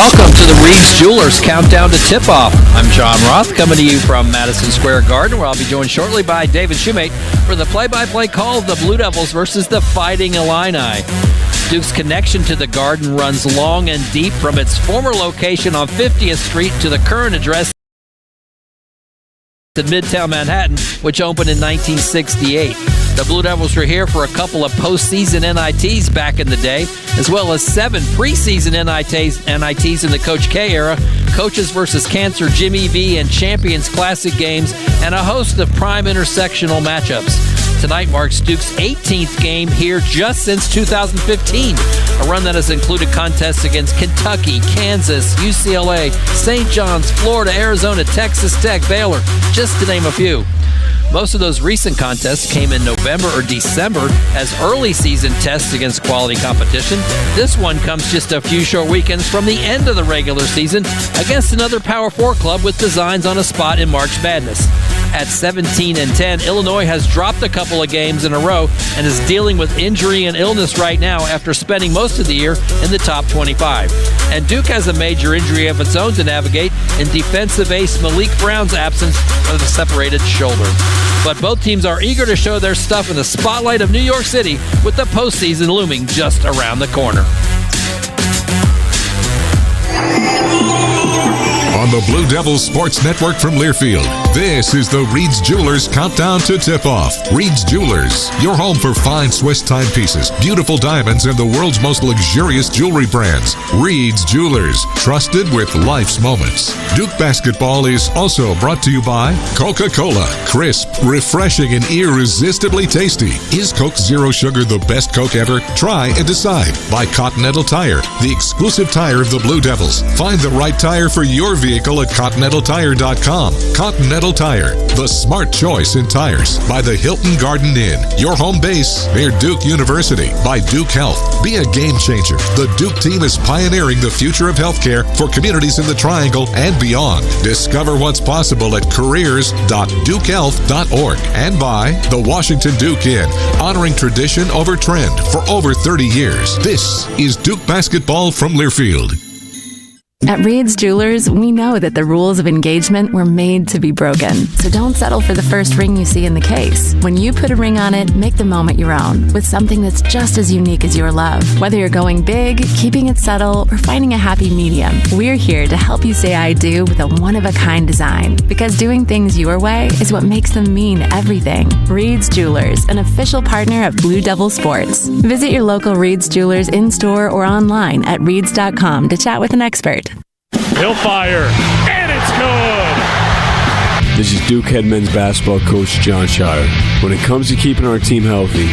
Welcome to the Reed's Jewelers Countdown to Tip-Off. I'm John Roth, coming to you from Madison Square Garden, where I'll be joined shortly by David Shoemate for the play-by-play call of the Blue Devils versus the Fighting Illini. Duke's connection to the Garden runs long and deep from its former location on 50th Street to the current address in Midtown Manhattan, which opened in 1968. The Blue Devils were here for a couple of postseason NITs back in the day, as well as 7 preseason NITs in the Coach K era, Coaches versus Cancer Jimmy V and Champions Classic games, and a host of prime intersectional matchups. Tonight marks Duke's 18th game here just since 2015, a run that has included contests against Kentucky, Kansas, UCLA, St. John's, Florida, Arizona, Texas Tech, Baylor, just to name a few. Most of those recent contests came in November or December as early season tests against quality competition. This one comes just a few short weekends from the end of the regular season against another Power 4 club with designs on a spot in March Madness. At 17-10, Illinois has dropped a couple of games in a row and is dealing with injury and illness right now after spending most of the year in the top 25. And Duke has a major injury of its own to navigate in defensive ace Malik Brown's absence with a separated shoulder. But both teams are eager to show their stuff in the spotlight of New York City with the postseason looming just around the corner. On the Blue Devils Sports Network from Learfield, this is the Reed's Jewelers Countdown to Tip-Off. Reed's Jewelers, your home for fine Swiss timepieces, beautiful diamonds, and the world's most luxurious jewelry brands. Reed's Jewelers, trusted with life's moments. Duke Basketball is also brought to you by Coca-Cola. Crisp, refreshing, and irresistibly tasty. Is Coke Zero Sugar the best Coke ever? Try and decide. By Continental Tire, the exclusive tire of the Blue Devils. Find the right tire for your vehicle at ContinentalTire.com. Continental Tire, the smart choice in tires. By the Hilton Garden Inn, your home base near Duke University. By Duke Health, be a game changer. The Duke team is pioneering the future of healthcare for communities in the Triangle and beyond. Discover what's possible at careers.dukehealth.org. And by the Washington Duke Inn, honoring tradition over trend for over 30 years. This is Duke Basketball from Learfield. At Reed's Jewelers, we know that the rules of engagement were made to be broken. So don't settle for the first ring you see in the case. When you put a ring on it, make the moment your own with something that's just as unique as your love. Whether you're going big, keeping it subtle, or finding a happy medium, we're here to help you say I do with a one-of-a-kind design. Because doing things your way is what makes them mean everything. Reed's Jewelers, an official partner of Blue Devil Sports. Visit your local Reed's Jewelers in-store or online at reeds.com to chat with an expert. He'll fire, and it's good! This is Duke head men's basketball coach John Shire. When it comes to keeping our team healthy,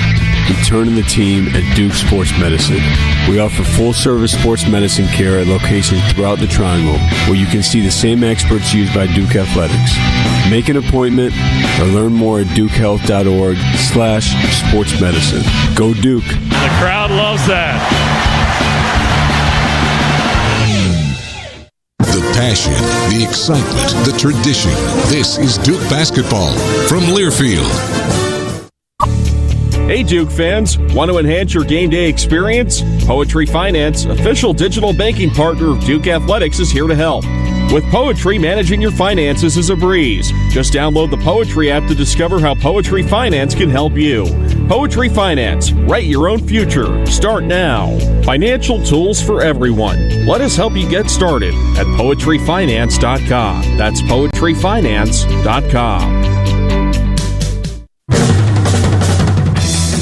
we turn to the team at Duke Sports Medicine. We offer full-service sports medicine care at locations throughout the Triangle, where you can see the same experts used by Duke Athletics. Make an appointment or learn more at dukehealth.org/sportsmedicine. Go Duke! The crowd loves that. The passion, the excitement, the tradition. This is Duke Basketball from Learfield. Hey Duke fans, want to enhance your game day experience? Poetry Finance, official digital banking partner of Duke Athletics, is here to help. With Poetry, managing your finances is a breeze. Just download the Poetry app to discover how Poetry Finance can help you. Poetry Finance, write your own future. Start now. Financial tools for everyone. Let us help you get started at poetryfinance.com. That's poetryfinance.com.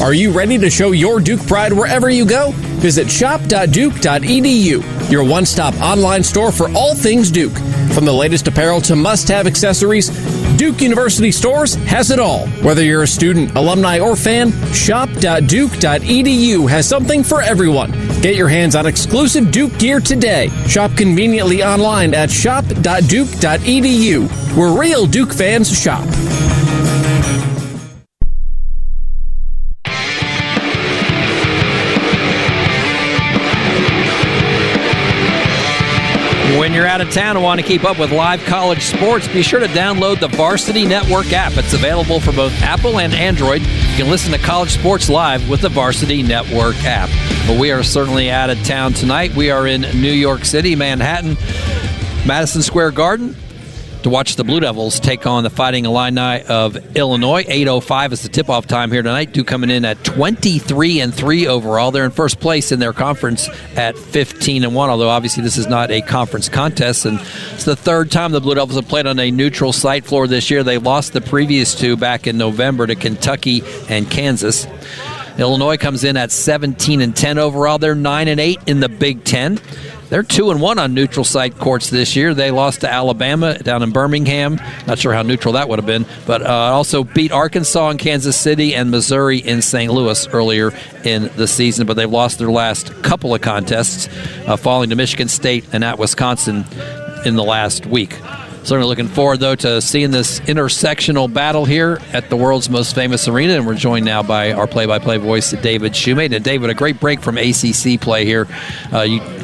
Are you ready to show your Duke pride wherever you go? Visit shop.duke.edu, your one-stop online store for all things Duke. From the latest apparel to must-have accessories, Duke University Stores has it all. Whether you're a student, alumni, or fan, shop.duke.edu has something for everyone. Get your hands on exclusive Duke gear today. Shop conveniently online at shop.duke.edu, where real Duke fans shop. When you're out of town and want to keep up with live college sports, be sure to download the Varsity Network app. It's available for both Apple and Android. You can listen to college sports live with the Varsity Network app. Well, we are certainly out of town tonight. We are in New York City, Manhattan, Madison Square Garden, to watch the Blue Devils take on the Fighting Illini of Illinois. 8:05 is the tip-off time here tonight. Duke coming in at 23-3 overall. They're in first place in their conference at 15-1, although obviously this is not a conference contest, and it's the third time the Blue Devils have played on a neutral site floor this year. They lost the previous two back in November to Kentucky and Kansas. Illinois comes in at 17-10 overall. They're 9-8 in the Big Ten. They're 2-1 on neutral site courts this year. They lost to Alabama down in Birmingham. Not sure how neutral that would have been, but also beat Arkansas in Kansas City and Missouri in St. Louis earlier in the season. But they've lost their last couple of contests, falling to Michigan State and at Wisconsin in the last week. Certainly looking forward, though, to seeing this intersectional battle here at the world's most famous arena. And we're joined now by our play-by-play voice, David Shoemate. And David, a great break from ACC play here.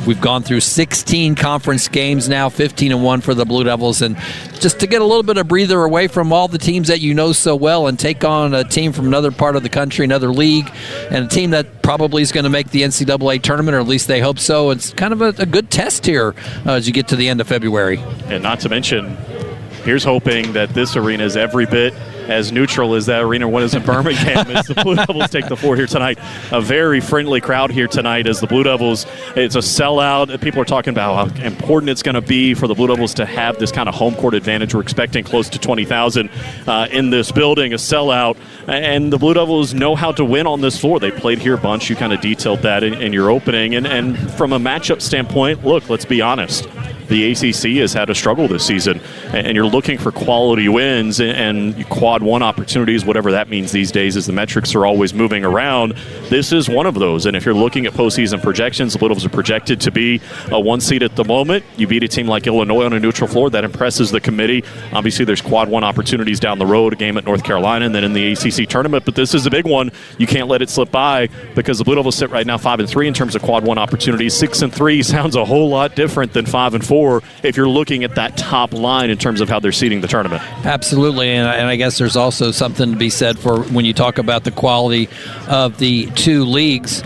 We've gone through 16 conference games now, 15-1 for the Blue Devils. And just to get a little bit of breather away from all the teams that you know so well and take on a team from another part of the country, another league, and a team that probably is going to make the NCAA tournament, or at least they hope so. It's kind of a good test here as you get to the end of February. And not to mention, here's hoping that this arena is every bit as neutral as that arena was in Birmingham as the Blue Devils take the floor here tonight. A very friendly crowd here tonight as the Blue Devils, it's a sellout. People are talking about how important it's going to be for the Blue Devils to have this kind of home court advantage. We're expecting close to 20,000 in this building, a sellout. And the Blue Devils know how to win on this floor. They played here a bunch. You kind of detailed that in your opening. And from a matchup standpoint, look, let's be honest. The ACC has had a struggle this season, and you're looking for quality wins and quad one opportunities, whatever that means these days, as the metrics are always moving around. This is one of those, and if you're looking at postseason projections, the Blue Devils are projected to be a one seed at the moment. You beat a team like Illinois on a neutral floor, that impresses the committee. Obviously, there's quad one opportunities down the road, a game at North Carolina, and then in the ACC tournament, but this is a big one. You can't let it slip by because the Blue Devils sit right now 5-3 in terms of quad one opportunities. 6-3 sounds a whole lot different than 5-4. If you're looking at that top line in terms of how they're seeding the tournament. Absolutely, and I guess there's also something to be said for when you talk about the quality of the two leagues.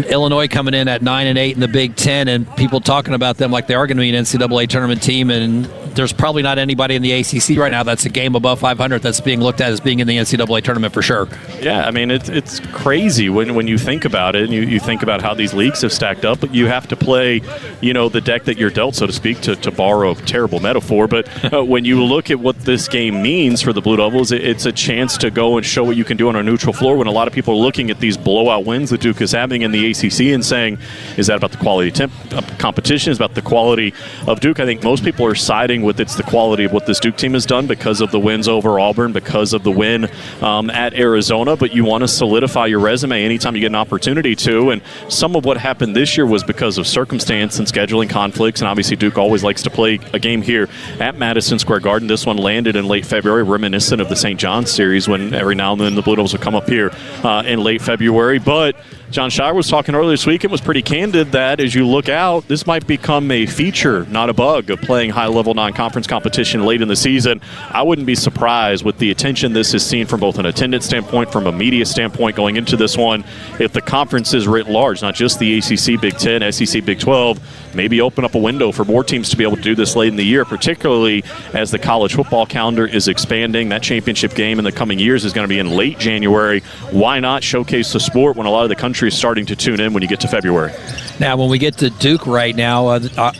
Illinois coming in at 9-8 in the Big Ten, and people talking about them like they are going to be an NCAA tournament team, and there's probably not anybody in the ACC right now that's a game above 500 that's being looked at as being in the NCAA tournament for sure. Yeah, I mean, it's crazy when you think about it, and you think about how these leagues have stacked up, but you have to play, the deck that you're dealt, so to speak, to borrow a terrible metaphor. But when you look at what this game means for the Blue Devils, it's a chance to go and show what you can do on a neutral floor when a lot of people are looking at these blowout wins that Duke is having in the ACC and saying, is that about the quality of competition? Is about the quality of Duke? I think most people are siding with it's the quality of what this Duke team has done because of the wins over Auburn, because of the win at Arizona, but you want to solidify your resume anytime you get an opportunity to, and some of what happened this year was because of circumstance and scheduling conflicts, and obviously Duke always likes to play a game here at Madison Square Garden. This one landed in late February, reminiscent of the St. John's series when every now and then the Blue Devils would come up here in late February, but John Shire was talking earlier this week and was pretty candid that as you look out, this might become a feature, not a bug, of playing high-level non-conference competition late in the season. I wouldn't be surprised with the attention this has seen from both an attendance standpoint, from a media standpoint going into this one, if the conference is writ large, not just the ACC, Big Ten, SEC, Big 12, maybe open up a window for more teams to be able to do this late in the year, particularly as the college football calendar is expanding. That championship game in the coming years is going to be in late January. Why not showcase the sport when a lot of the country is starting to tune in when you get to February? Now, when we get to Duke right now,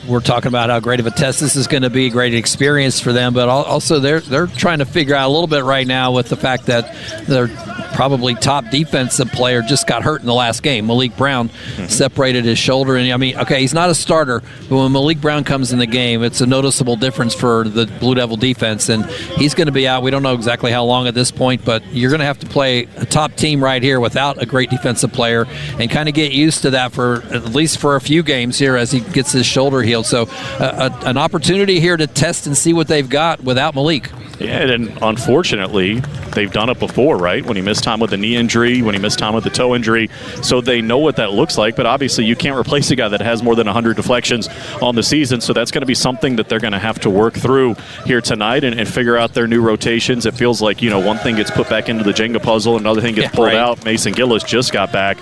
we're talking about how great of a test this is going to be, a great experience for them, but also they're trying to figure out a little bit right now with the fact that their probably top defensive player just got hurt in the last game. Malik Brown separated his shoulder, and I mean, okay, he's not a starter, but when Malik Brown comes in the game, it's a noticeable difference for the Blue Devil defense, and he's going to be out. We don't know exactly how long at this point, but you're going to have to play a top team right here without a great defensive player and kind of get used to that for at least for a few games here as he gets his shoulder healed. So an opportunity here to test and see what they've got without Malik. Yeah, and unfortunately, they've done it before, right? When he missed time with a knee injury, when he missed time with a toe injury. So they know what that looks like, but obviously you can't replace a guy that has more than 100 deflections on the season. So that's going to be something that they're going to have to work through here tonight and figure out their new rotations. It feels like, one thing gets put back into the Jenga puzzle, another thing gets pulled out. Mason Gillis just got back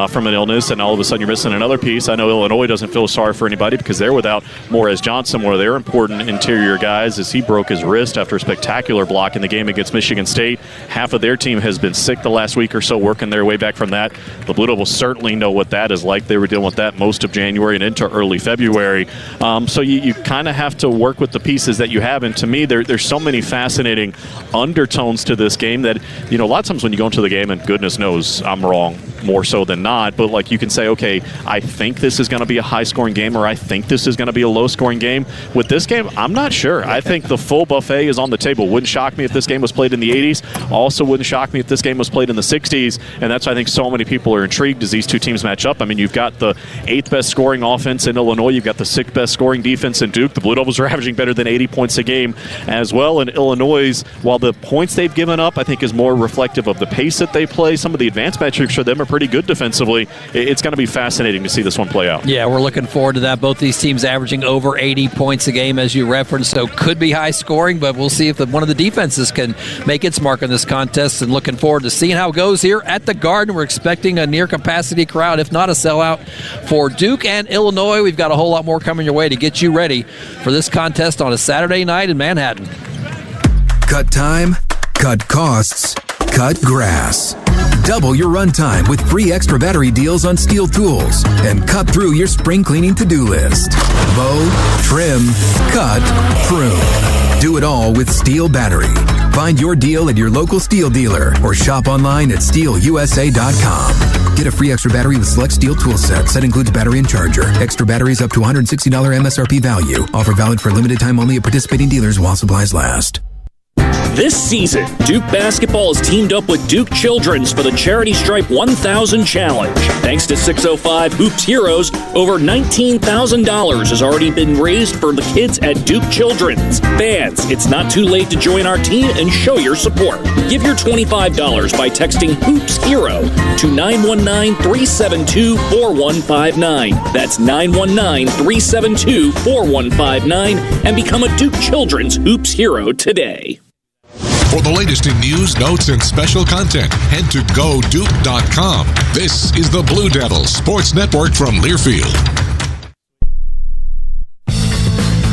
from an illness, and all of a sudden you're missing another piece. I know Illinois doesn't feel sorry for anybody because they're without Morez Johnson, one of their important interior guys, as he broke his wrist after a spectacular block in the game against Michigan State. Half of their team has been sick the last week or so, working their way back from that. The Blue Devils certainly know what that is like. They were dealing with that most of January and into early February. So you kind of have to work with the pieces that you have. And to me, there's so many fascinating undertones to this game that, a lot of times when you go into the game, and goodness knows I'm wrong more so than not, but like you can say, okay, I think this is going to be a high-scoring game, or I think this is going to be a low-scoring game. With this game, I'm not sure. I think the full buffet is on the table. Wouldn't shock me if this game was played in the 80s. Also wouldn't shock me if this game was played in the 60s, and that's why I think so many people are intrigued as these two teams match up. I mean, you've got the 8th best scoring offense in Illinois. You've got the 6th best scoring defense in Duke. The Blue Devils are averaging better than 80 points a game as well. And Illinois, while the points they've given up, I think is more reflective of the pace that they play. Some of the advanced metrics for them are pretty good defensively. It's going to be fascinating to see this one play out. Yeah, we're looking forward to that. Both these teams averaging over 80 points a game, as you referenced, so could be high scoring, but we'll see if one of the defenses can make its mark in this contest, and looking forward to seeing how it goes here at the Garden. We're expecting a near capacity crowd, if not a sellout, for Duke and Illinois. We've got a whole lot more coming your way to get you ready for this contest on a Saturday night in Manhattan. Cut time, cut costs, cut grass. Double your runtime with free extra battery deals on Steel tools, and cut through your spring cleaning to-do list. Mow, trim, cut, prune. Do it all with Steel battery. Find your deal at your local Steel dealer or shop online at steelusa.com. Get a free extra battery with select Steel tool set. Set includes battery and charger. Extra batteries up to $160 MSRP value. Offer valid for limited time only at participating dealers while supplies last. This season, Duke Basketball has teamed up with Duke Children's for the Charity Stripe 1000 Challenge. Thanks to 605 Hoops Heroes, over $19,000 has already been raised for the kids at Duke Children's. Fans, it's not too late to join our team and show your support. Give your $25 by texting Hoops Hero to 919-372-4159. That's 919-372-4159, and become a Duke Children's Hoops Hero today. For the latest in news, notes, and special content, head to GoDuke.com. This is the Blue Devils Sports Network from Learfield.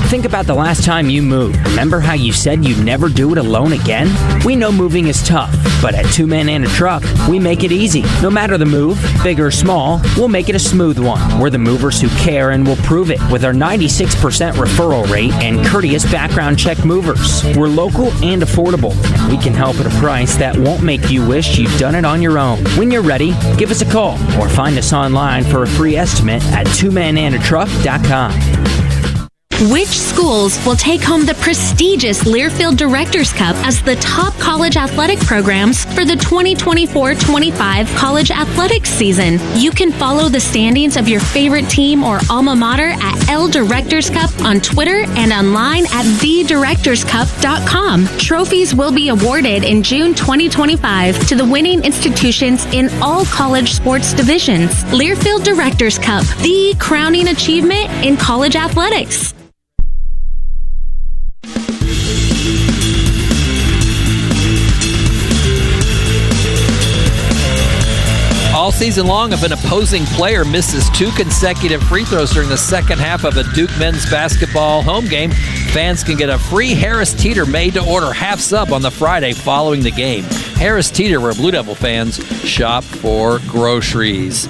Think about the last time you moved. Remember how you said you'd never do it alone again? We know moving is tough, but at Two Men and a Truck, we make it easy. No matter the move, big or small, we'll make it a smooth one. We're the movers who care, and we'll prove it with our 96% referral rate and courteous background check movers. We're local and affordable. We can help at a price that won't make you wish you'd done it on your own. When you're ready, give us a call or find us online for a free estimate at twomenandatruck.com. Which schools will take home the prestigious Learfield Directors Cup as the top college athletic programs for the 2024-25 college athletics season? You can follow the standings of your favorite team or alma mater at L Directors Cup on Twitter and online at thedirectorscup.com. Trophies will be awarded in June 2025 to the winning institutions in all college sports divisions. Learfield Directors Cup, the crowning achievement in college athletics. All season long, if an opposing player misses 2 consecutive free throws during the second half of a Duke men's basketball home game, fans can get a free Harris Teeter made-to-order half sub on the Friday following the game. Harris Teeter, where Blue Devil fans shop for groceries.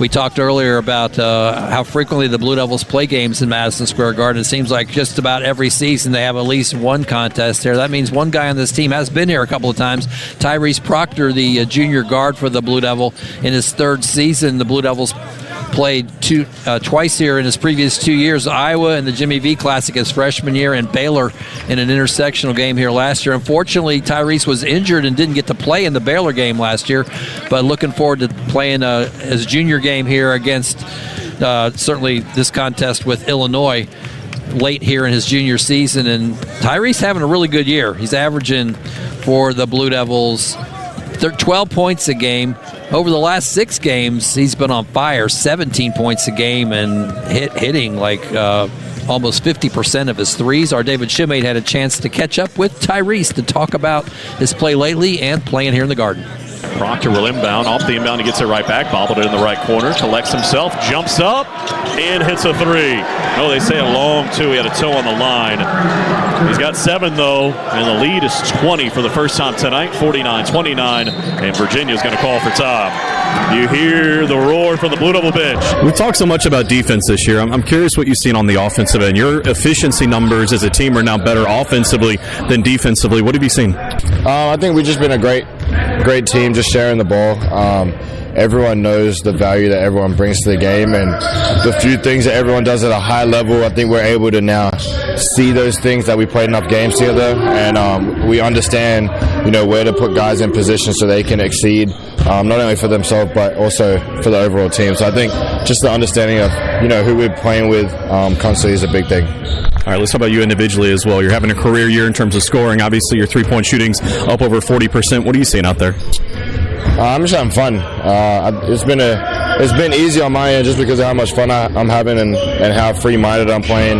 We talked earlier about how frequently the Blue Devils play games in Madison Square Garden. It seems like just about every season they have at least one contest here. That means one guy on this team has been here a couple of times. Tyrese Proctor, the junior guard for the Blue Devil, in his third season, the Blue Devils played twice here in his previous 2 years. Iowa in the Jimmy V Classic his freshman year, and Baylor in an intersectional game here last year. Unfortunately, Tyrese was injured and didn't get to play in the Baylor game last year, but looking forward to playing his junior game here against certainly this contest with Illinois. late here in his junior season. And Tyrese having a really good year. He's averaging for the Blue Devils 12 points a game. Over the last 6 games, he's been on fire, 17 points a game, and hitting like almost 50% of his threes. Our David Shimate had a chance to catch up with Tyrese to talk about his play lately and playing here in the Garden. Proctor will inbound. Off the inbound, he gets it right back. Bobbled it in the right corner. Collects himself. Jumps up. And hits a 3. Oh, they say a long 2. He had a toe on the line. He's got 7, though. And the lead is 20 for the first time tonight. 49-29. And Virginia's going to call for time. You hear the roar from the Blue Devil bench. We've talked so much about defense this year. I'm curious what you've seen on the offensive end. Your efficiency numbers as a team are now better offensively than defensively. What have you seen? I think we've just been a great team, just sharing the ball. Everyone knows the value that everyone brings to the game, and the few things that everyone does at a high level, I think we're able to now see those things that we played enough games together, and we understand, where to put guys in position so they can exceed, not only for themselves but also for the overall team. So I think just the understanding of, who we're playing with constantly is a big thing. All right, let's talk about you individually as well. You're having a career year in terms of scoring. Obviously, your three-point shooting's up over 40%. What are you seeing out there? I'm just having fun. It's been easy on my end just because of how much fun I'm having and how free-minded I'm playing.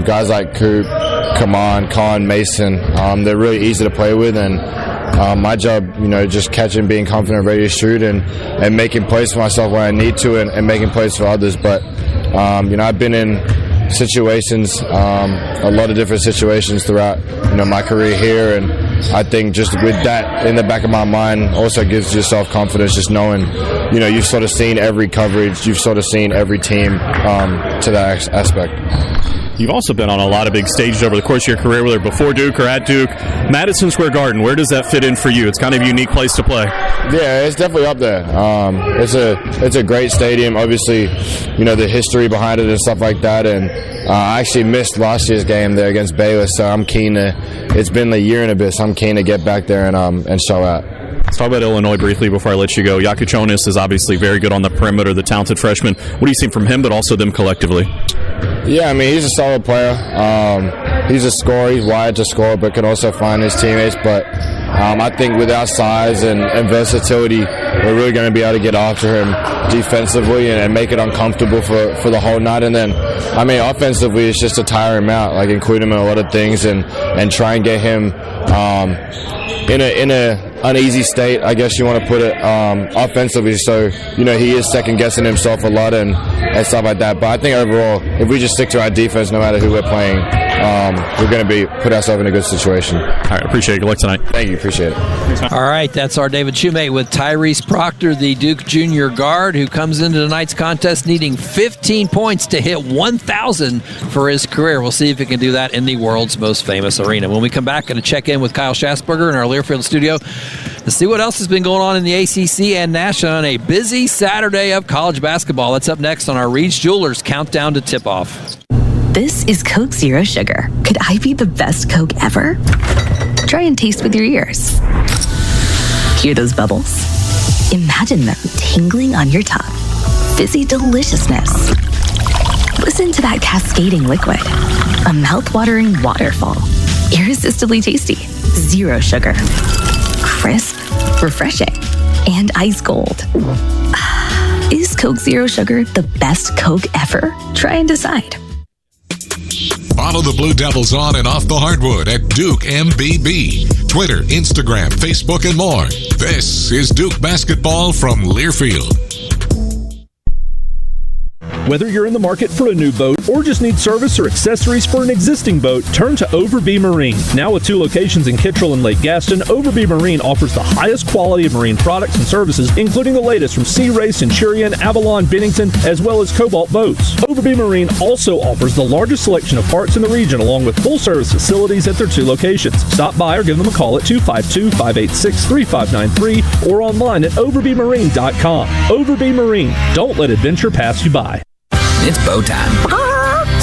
Guys like Coop, Kaman, Con, Mason, they're really easy to play with, and my job, just catching, being confident, ready to shoot, and making plays for myself when I need to, and making plays for others. But I've been in situations, a lot of different situations throughout my career here, and I think just with that in the back of my mind also gives yourself confidence, just knowing you've sort of seen every coverage, you've sort of seen every team to that aspect. You've also been on a lot of big stages over the course of your career, whether before Duke or at Duke. Madison Square Garden, where does that fit in for you? It's kind of a unique place to play. Yeah, it's definitely up there. It's a great stadium. Obviously, the history behind it and stuff like that. And I actually missed last year's game there against Baylor, so I'm keen to. It's been a year and a bit, so I'm keen to get back there and show out. Let's talk about Illinois briefly before I let you go. Yakuchonis is obviously very good on the perimeter, the talented freshman. What do you see from him, but also them collectively? Yeah, he's a solid player. He's a scorer. He's wired to score, but can also find his teammates. But I think with our size and versatility, we're really going to be able to get after him defensively and make it uncomfortable for the whole night. And then, offensively, it's just to tire him out, include him in a lot of things and try and get him in a uneasy state, I guess you want to put it, offensively. So, he is second-guessing himself a lot and stuff like that. But I think overall, if we just stick to our defense, no matter who we're playing, we're going to put ourselves in a good situation. All right, appreciate it. Good luck tonight. Thank you. Appreciate it. All right, that's our David Shumate with Tyrese Proctor, the Duke junior guard, who comes into tonight's contest needing 15 points to hit 1,000 for his career. We'll see if he can do that in the world's most famous arena. When we come back, going to check in with Kyle Schassberger in our Learfield studio to see what else has been going on in the ACC and national on a busy Saturday of college basketball. That's up next on our Reed's Jewelers Countdown to Tip-Off. This is Coke Zero Sugar. Could I be the best Coke ever? Try and taste with your ears. Hear those bubbles? Imagine them tingling on your tongue. Fizzy deliciousness. Listen to that cascading liquid. A mouth-watering waterfall. Irresistibly tasty. Zero sugar. Crisp, refreshing, and ice cold. Is Coke Zero Sugar the best Coke ever? Try and decide. Follow the Blue Devils on and off the hardwood at Duke MBB. Twitter, Instagram, Facebook, and more. This is Duke Basketball from Learfield. Whether you're in the market for a new boat or just need service or accessories for an existing boat, turn to Overby Marine. Now with 2 locations in Kittrell and Lake Gaston, Overby Marine offers the highest quality of marine products and services, including the latest from Sea Ray, Centurion, Avalon, Bennington, as well as Cobalt boats. Overby Marine also offers the largest selection of parts in the region, along with full-service facilities at their 2 locations. Stop by or give them a call at 252-586-3593 or online at overbymarine.com. Overby Marine. Don't let adventure pass you by. It's bow time.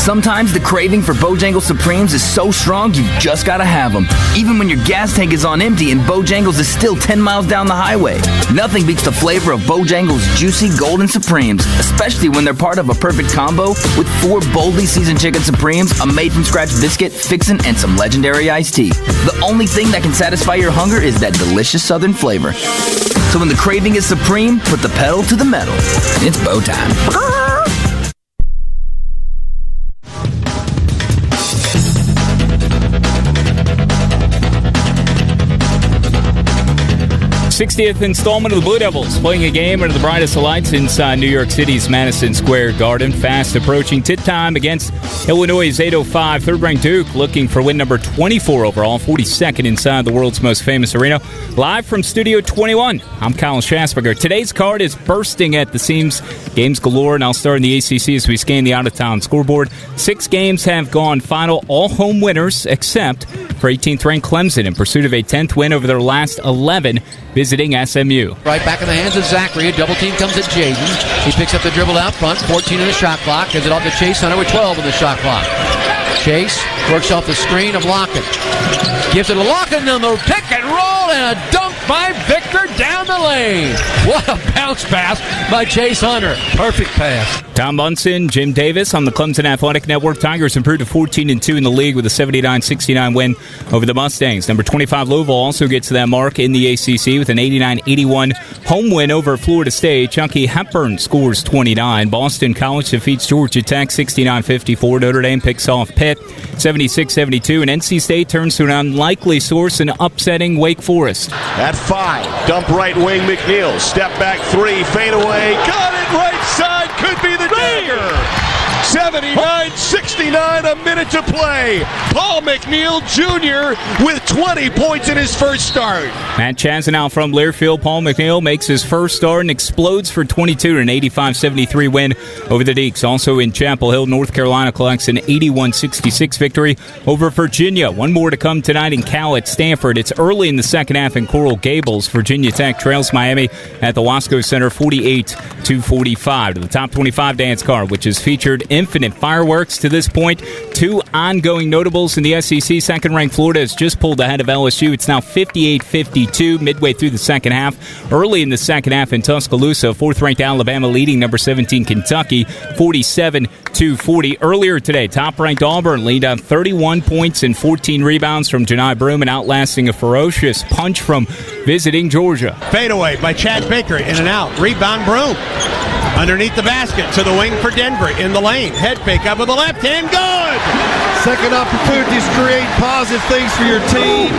Sometimes the craving for Bojangles Supremes is so strong you just gotta have them. Even when your gas tank is on empty and Bojangles is still 10 miles down the highway. Nothing beats the flavor of Bojangles Juicy Golden Supremes, especially when they're part of a perfect combo with 4 boldly seasoned chicken Supremes, a made-from-scratch biscuit, fixin', and some legendary iced tea. The only thing that can satisfy your hunger is that delicious southern flavor. So when the craving is supreme, put the pedal to the metal. It's Bo time. 60th installment of the Blue Devils playing a game under the brightest of lights inside New York City's Madison Square Garden. Fast approaching tip time against Illinois' 805. Third-ranked Duke looking for win number 24 overall, 42nd inside the world's most famous arena. Live from Studio 21, I'm Kyle Schasberger. Today's card is bursting at the seams. Games galore, and I'll start in the ACC as we scan the out-of-town scoreboard. 6 games have gone final, all home winners except for 18th-ranked Clemson in pursuit of a 10th win over their last 11 visiting SMU. Right back in the hands of Zachary. A double team comes at Jaden. He picks up the dribble out front. 14 in the shot clock. Gives it off to Chase Hunter with 12 in the shot clock. Chase works off the screen of Lockett. Gives it to Lockett, and then the pick and roll, and a dunk by Victor down the lane. What a bounce pass by Chase Hunter. Perfect pass. Tom Bunson, Jim Davis on the Clemson Athletic Network. Tigers improved to 14-2 in the league with a 79-69 win over the Mustangs. Number 25 Louisville also gets to that mark in the ACC with an 89-81 home win over Florida State. Chunky Hepburn scores 29. Boston College defeats Georgia Tech 69-54. Notre Dame picks off Pitt 76-72. And NC State turns to an unlikely source in upsetting Wake Forest. At 5, dump right wing McNeil. Step back 3, fade away. Got it right side. Could be the dagger. 79-69, a minute to play. Paul McNeil Jr. with 20 points in his first start. Matt Chazanow from Learfield. Paul McNeil makes his first start and explodes for 22 in an 85-73 win over the Deacs. Also in Chapel Hill, North Carolina collects an 81-66 victory over Virginia. One more to come tonight in Cal at Stanford. It's early in the second half in Coral Gables. Virginia Tech trails Miami at the Wasco Center 48-45. To the top 25 dance card, which has featured infinite fireworks to this point. 2 ongoing notables in the SEC. Second-ranked Florida has just pulled ahead of LSU. It's now 58-52 midway through the second half. Early in the second half in Tuscaloosa, 4th-ranked Alabama leading number 17 Kentucky 47-40. Earlier today, top-ranked Auburn lead on 31 points and 14 rebounds from Janai Broome and outlasting a ferocious punch from visiting Georgia. Fadeaway by Chad Baker, in and out. Rebound Broome. Underneath the basket to the wing for Denver in the lane. Head fake up with the left hand. Good! Second opportunities create positive things for your team.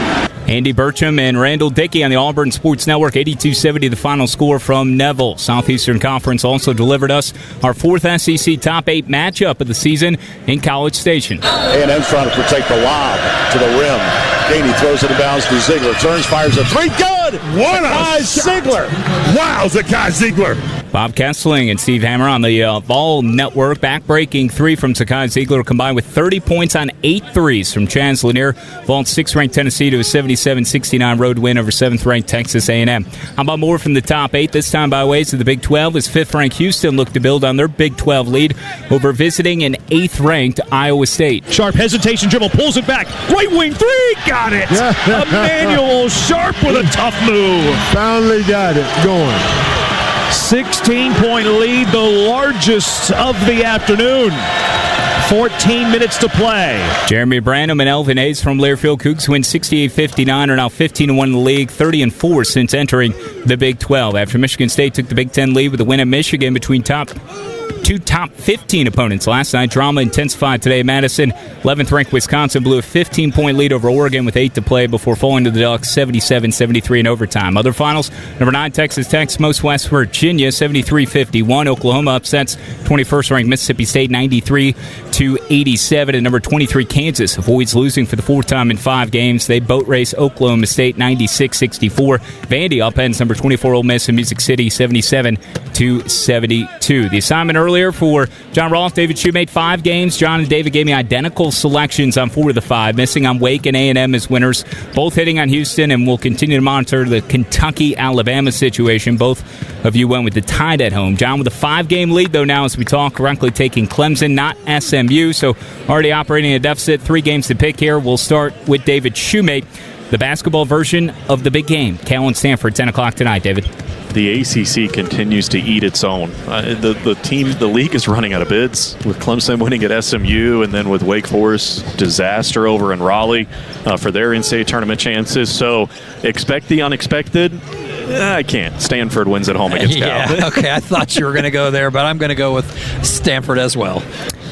Andy Burcham and Randall Dickey on the Auburn Sports Network. 82-70 the final score from Neville. Southeastern Conference also delivered us our 4th SEC top 8 matchup of the season in College Station. A&M's trying to protect the lob to the rim. Gainey throws it in bounds to Ziegler. Turns, fires a 3. Good! What Zakai Ziegler. Wow, Zakai Ziegler. Bob Kessling and Steve Hammer on the Vol Network. Back-breaking 3 from Zakai Ziegler combined with 30 points on 8 threes from Chance Lanier. Vaults 6th-ranked Tennessee to a 77-69 road win over 7th-ranked Texas A&M. How about more from the top 8, this time by ways of the Big 12, as 5th-ranked Houston looked to build on their Big 12 lead over visiting an 8th-ranked Iowa State. Sharp hesitation dribble, pulls it back. Right wing 3, got it! Emmanuel Sharp with a tough move. Finally got it going. 16-point lead, the largest of the afternoon. 14 minutes to play. Jeremy Branham and Elvin Hayes from Learfield. Cougs win 68-59, are now 15-1 in the league, 30-4 since entering the Big 12. After Michigan State took the Big 10 lead with a win at Michigan between two top 15 opponents last night. Drama intensified today at Madison. 11th-ranked Wisconsin blew a 15-point lead over Oregon with 8 to play before falling to the Ducks 77-73 in overtime. Other finals, number 9 Texas Tech most West Virginia 73-51. Oklahoma upsets 21st-ranked Mississippi State 93-87. And number 23 Kansas avoids losing for the 4th time in 5 games. They boat race Oklahoma State 96-64. Vandy upends number 24 Ole Miss in Music City 77-72. The assignment early earlier for John Ross, David Shoemate, 5 games. John and David gave me identical selections on 4 of the 5, missing on Wake and A&M as winners, both hitting on Houston, and we'll continue to monitor the Kentucky-Alabama situation. Both of you went with the Tide at home. John with a 5-game lead, though, now as we talk, correctly taking Clemson, not SMU, so already operating a deficit. 3 games to pick here. We'll start with David Shoemate. The basketball version of the big game. Cal and Stanford, 10 o'clock tonight, David. The ACC continues to eat its own. The league is running out of bids, with Clemson winning at SMU, and then with Wake Forest disaster over in Raleigh for their NCAA tournament chances. So expect the unexpected. I can't. Stanford wins at home against Cal. Yeah, okay, I thought you were going to go there, but I'm going to go with Stanford as well.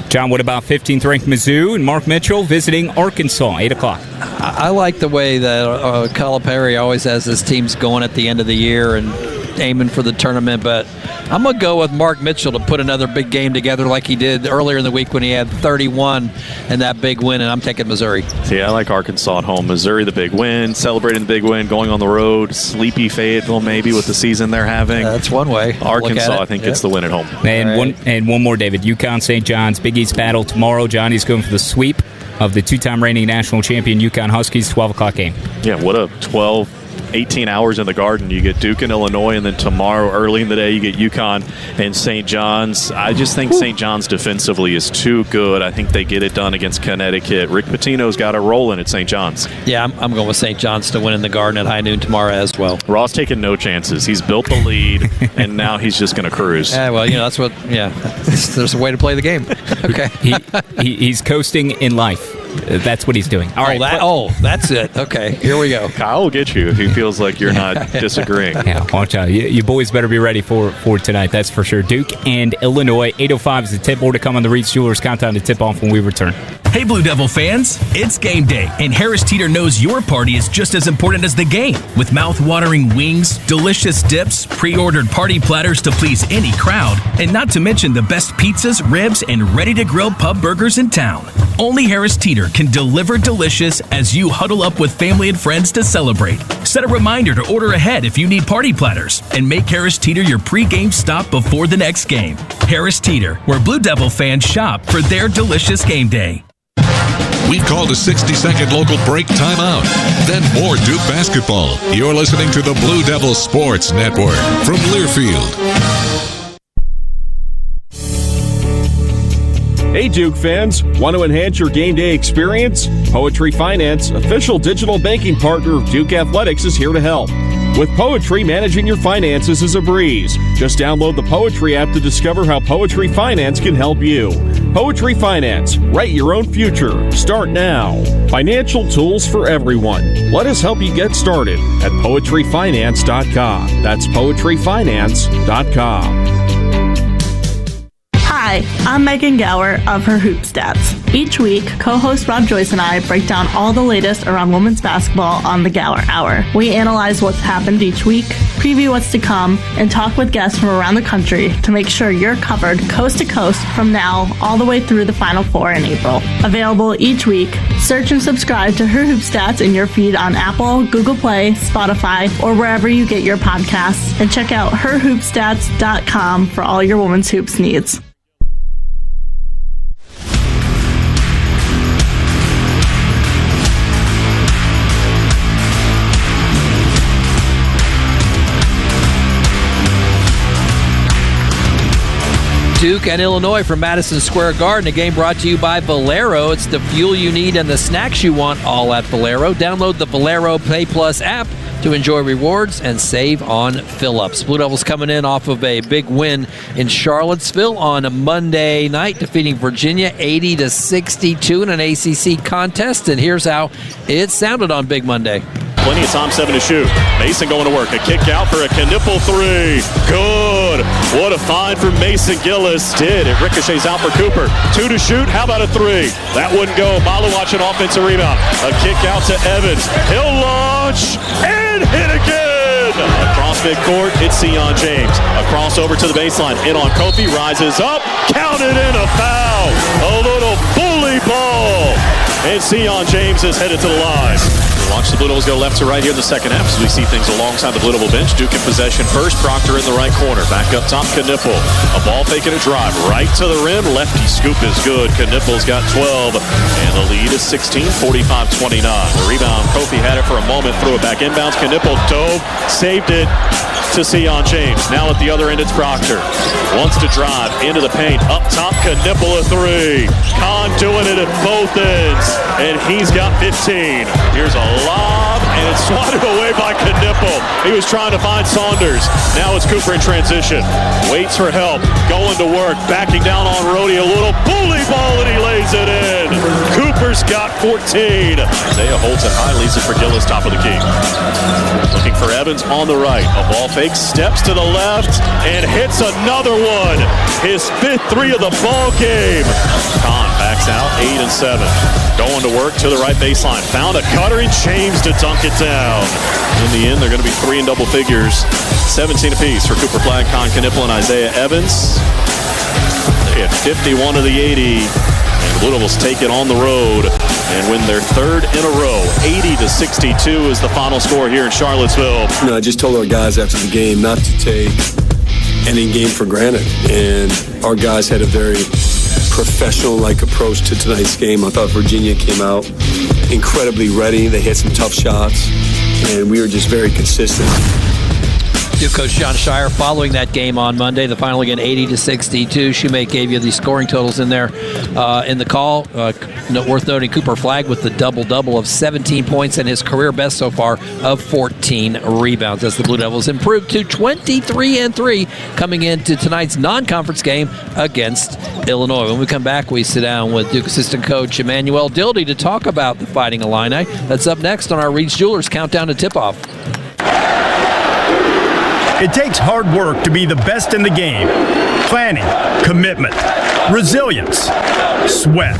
John, what about 15th-ranked Mizzou and Mark Mitchell visiting Arkansas, 8 o'clock? I like the way that Calipari always has his teams going at the end of the year and aiming for the tournament, but I'm going to go with Mark Mitchell to put another big game together like he did earlier in the week when he had 31 and that big win, and I'm taking Missouri. See, I like Arkansas at home. Missouri, the big win, celebrating the big win, going on the road, sleepy Fayetteville maybe with the season they're having. That's one way. Arkansas, I think, gets the win at home. And one more, David. UConn St. John's, Big East battle tomorrow. Johnny's going for the sweep of the 2-time reigning national champion UConn Huskies, 12 o'clock game. Yeah, what a 18 hours in the Garden. You get Duke and Illinois, and then tomorrow early in the day you get UConn and St. John's. I just think St. John's defensively is too good. I think they get it done against Connecticut. Rick Pitino's got a rolling at St. John's. Yeah, I'm going with St. John's to win in the Garden at high noon tomorrow as well. Ross taking no chances. He's built the lead, and now he's just going to cruise. Yeah, well, that's what, there's a way to play the game. Okay. He's coasting in life. That's what he's doing. All right. That's it. Okay, here we go. Kyle will get you if he feels like you're not disagreeing. Yeah, watch out. You boys better be ready for tonight. That's for sure. Duke and Illinois. 8:05 is the tip. More to come on the Reed's Jewelers Countdown to tip off when we return. Hey, Blue Devil fans, it's game day, and Harris Teeter knows your party is just as important as the game. With mouth-watering wings, delicious dips, pre-ordered party platters to please any crowd, and not to mention the best pizzas, ribs, and ready-to-grill pub burgers in town. Only Harris Teeter can deliver delicious as you huddle up with family and friends to celebrate. Set a reminder to order ahead if you need party platters, and make Harris Teeter your pre-game stop before the next game. Harris Teeter, where Blue Devil fans shop for their delicious game day. We've called a 60-second local break timeout. Then more Duke basketball. You're listening to the Blue Devil Sports Network from Learfield. Hey, Duke fans, want to enhance your game day experience? Poetry Finance, official digital banking partner of Duke Athletics, is here to help. With Poetry, managing your finances is a breeze. Just download the Poetry app to discover how Poetry Finance can help you. Poetry Finance, write your own future. Start now. Financial tools for everyone. Let us help you get started at poetryfinance.com. That's poetryfinance.com. Hi, I'm Megan Gower of Her Hoop Stats. Each week, co-host Rob Joyce and I break down all the latest around women's basketball on the Gower Hour. We analyze what's happened each week, preview what's to come, and talk with guests from around the country to make sure you're covered coast to coast from now all the way through the Final Four in April. Available each week, search and subscribe to Her Hoop Stats in your feed on Apple, Google Play, Spotify, or wherever you get your podcasts, and check out herhoopstats.com for all your women's hoops needs. Duke and Illinois from Madison Square Garden. A game brought to you by Valero. It's the fuel you need and the snacks you want, all at Valero. Download the Valero Pay Plus app to enjoy rewards and save on fill-ups. Blue Devils coming in off of a big win in Charlottesville on a Monday night, defeating Virginia 80-62 in an ACC contest. And here's how it sounded on Big Monday. Plenty of time, 7 to shoot. Mason going to work. A kick out for a Knipple three. Good. What a find from Mason Gillis. It ricochets out for Cooper. 2 to shoot. How about a 3? That wouldn't go. Maluach an offensive rebound. A kick out to Evans. He'll launch and hit again. Across midcourt, it's Sion James. A crossover to the baseline. In on Kofi. Rises up. Counted in a foul. A little bully ball. And Sion James is headed to the line. Watch the Blue Devils go left to right here in the second half as we see things alongside the Blue Devil bench. Duke in possession first. Proctor in the right corner. Back up top, Knipple. A ball fake and a drive right to the rim. Lefty scoop is good. Knipple's got 12, and the lead is 16, 45-29. The rebound, Kofi had it for a moment. Threw it back inbounds. Knipple dove, saved it to Sion James. Now at the other end, it's Proctor. Wants to drive into the paint. Up top, Knipple a three. Kahn doing it at both ends, and he's got 15. Here's a lob, and it's swatted away by Knipple. He was trying to find Saunders. Now it's Cooper in transition. Waits for help. Going to work. Backing down on Rhodey. A little bully ball, and he lays it in. Cooper's got 14. Isaiah holds it high, leads it for Gillis, top of the key. Looking for Evans on the right. A ball fake, steps to the left, and hits another one. His 5th three of the ball game. Kahn backs out, 8 and 7. Going to work to the right baseline. Found a cutter and James to dunk it down. In the end, they're going to be 3 in double figures. 17 apiece for Cooper Flagg, Kahn Knipple, and Isaiah Evans. They had 51 of the 80. And Blue Devils take it on the road and win their 3rd in a row. 80-62 is the final score here in Charlottesville. I just told our guys after the game not to take any game for granted. And our guys had a very professional-like approach to tonight's game. I thought Virginia came out incredibly ready. They hit some tough shots, and we were just very consistent. Duke coach John Shire following that game on Monday. The final again, 80-62. Shoemake gave you the scoring totals in there in the call. Worth noting, Cooper Flagg with the double-double of 17 points and his career best so far of 14 rebounds as the Blue Devils improved to 23-3 coming into tonight's non-conference game against Illinois. When we come back, we sit down with Duke assistant coach Emmanuel Dildy to talk about the Fighting Illini. That's up next on our Reed's Jewelers Countdown to Tip-Off. It takes hard work to be the best in the game. Planning, commitment, resilience, sweat.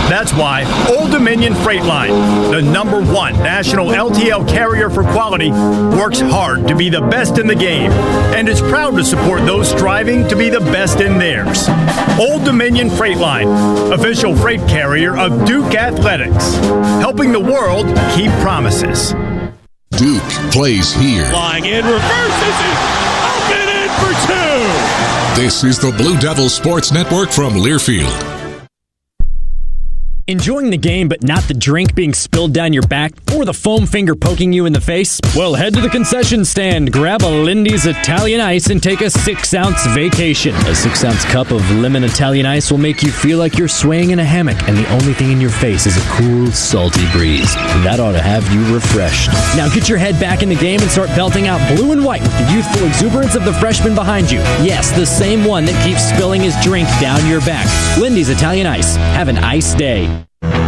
That's why Old Dominion Freight Line, the #1 national LTL carrier for quality, works hard to be the best in the game and is proud to support those striving to be the best in theirs. Old Dominion Freight Line, official freight carrier of Duke Athletics, helping the world keep promises. Duke plays here. Flying in, reverses it, up and in for 2. This is the Blue Devil Sports Network from Learfield. Enjoying the game but not the drink being spilled down your back or the foam finger poking you in the face? Well, head to the concession stand, grab a Lindy's Italian Ice, and take a 6-ounce vacation. A 6-ounce cup of lemon Italian Ice will make you feel like you're swaying in a hammock, and the only thing in your face is a cool, salty breeze. That ought to have you refreshed. Now get your head back in the game and start belting out blue and white with the youthful exuberance of the freshman behind you. Yes, the same one that keeps spilling his drink down your back. Lindy's Italian Ice. Have an ice day.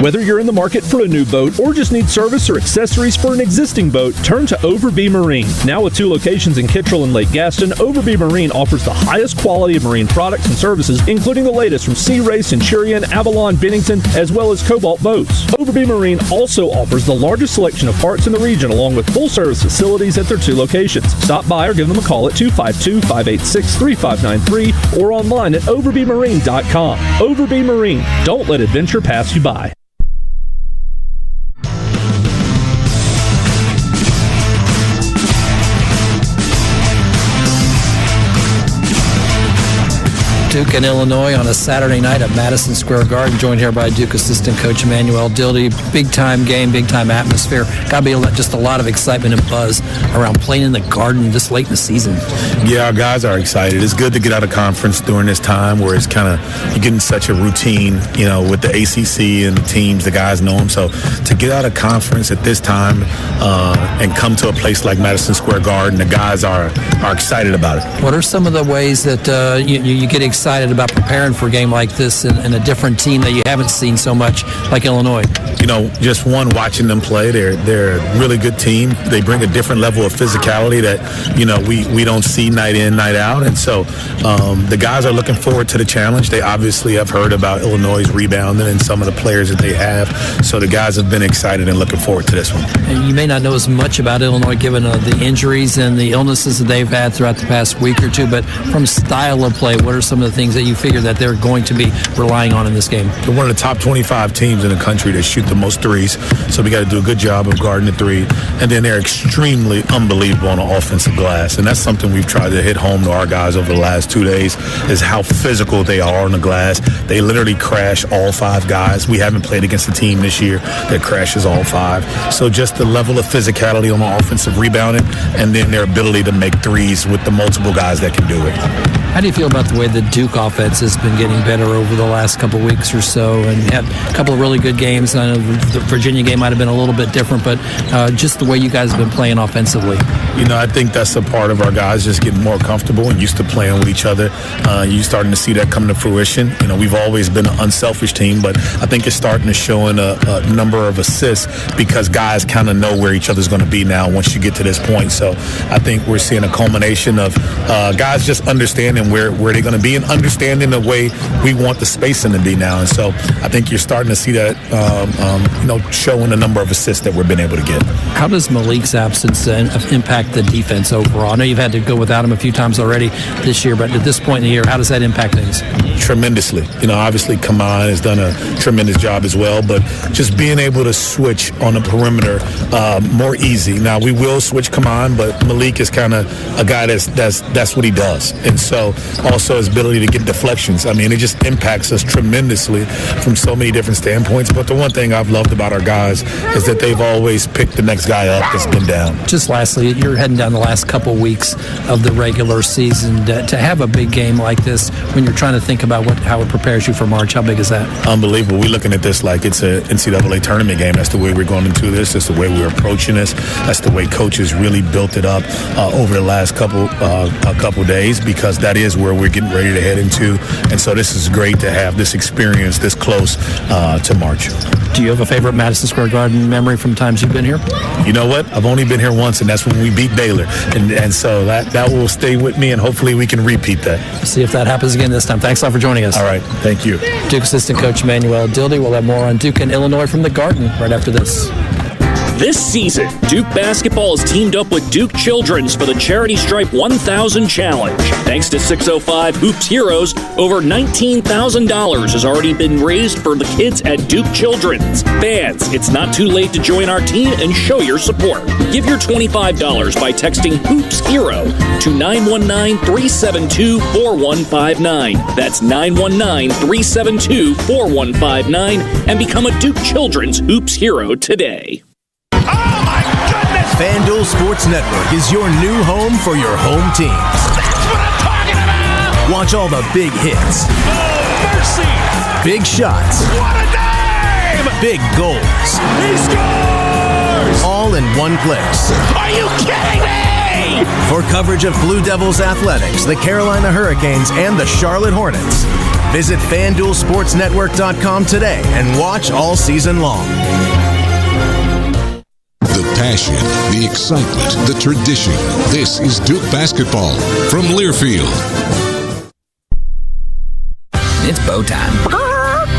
Whether you're in the market for a new boat or just need service or accessories for an existing boat, turn to Overby Marine. Now with 2 locations in Kittrell and Lake Gaston, Overby Marine offers the highest quality of marine products and services, including the latest from Sea Ray, Centurion, Avalon, Bennington, as well as Cobalt boats. Overby Marine also offers the largest selection of parts in the region, along with full-service facilities at their 2 locations. Stop by or give them a call at 252-586-3593 or online at overbymarine.com. Overby Marine. Don't let adventure pass you by. Duke and Illinois on a Saturday night at Madison Square Garden, joined here by Duke assistant coach Emmanuel Dildy. Big-time game, big-time atmosphere. Got to be just a lot of excitement and buzz around playing in the Garden this late in the season. Yeah, our guys are excited. It's good to get out of conference during this time where it's kind of, you're getting such a routine, with the ACC and the teams, the guys know them. So to get out of conference at this time and come to a place like Madison Square Garden, the guys are excited about it. What are some of the ways that you get excited about preparing for a game like this and a different team that you haven't seen so much like Illinois? Just one, watching them play. They're a really good team. They bring a different level of physicality that, we don't see night in, night out. And so the guys are looking forward to the challenge. They obviously have heard about Illinois' rebounding and some of the players that they have. So the guys have been excited and looking forward to this one. And you may not know as much about Illinois given the injuries and the illnesses that they've had throughout the past week or two, but from style of play, what are some of the things that you figure that they're going to be relying on in this game? They're one of the top 25 teams in the country that shoot the the most threes. So we got to do a good job of guarding the three. And then they're extremely unbelievable on the offensive glass. And that's something we've tried to hit home to our guys over the last 2 days, is how physical they are on the glass. They literally crash all 5 guys. We haven't played against a team this year that crashes all 5. So just the level of physicality on the offensive rebounding, and then their ability to make threes with the multiple guys that can do it. How do you feel about the way the Duke offense has been getting better over the last couple of weeks or so, and had a couple of really good games? I know the Virginia game might have been a little bit different, but just the way you guys have been playing offensively. I think that's a part of our guys just getting more comfortable and used to playing with each other. You're starting to see that come to fruition. We've always been an unselfish team, but I think it's starting to show in a number of assists because guys kind of know where each other's going to be now once you get to this point. So I think we're seeing a culmination of guys just understanding where they're going to be and understanding the way we want the spacing to be now. And so I think you're starting to see that, show in the number of assists that we've been able to get. How does Malik's absence impact the defense overall? I know you've had to go without him a few times already this year, but at this point in the year, how does that impact things? Tremendously. Obviously Kaman has done a tremendous job as well, but just being able to switch on the perimeter more easy. Now we will switch Kaman, but Malik is kind of a guy that's what he does. And so also his ability to get deflections. It just impacts us tremendously from so many different standpoints. But the one thing I've loved about our guys is that they've always picked the next guy up that's been down. Just lastly, you're heading down the last couple weeks of the regular season. To have a big game like this when you're trying to think about how it prepares you for March, how big is that? Unbelievable. We're looking at this like it's an NCAA tournament game. That's the way we're going into this. That's the way we're approaching this. That's the way coaches really built it up over the last couple days, because that is where we're getting ready to head into. And so this is great to have this experience this close to March. Do you have a favorite Madison Square Garden memory from times you've been here? You know what? I've only been here once, and that's when we beat Baylor. And so that will stay with me, and hopefully we can repeat that. See if that happens again this time. Thanks a lot for joining us. All right. Thank you. Duke assistant coach Emmanuel Dildy. We'll have more on Duke and Illinois from the Garden right after this. This season, Duke basketball has teamed up with Duke Children's for the Charity Stripe 1000 Challenge. Thanks to 605 Hoops Heroes, over $19,000 has already been raised for the kids at Duke Children's. Fans, it's not too late to join our team and show your support. Give your $25 by texting Hoops Hero to 919-372-4159. That's 919-372-4159, and become a Duke Children's Hoops Hero today. FanDuel Sports Network is your new home for your home teams. That's what I'm talking about! Watch all the big hits. Oh, mercy! Big shots. What a dime! Big goals. He scores! All in one place. Are you kidding me? For coverage of Blue Devils athletics, the Carolina Hurricanes, and the Charlotte Hornets, visit FanDuelSportsNetwork.com today and watch all season long. The passion, the excitement, the tradition. This is Duke basketball from Learfield. It's bow time.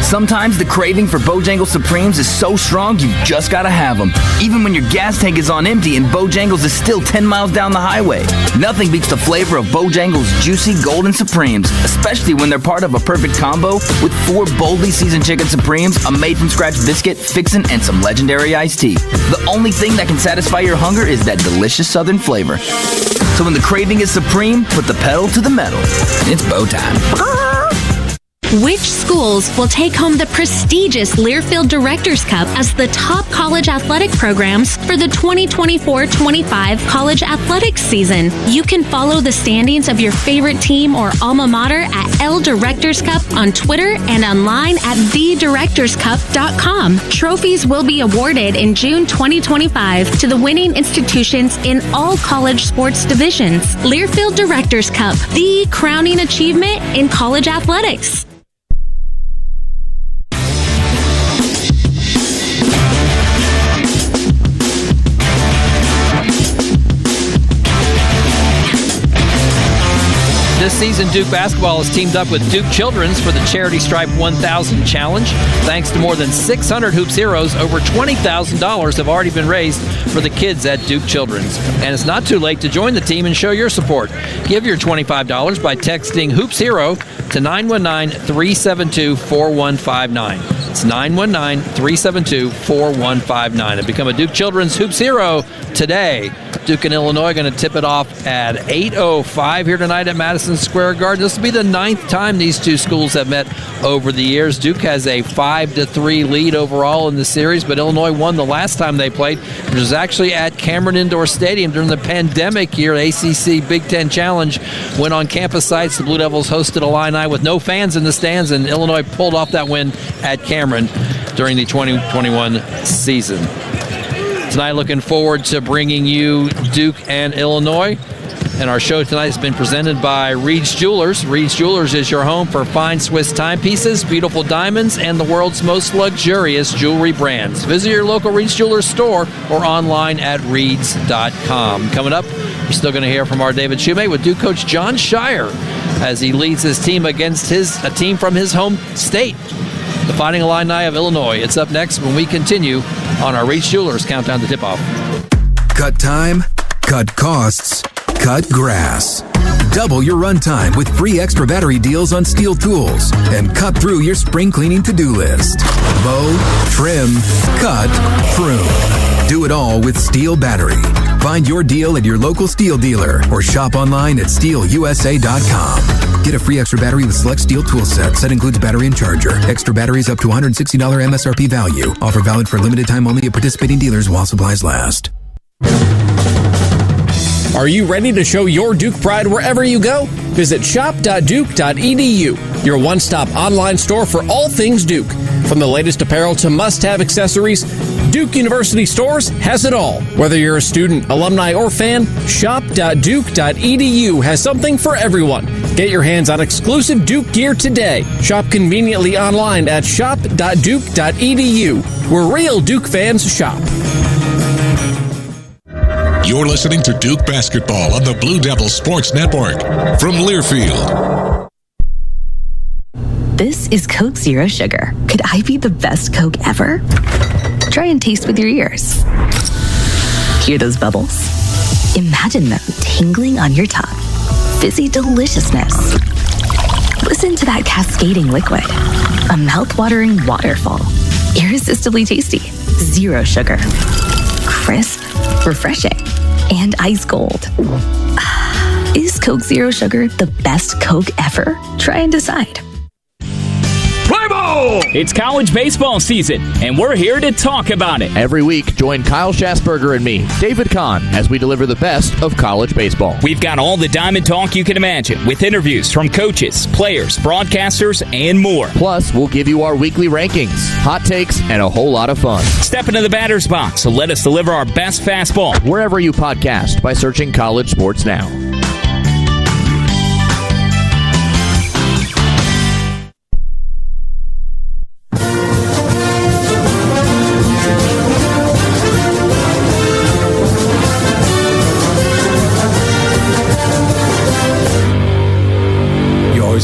Sometimes the craving for Bojangles Supremes is so strong you just gotta have them. Even when your gas tank is on empty and Bojangles is still 10 miles down the highway. Nothing beats the flavor of Bojangles Juicy Golden Supremes, especially when they're part of a perfect combo with 4 boldly seasoned chicken Supremes, a made-from-scratch biscuit, fixin', and some legendary iced tea. The only thing that can satisfy your hunger is that delicious southern flavor. So when the craving is supreme, put the pedal to the metal. It's bow time. Which schools will take home the prestigious Learfield Directors Cup as the top college athletic programs for the 2024-25 college athletics season? You can follow the standings of your favorite team or alma mater at L Directors Cup on Twitter and online at thedirectorscup.com. Trophies will be awarded in June 2025 to the winning institutions in all college sports divisions. Learfield Directors Cup, the crowning achievement in college athletics. This season, Duke basketball has teamed up with Duke Children's for the Charity Stripe 1000 Challenge. Thanks to more than 600 Hoops Heroes, over $20,000 have already been raised for the kids at Duke Children's. And it's not too late to join the team and show your support. Give your $25 by texting Hoops Hero to 919-372-4159. That's 919-372-4159. And become a Duke Children's Hoops hero today. Duke and Illinois going to tip it off at 8:05 here tonight at Madison Square Garden. This will be the 9th time these two schools have met over the years. Duke has a 5-3 lead overall in the series, but Illinois won the last time they played, which was actually at Cameron Indoor Stadium during the pandemic year. ACC Big Ten Challenge went on campus sites. The Blue Devils hosted Illini with no fans in the stands, and Illinois pulled off that win at Cameron during the 2021 season. Tonight, looking forward to bringing you Duke and Illinois. And our show tonight has been presented by Reed's Jewelers. Reed's Jewelers is your home for fine Swiss timepieces, beautiful diamonds, and the world's most luxurious jewelry brands. Visit your local Reed's Jewelers store or online at reeds.com. Coming up, we're still going to hear from our David Shoemate with Duke coach John Shire as he leads his team against a team from his home state, the Fighting Illini of Illinois. It's up next when we continue on our Reed's Jewelers Countdown to Tip-Off. Cut time, cut costs, cut grass. Double your runtime with free extra battery deals on steel tools and cut through your spring cleaning to-do list. Mow, trim, cut, prune. Do it all with Steel Battery. Find your deal at your local Steel dealer or shop online at steelusa.com. Get a free extra battery with select Steel tool set. Set includes battery and charger. Extra batteries up to $160 MSRP value. Offer valid for limited time only at participating dealers while supplies last. Are you ready to show your Duke pride wherever you go? Visit shop.duke.edu, your one-stop online store for all things Duke. From the latest apparel to must-have accessories, Duke University Stores has it all. Whether you're a student, alumni, or fan, shop.duke.edu has something for everyone. Get your hands on exclusive Duke gear today. Shop conveniently online at shop.duke.edu, where real Duke fans shop. You're listening to Duke Basketball on the Blue Devils Sports Network from Learfield. This is Coke Zero Sugar. Could I be the best Coke ever? Try and taste with your ears. Hear those bubbles? Imagine them tingling on your tongue. Fizzy deliciousness. Listen to that cascading liquid. A mouth-watering waterfall. Irresistibly tasty. Zero sugar. Crisp. Refreshing. And ice cold. Is Coke Zero Sugar the best Coke ever? Try and decide. Play ball! It's college baseball season, and we're here to talk about it. Every week, join Kyle Schassberger and me, David Kahn, as we deliver the best of college baseball. We've got all the Diamond talk you can imagine, with interviews from coaches, players, broadcasters, and more. Plus, we'll give you our weekly rankings, hot takes, and a whole lot of fun. Step into the batter's box and let us deliver our best fastball. Wherever you podcast by searching College Sports Now.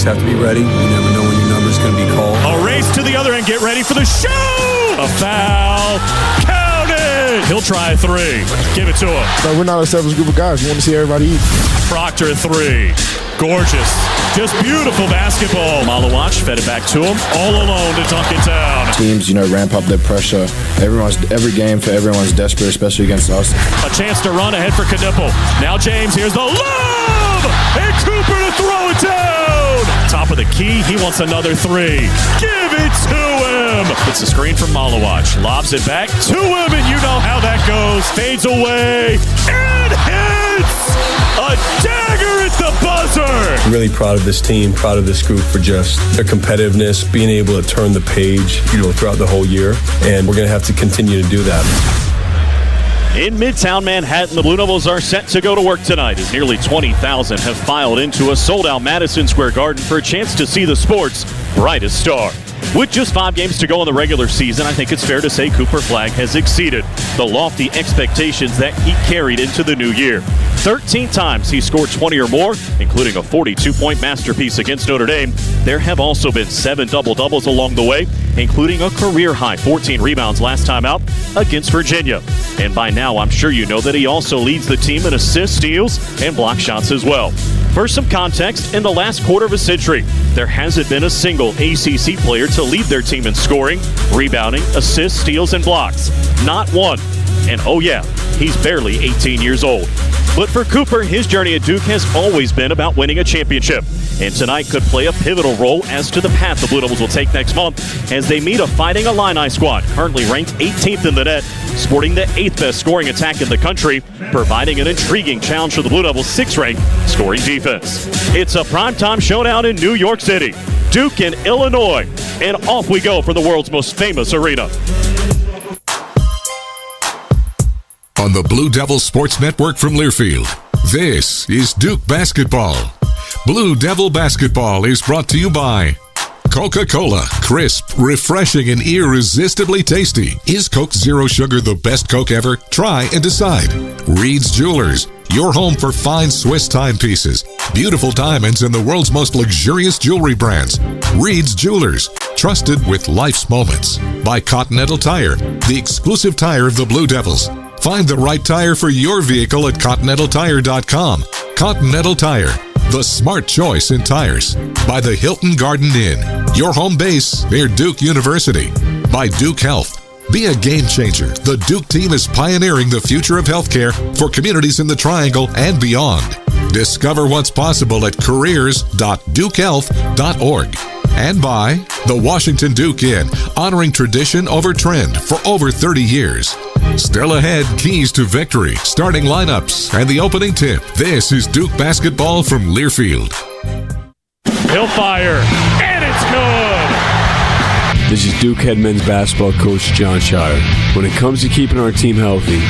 Have to be ready. You never know when your number's going to be called. A race to the other end. Get ready for the shoot. A foul. Count it. He'll try a three. Give it to him. No, we're not a selfish group of guys. We want to see everybody eat. Proctor three. Gorgeous. Just beautiful basketball. Malawach fed it back to him. All alone to dunk it down. Teams, ramp up their pressure. Every game for everyone's desperate, especially against us. A chance to run ahead for Knipple. Now James, here's the lob! And Cooper to throw it down! Top of the key, he wants another three. Give it to him! It's a screen from Malawach. Lobs it back to him, and you know how that goes. Fades away, and hits! A dagger at the buzzer! I'm really proud of this team, proud of this group for just their competitiveness, being able to turn the page, throughout the whole year, and we're going to have to continue to do that. In Midtown Manhattan, the Blue Devils are set to go to work tonight as nearly 20,000 have filed into a sold-out Madison Square Garden for a chance to see the sport's brightest star. With just 5 games to go in the regular season, I think it's fair to say Cooper Flagg has exceeded the lofty expectations that he carried into the new year. 13 times he scored 20 or more, including a 42-point masterpiece against Notre Dame. There have also been 7 double-doubles along the way, including a career-high 14 rebounds last time out against Virginia. And by now, I'm sure you know that he also leads the team in assists, steals, and block shots as well. For some context, in the last quarter of a century, there hasn't been a single ACC player to lead their team in scoring, rebounding, assists, steals, and blocks. Not one. And oh yeah, he's barely 18 years old. But for Cooper, his journey at Duke has always been about winning a championship. And tonight could play a pivotal role as to the path the Blue Devils will take next month as they meet a Fighting Illini squad currently ranked 18th in the net, sporting the 8th best scoring attack in the country, providing an intriguing challenge for the Blue Devils' 6th-ranked scoring defense. It's a primetime showdown in New York City, Duke and Illinois, and off we go for the world's most famous arena. On the Blue Devil Sports Network from Learfield, this is Duke Basketball. Blue Devil Basketball is brought to you by Coca-Cola. Crisp, refreshing, and irresistibly tasty. Is Coke Zero Sugar the best Coke ever? Try and decide. Reed's Jewelers, your home for fine Swiss timepieces, beautiful diamonds, and the world's most luxurious jewelry brands. Reed's Jewelers, trusted with life's moments. By Continental Tire, the exclusive tire of the Blue Devils. Find the right tire for your vehicle at ContinentalTire.com. Continental Tire, the smart choice in tires. By the Hilton Garden Inn, your home base near Duke University. By Duke Health, be a game changer. The Duke team is pioneering the future of healthcare for communities in the Triangle and beyond. Discover what's possible at careers.dukehealth.org. And by the Washington Duke Inn, honoring tradition over trend for over 30 years. Still ahead, keys to victory, starting lineups, and the opening tip. This is Duke Basketball from Learfield. He'll fire, and it's good! This is Duke head men's basketball coach John Shire. When it comes to keeping our team healthy,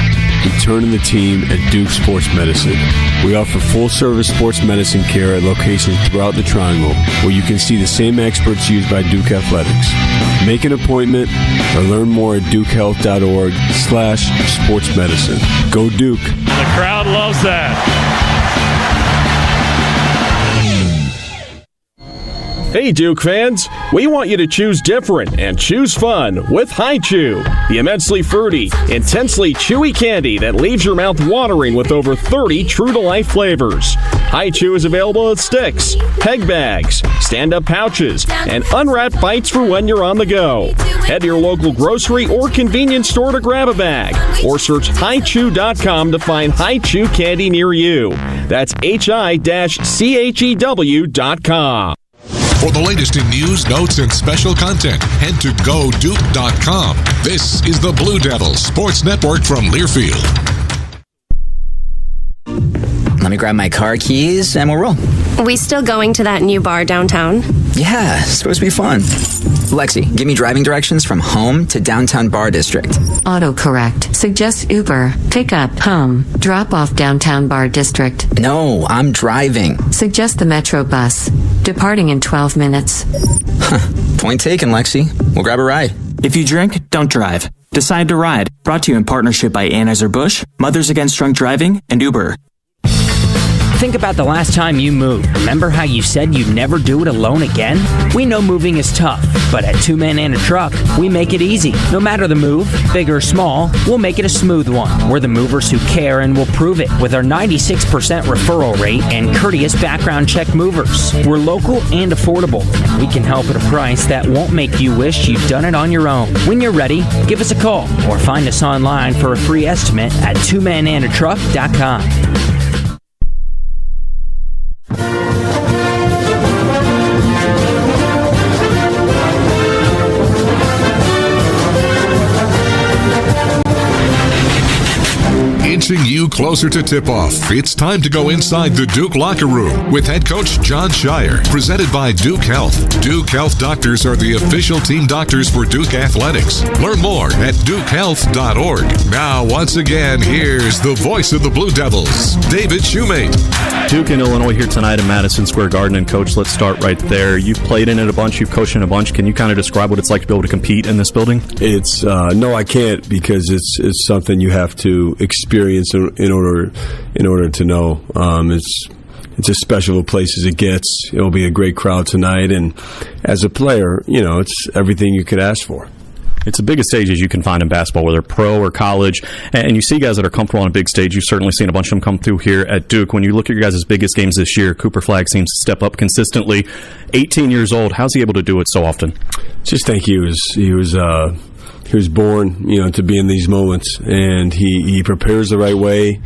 we turn to the team at Duke Sports Medicine. We offer full-service sports medicine care at locations throughout the Triangle, where you can see the same experts used by Duke Athletics. Make an appointment or learn more at dukehealth.org/sportsmedicine. Go Duke. The crowd loves that. Hey Duke fans, we want you to choose different and choose fun with Hi-Chew, the immensely fruity, intensely chewy candy that leaves your mouth watering with over 30 true-to-life flavors. Hi-Chew is available in sticks, peg bags, stand-up pouches, and unwrapped bites for when you're on the go. Head to your local grocery or convenience store to grab a bag, or search hichew.com to find Hi-Chew candy near you. That's hi-chew.com. For the latest in news, notes, and special content, head to GoDuke.com. This is the Blue Devils Sports Network from Learfield. Let me grab my car keys and we'll roll. We still going to that new bar downtown? Yeah, it's supposed to be fun. Lexi, give me driving directions from home to downtown bar district. Autocorrect. Suggest Uber. Pick up, home. Drop off downtown bar district. No, I'm driving. Suggest the Metro bus. Departing in 12 minutes. Point taken, Lexi. We'll grab a ride. If you drink, don't drive. Decide to ride. Brought to you in partnership by Anheuser-Busch, Mothers Against Drunk Driving, and Uber. Think about the last time you moved. Remember how you said you'd never do it alone again? We know moving is tough, but at Two Men and a Truck, we make it easy. No matter the move, big or small, we'll make it a smooth one. We're the movers who care and will prove it with our 96% referral rate and courteous background check movers. We're local and affordable, and we can help at a price that won't make you wish you'd done it on your own. When you're ready, give us a call or find us online for a free estimate at twomenandatruck.com. Inching you closer to tip-off, it's time to go inside the Duke locker room with head coach John Shire, presented by Duke Health. Duke Health doctors are the official team doctors for Duke Athletics. Learn more at dukehealth.org. Now, once again, here's the voice of the Blue Devils, David Shoemate. Duke and Illinois here tonight in Madison Square Garden. And Coach, let's start right there. You've played in it a bunch. You've coached in a bunch. Can you kind of describe what it's like to be able to compete in this building? It's no, I can't, because it's something you have to experience in order to know. It's as special a place as it gets. It'll be a great crowd tonight, and as a player, it's everything you could ask for. It's the biggest stages you can find in basketball, whether pro or college. And you see guys that are comfortable on a big stage. You've certainly seen a bunch of them come through here at Duke. When you look at your guys' biggest games this year, Cooper Flagg seems to step up consistently. 18 years old. How's he able to do it so often? Just think he was born, to be in these moments, and he prepares the right way.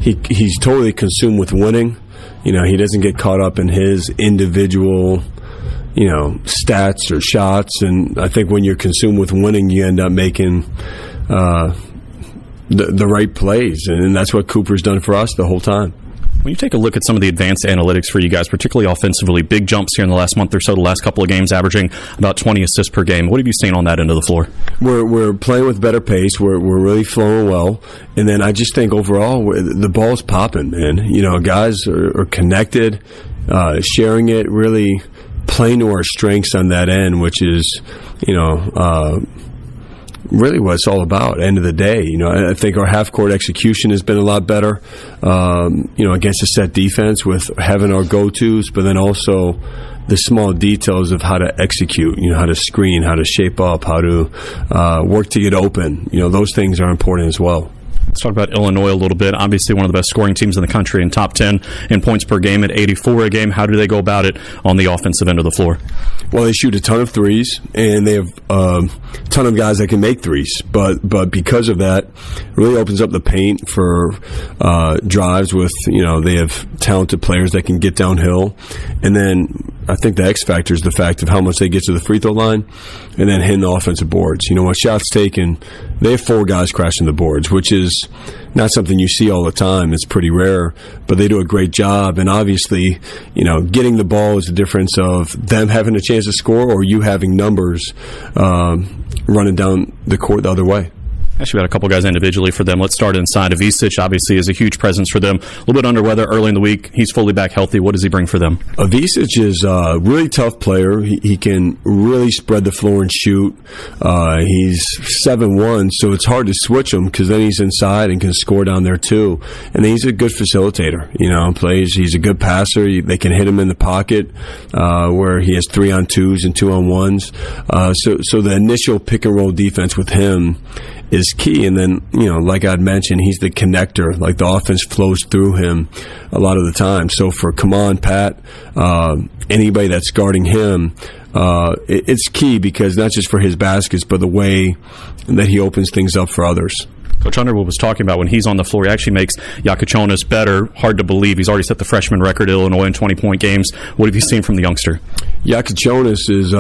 He's totally consumed with winning. He doesn't get caught up in his individual stats or shots, and I think when you're consumed with winning, you end up making the right plays, and that's what Cooper's done for us the whole time. When you take a look at some of the advanced analytics for you guys, particularly offensively, big jumps here in the last month or so, the last couple of games averaging about 20 assists per game. What have you seen on that end of the floor? We're playing with better pace. We're really flowing well. And then I just think overall the ball's popping, man. Guys are connected, sharing it, really playing to our strengths on that end, which is, really what it's all about. End of the day, I think our half-court execution has been a lot better, against a set defense with having our go-tos, but then also the small details of how to execute, how to screen, how to shape up, how to work to get open. Those things are important as well. Let's talk about Illinois a little bit. Obviously one of the best scoring teams in the country and top 10 in points per game at 84 a game. How do they go about it on the offensive end of the floor? Well, they shoot a ton of threes, and they have a ton of guys that can make threes. But because of that, it really opens up the paint for drives with, they have talented players that can get downhill. And then I think the X factor is the fact of how much they get to the free throw line and then hitting the offensive boards. When shots taken, they have 4 guys crashing the boards, which is not something you see all the time. It's pretty rare, but they do a great job. And obviously, getting the ball is the difference of them having a chance to score or you having numbers running down the court the other way. Actually, got a couple guys individually for them. Let's start inside. Avicic obviously is a huge presence for them. A little bit under weather early in the week. He's fully back healthy. What does he bring for them? Avicic is a really tough player. He can really spread the floor and shoot. He's 7'1", so it's hard to switch him because then he's inside and can score down there too. And he's a good facilitator. He's a good passer. They can hit him in the pocket where he has 3-on-2s and 2-on-1s. So the initial pick and roll defense with him is key. And then, like I'd mentioned, he's the connector. Like the offense flows through him a lot of the time. So for Pat, anybody that's guarding him, it's key because not just for his baskets, but the way that he opens things up for others. Coach Underwood was talking about when he's on the floor, he actually makes Yakachonis better. Hard to believe. He's already set the freshman record at Illinois in 20-point games. What have you seen from the youngster? Yakachonis is,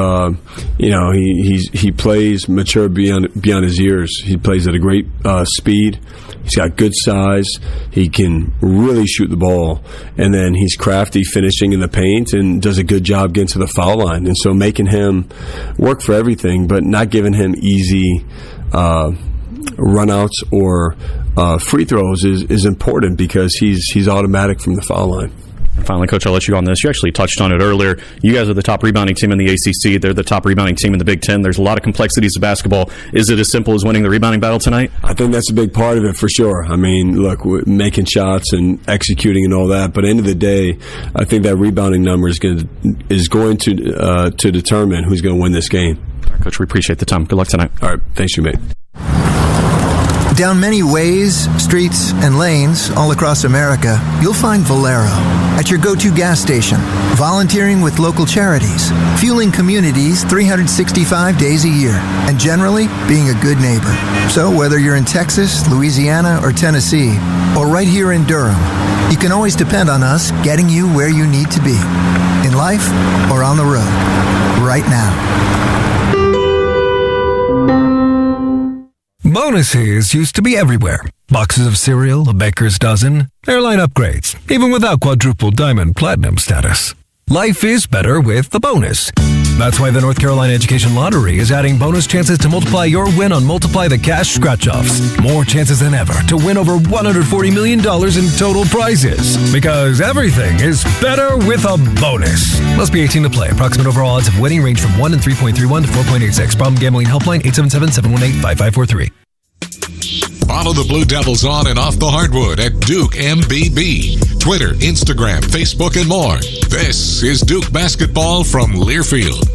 he plays mature beyond his years. He plays at a great speed. He's got good size. He can really shoot the ball. And then he's crafty finishing in the paint and does a good job getting to the foul line. And so making him work for everything, but not giving him easy runouts or free throws is important because he's automatic from the foul line. And finally, Coach, I'll let you on this. You actually touched on it earlier. You guys are the top rebounding team in the ACC. They're the top rebounding team in the Big Ten. There's a lot of complexities of basketball. Is it as simple as winning the rebounding battle tonight? I think that's a big part of it for sure. I mean, look, making shots and executing and all that. But at the end of the day, I think that rebounding number is going to determine who's going to win this game. All right, Coach, we appreciate the time. Good luck tonight. All right, thanks, you, mate. Down many ways, streets, and lanes all across America, you'll find Valero at your go-to gas station, volunteering with local charities, fueling communities 365 days a year, and generally being a good neighbor. So whether you're in Texas, Louisiana, or Tennessee, or right here in Durham, you can always depend on us getting you where you need to be, in life or on the road, right now. Bonuses used to be everywhere. Boxes of cereal, a baker's dozen, airline upgrades, even without quadruple diamond platinum status. Life is better with the bonus. That's why the North Carolina Education Lottery is adding bonus chances to multiply your win on Multiply the Cash scratch-offs. More chances than ever to win over $140 million in total prizes. Because everything is better with a bonus. Must be 18 to play. Approximate overall odds of winning range from 1 in 3.31 to 4.86. Problem gambling helpline 877-718-5543. Follow the Blue Devils on and off the hardwood at Duke MBB. Twitter, Instagram, Facebook, and more. This is Duke Basketball from Learfield.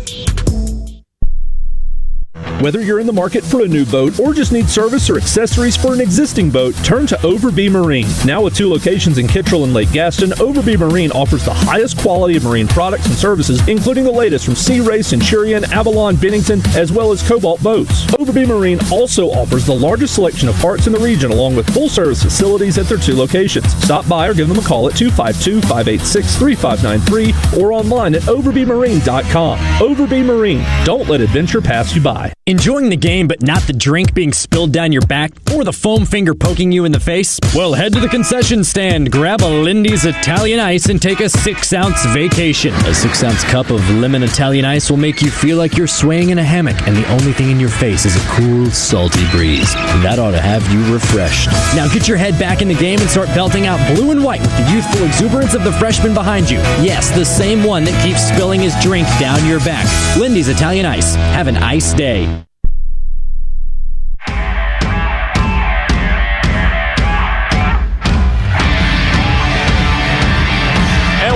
Whether you're in the market for a new boat or just need service or accessories for an existing boat, turn to Overby Marine. Now with 2 locations in Kittrell and Lake Gaston, Overby Marine offers the highest quality of marine products and services, including the latest from Sea Ray, Centurion, Avalon, Bennington, as well as Cobalt boats. Overby Marine also offers the largest selection of parts in the region, along with full-service facilities at their 2 locations. Stop by or give them a call at 252-586-3593 or online at overbymarine.com. Overby Marine. Don't let adventure pass you by. Enjoying the game but not the drink being spilled down your back or the foam finger poking you in the face? Well, head to the concession stand, grab a Lindy's Italian Ice, and take a 6-ounce vacation. A 6-ounce cup of lemon Italian Ice will make you feel like you're swaying in a hammock, and the only thing in your face is a cool, salty breeze. And that ought to have you refreshed. Now get your head back in the game and start belting out blue and white with the youthful exuberance of the freshman behind you. Yes, the same one that keeps spilling his drink down your back. Lindy's Italian Ice. Have an ice day.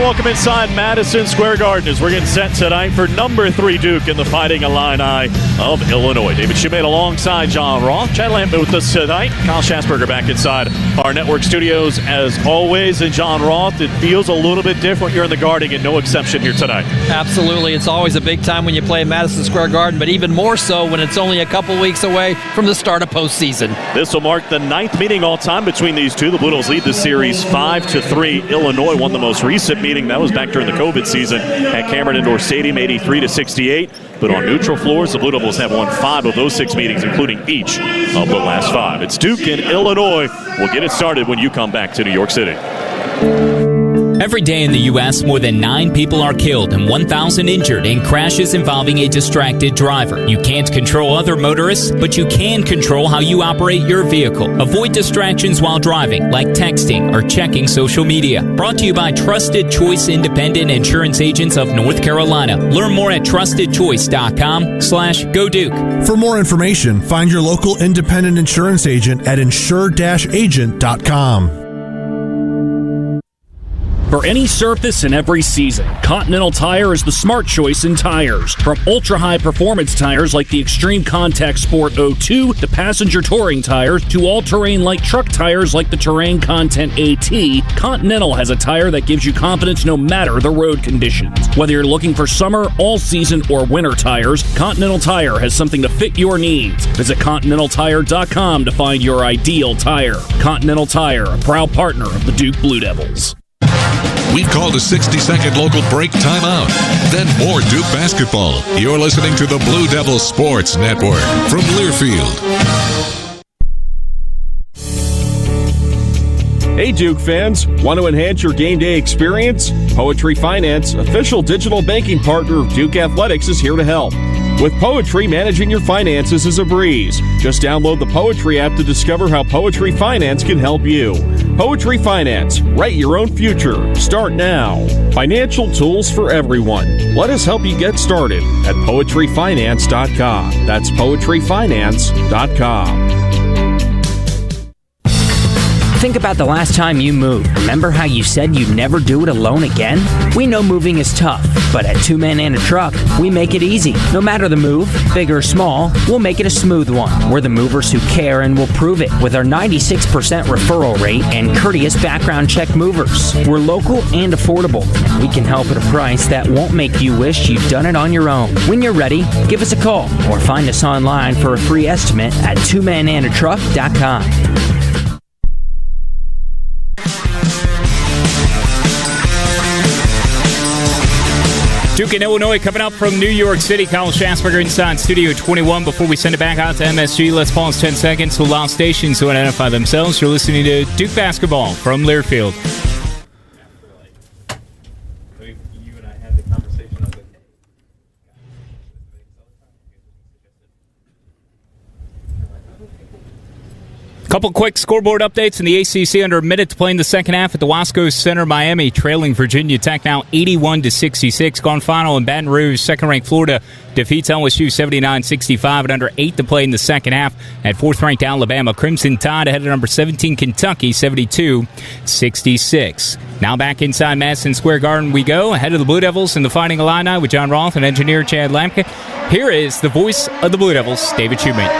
Welcome inside Madison Square Garden as we're getting set tonight for number 3 Duke in the Fighting Illini of Illinois. David Schmidt alongside John Roth. Chad Lampman with us tonight. Kyle Schatzberger back inside our network studios as always. And John Roth, it feels a little bit different. You're in the Garden and no exception here tonight. Absolutely. It's always a big time when you play in Madison Square Garden, but even more so when it's only a couple weeks away from the start of postseason. This will mark the 9th meeting all time between these two. The Blue Devils lead the series 5-3. Illinois won the most recent meeting. That was back during the COVID season at Cameron Indoor Stadium, 83-68. But on neutral floors, the Blue Devils have won 5 of those 6 meetings, including each of the last 5. It's Duke and Illinois. We'll get it started when you come back to New York City. Every day in the U.S., more than 9 people are killed and 1,000 injured in crashes involving a distracted driver. You can't control other motorists, but you can control how you operate your vehicle. Avoid distractions while driving, like texting or checking social media. Brought to you by Trusted Choice Independent Insurance Agents of North Carolina. Learn more at trustedchoice.com/GoDuke. For more information, find your local independent insurance agent at insure-agent.com. For any surface and every season, Continental Tire is the smart choice in tires. From ultra-high performance tires like the Extreme Contact Sport 02 to passenger touring tires to all-terrain light truck tires like the Terrain Content AT, Continental has a tire that gives you confidence no matter the road conditions. Whether you're looking for summer, all-season, or winter tires, Continental Tire has something to fit your needs. Visit ContinentalTire.com to find your ideal tire. Continental Tire, a proud partner of the Duke Blue Devils. We've called a 60-second local break timeout. Then more Duke basketball. You're listening to the Blue Devils Sports Network from Learfield. Hey Duke fans, want to enhance your game day experience? Poetry Finance, official digital banking partner of Duke Athletics, is here to help. With Poetry, managing your finances is a breeze. Just download the Poetry app to discover how Poetry Finance can help you. Poetry Finance, write your own future. Start now. Financial tools for everyone. Let us help you get started at poetryfinance.com. That's poetryfinance.com. Think about the last time you moved. Remember how you said you'd never do it alone again? We know moving is tough, but at 2 Men and a Truck, we make it easy. No matter the move, big or small, we'll make it a smooth one. We're the movers who care and will prove it with our 96% referral rate and courteous background check movers. We're local and affordable, and we can help at a price that won't make you wish you'd done it on your own. When you're ready, give us a call or find us online for a free estimate at 2menandatruck.com. Duke and Illinois coming up from New York City. Kyle Schatzberger inside Studio 21. Before we send it back out to MSG, let's pause 10 seconds to allow stations to identify themselves. You're listening to Duke Basketball from Learfield. Couple quick scoreboard updates in the ACC. Under a minute to play in the second half at the Wasco Center. Miami trailing Virginia Tech now 81-66. Gone final in Baton Rouge. Second-ranked Florida defeats LSU 79-65 and under 8 to play in the second half at fourth-ranked Alabama. Crimson Tide ahead of number 17 Kentucky 72-66. Now back inside Madison Square Garden we go. Ahead of the Blue Devils in the Fighting Illini with John Roth and engineer Chad Lampke. Here is the voice of the Blue Devils, David Shoemate.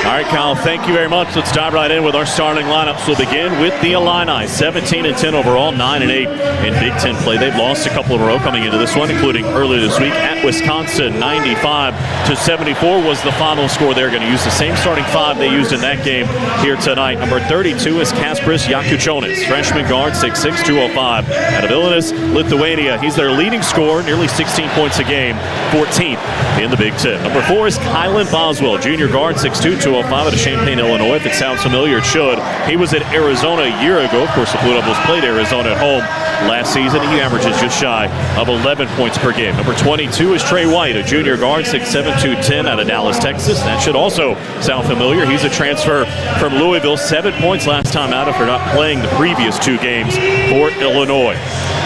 All right, Kyle, thank you very much. Let's dive right in with our starting lineups. We'll begin with the Illini, 17-10 overall, 9-8 in Big Ten play. They've lost a couple in a row coming into this one, including earlier this week at Wisconsin. 95-74 was the final score. They're going to use the same starting five they used in that game here tonight. Number 32 is Kaspris Jakučionis, freshman guard, 6'6", 205. Out of Vilnius, Lithuania. He's their leading scorer, nearly 16 points a game, 14th in the Big Ten. Number 4 is Kylan Boswell, junior guard, 6'2", 205 out of Champaign, Illinois. If it sounds familiar, it should. He was at Arizona a year ago. Of course, the Blue Devils played Arizona at home last season. He averages just shy of 11 points per game. Number 22 is Trey White, a junior guard, 6'7", 210 out of Dallas, Texas. That should also sound familiar. He's a transfer from Louisville. 7 points last time out after not playing the previous 2 games for Illinois.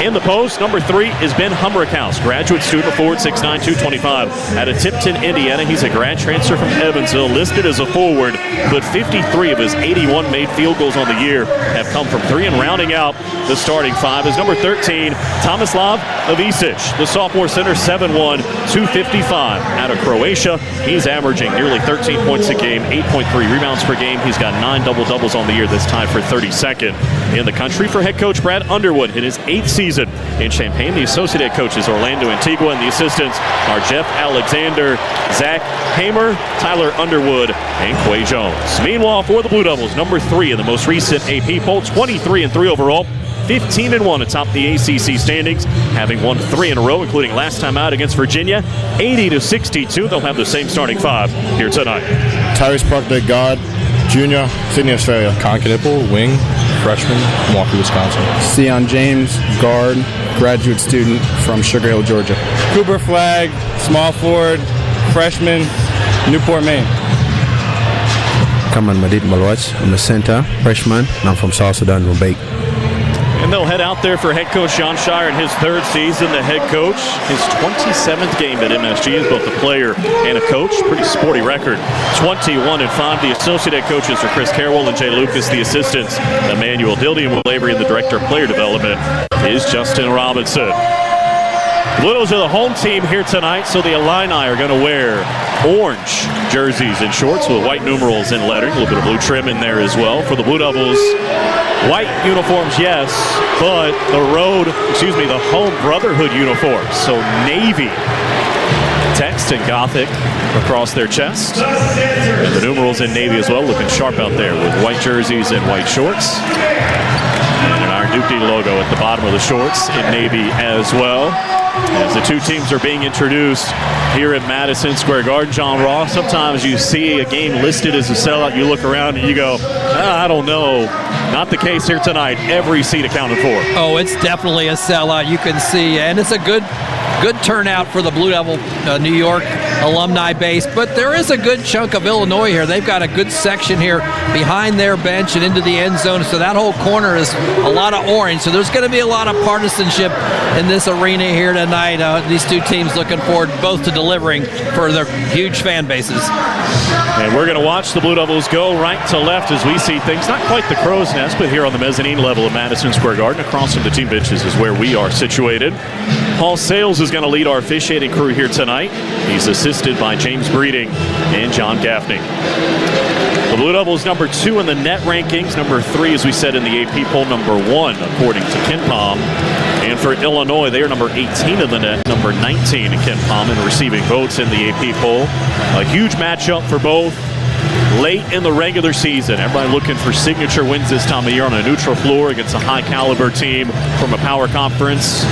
In the post, number 3 is Ben Humrickhouse, graduate student forward, 6'9", 225 out of Tipton, Indiana. He's a grad transfer from Evansville, listed as a forward, but 53 of his 81 made field goals on the year have come from 3, and rounding out the starting 5 is number 13, Tomislav Ivisic, the sophomore center, 7'1", 255 out of Croatia. He's averaging nearly 13 points a game, 8.3 rebounds per game. He's got 9 double-doubles on the year. That's tied for 32nd in the country for head coach Brad Underwood in his 8th season in Champaign. The associate head coach is Orlando Antigua, and the assistants are Jeff Alexander, Zach Hamer, Tyler Underwood, and Quay Jones. Meanwhile, for the Blue Devils, number 3 in the most recent AP poll, 23-3 overall, 15-1 atop the ACC standings, having won 3 in a row, including last time out against Virginia, 80-62. They'll have the same starting 5 here tonight. Tyrese Parker, guard, junior, Sydney, Australia. Con Knipple, wing, freshman, Milwaukee, Wisconsin. Sion James, guard, graduate student from Sugar Hill, Georgia. Cooper Flagg, small forward, freshman, Newport, Maine. Kaman Madid Malwaj, I'm a center, freshman, and I'm from South Sudan, Rubaik. And they'll head out there for head coach John Shire in his 3rd season. The head coach, his 27th game at MSG as both a player and a coach. Pretty sporty record, 21-5. The associate head coaches are Chris Carroll and Jay Lucas. The assistants, Emmanuel Dildy and Will Avery, and the director of player development is Justin Robinson. Blue Devils are the home team here tonight, so the Illini are going to wear orange jerseys and shorts with white numerals and lettering. A little bit of blue trim in there as well. For the Blue Devils, white uniforms, yes, but the home brotherhood uniforms. So navy text and Gothic across their chest. And the numerals in navy as well, looking sharp out there with white jerseys and white shorts. And an Iron Duke logo at the bottom of the shorts in navy as well. As the 2 teams are being introduced here at Madison Square Garden, John Ross, sometimes you see a game listed as a sellout, you look around and you go, I don't know. Not the case here tonight. Every seat accounted for. Oh, it's definitely a sellout. You can see, and it's a good turnout for the Blue Devil New York alumni base, but there is a good chunk of Illinois here. They've got a good section here behind their bench and into the end zone, so that whole corner is a lot of orange, so there's going to be a lot of partisanship in this arena here tonight. These 2 teams looking forward both to delivering for their huge fan bases. And we're going to watch the Blue Devils go right to left as we see things, not quite the crow's nest, but here on the mezzanine level of Madison Square Garden. Across from the team benches is where we are situated. Paul Sales is going to lead our officiating crew here tonight. He's assisted by James Breeding and John Gaffney. The Blue Devils number 2 in the net rankings, number 3, as we said in the AP poll, number 1 according to KenPom. And for Illinois, they are number 18 in the net, number 19 in KenPom in receiving votes in the AP poll. A huge matchup for both. Late in the regular season, everybody looking for signature wins this time of year on a neutral floor against a high-caliber team from a power conference.